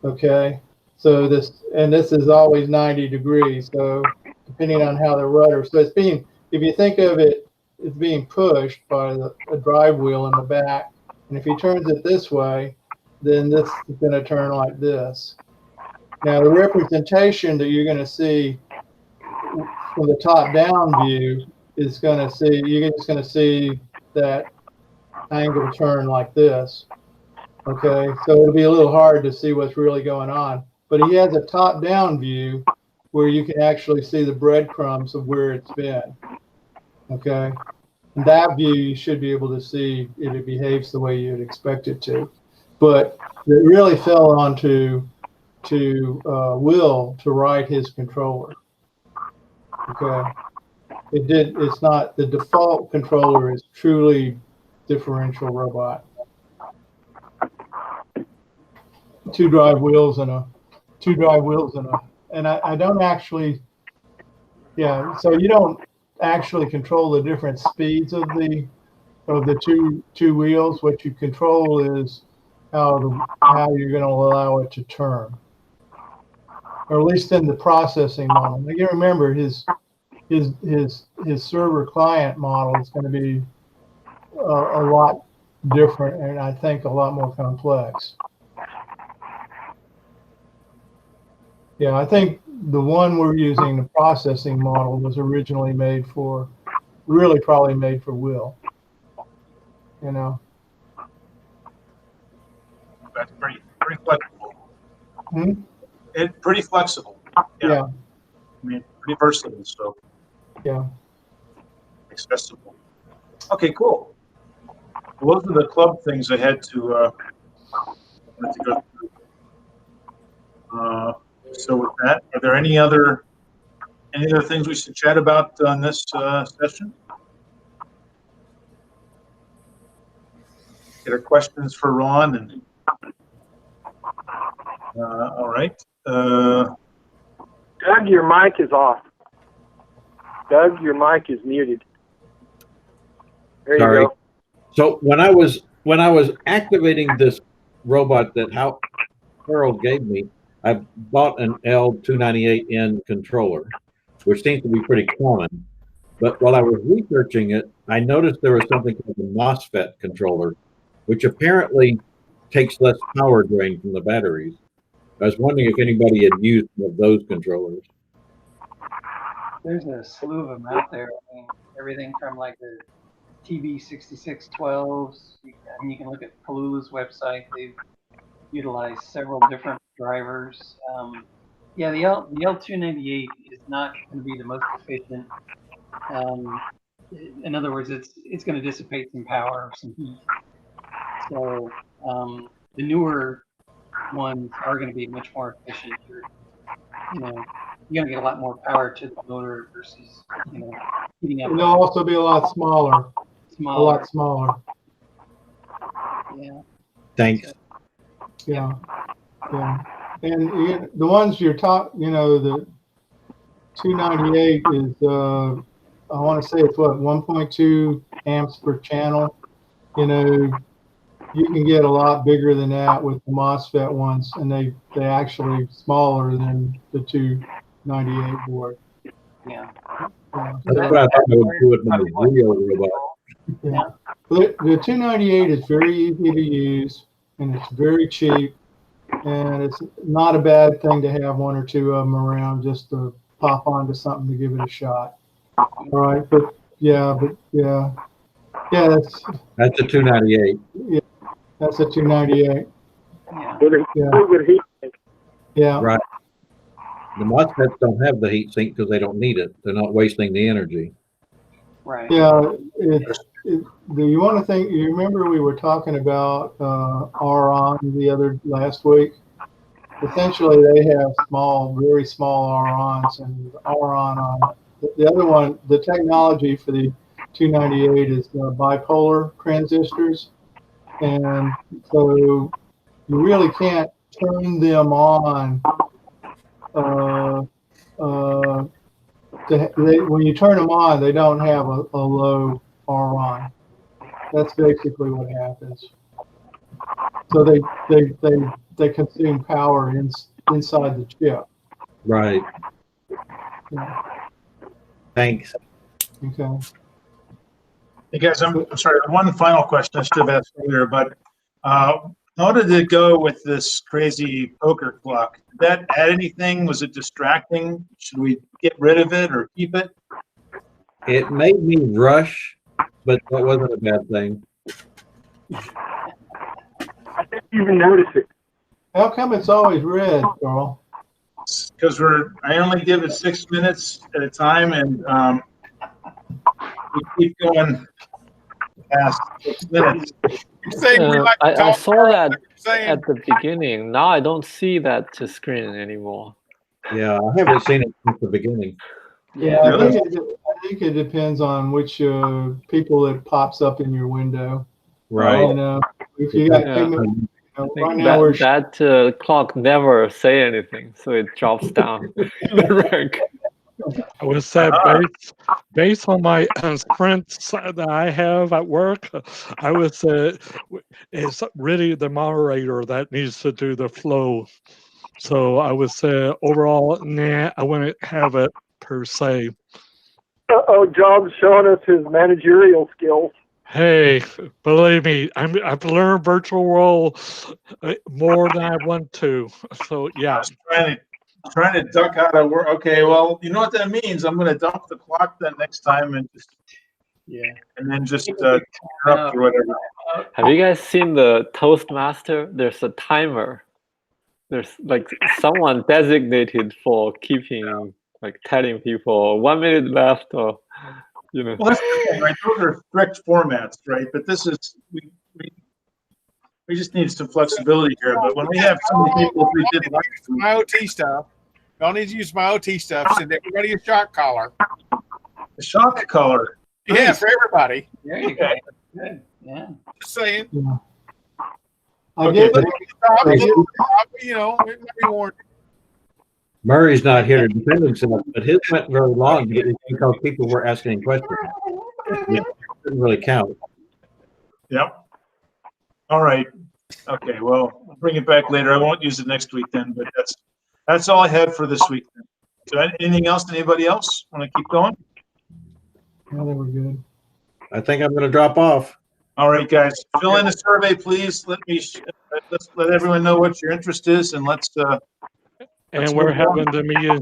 Okay, so this is always 90 degrees. So depending on how the rudder, so it's being, if you think of it, it's being pushed by a drive wheel in the back. And if he turns it this way, then this is going to turn like this. Now, the representation that you're going to see from the top-down view is going to see, you're just going to see that angle turn like this. Okay, so it'll be a little hard to see what's really going on. But he has a top-down view where you can actually see the breadcrumbs of where it's been. Okay. In that view, you should be able to see if it behaves the way you'd expect it to. But it really fell onto Will to write his controller. Okay, it's not, the default controller is truly differential robot. Two drive wheels and I don't actually, yeah. So you don't actually control the different speeds of the two wheels. What you control is how you're going to allow it to turn, or at least in the processing model. Now, you remember his server client model is going to be a lot different, and I think a lot more complex. Yeah, I think the one we're using, the processing model, was originally made for, really probably made for Will. You know. That's pretty flexible. Hmm? It's pretty flexible. Yeah. mean, pretty versatile, so Yeah. accessible. Okay, cool. Well, those are the club things I had to go through. So with that, are there any other things we should chat about on this session? Get our questions for Ron and all right. Doug, your mic is off. Doug, your mic is muted. There Sorry. you go. So when I was activating this robot that Harold gave me, I bought an L298N controller, which seems to be pretty common. But while I was researching it, I noticed there was something called a MOSFET controller, which apparently takes less power drain from the batteries. I was wondering if anybody had used one of those controllers. There's a slew of them out there. I mean, everything from like the TB6612s. I mean, you can look at Palula's website. They've utilized several different drivers. Yeah, the L298 is not going to be the most efficient. In other words, it's going to dissipate some power, some heat. So the newer ones are going to be much more efficient. You're going to get a lot more power to the motor versus heating up. And they'll also be a lot smaller. A lot smaller. Yeah. Thanks. Yeah. Yeah. And the ones you're talking, the 298 is, I want to say it's what, 1.2 amps per channel. You can get a lot bigger than that with the MOSFET ones, and they actually smaller than the 298 board. Yeah. That's what I thought I would do with my real robot. Yeah. The 298 is very easy to use, and it's very cheap, and it's not a bad thing to have one or two of them around just to pop onto something to give it a shot. All right, but yeah, that's a 298. Yeah, that's a 298. Yeah. Good heat sink. Yeah. Right. The MOSFETs don't have the heat sink because they don't need it. They're not wasting the energy. Right. Yeah. Do you want to think? You remember we were talking about RON last week? Essentially, they have very small RONs, and RON on the other one. The technology for the 298 is bipolar transistors, and so you really can't turn them on. When you turn them on, they don't have a low RON. That's basically what happens. So they consume power inside the chip. Right. Yeah. Thanks. Okay. Hey guys, I'm sorry. One final question I should have asked earlier, but how did it go with this crazy poker clock? Did that add anything? Was it distracting? Should we get rid of it or keep it? It made me rush, but that wasn't a bad thing. I didn't even notice it. How come it's always red, Carl? Because I only give it 6 minutes at a time, and we keep going past 6 minutes. I saw that at the beginning. Now I don't see that screen anymore. Yeah, I haven't seen it since the beginning. Yeah, I think it depends on which people it pops up in your window. Right. If you got right now that clock never say anything, so it drops down the rank. I would say based on my sprints that I have at work, I would say it's really the moderator that needs to do the flow. So I would say overall, nah, I wouldn't have it per se. John's showing us his managerial skills. Hey, believe me, I've learned virtual world more than I want to. So yeah. Trying to duck out of work. Okay, well, you know what that means. I'm going to dump the clock then next time and just interrupt or whatever. Have you guys seen the Toastmaster? There's a timer. There's like someone designated for keeping like telling people 1 minute left, or you know. Well, that's the thing, right? Those are strict formats, right? But this is we just need some flexibility here. But when we have so many people who did like my OT stuff, y'all need to use my OT stuff. Send everybody a shock collar. the shock collar, Yeah, for everybody. There you go. Good. Yeah. Just saying. Yeah. I Okay, get but You know, it might be warranted. Murray's not here to defend himself, but his went very long because people were asking questions. Yeah, it didn't really count. Yep. All right. Okay. Well, we'll bring it back later. I won't use it next week then, but that's all I had for this week. So anything else? Anybody else want to keep going? I think we're good. I think I'm going to drop off. All right, guys. Fill in a survey, please. Let's let everyone know what your interest is, and let's And we're having the meeting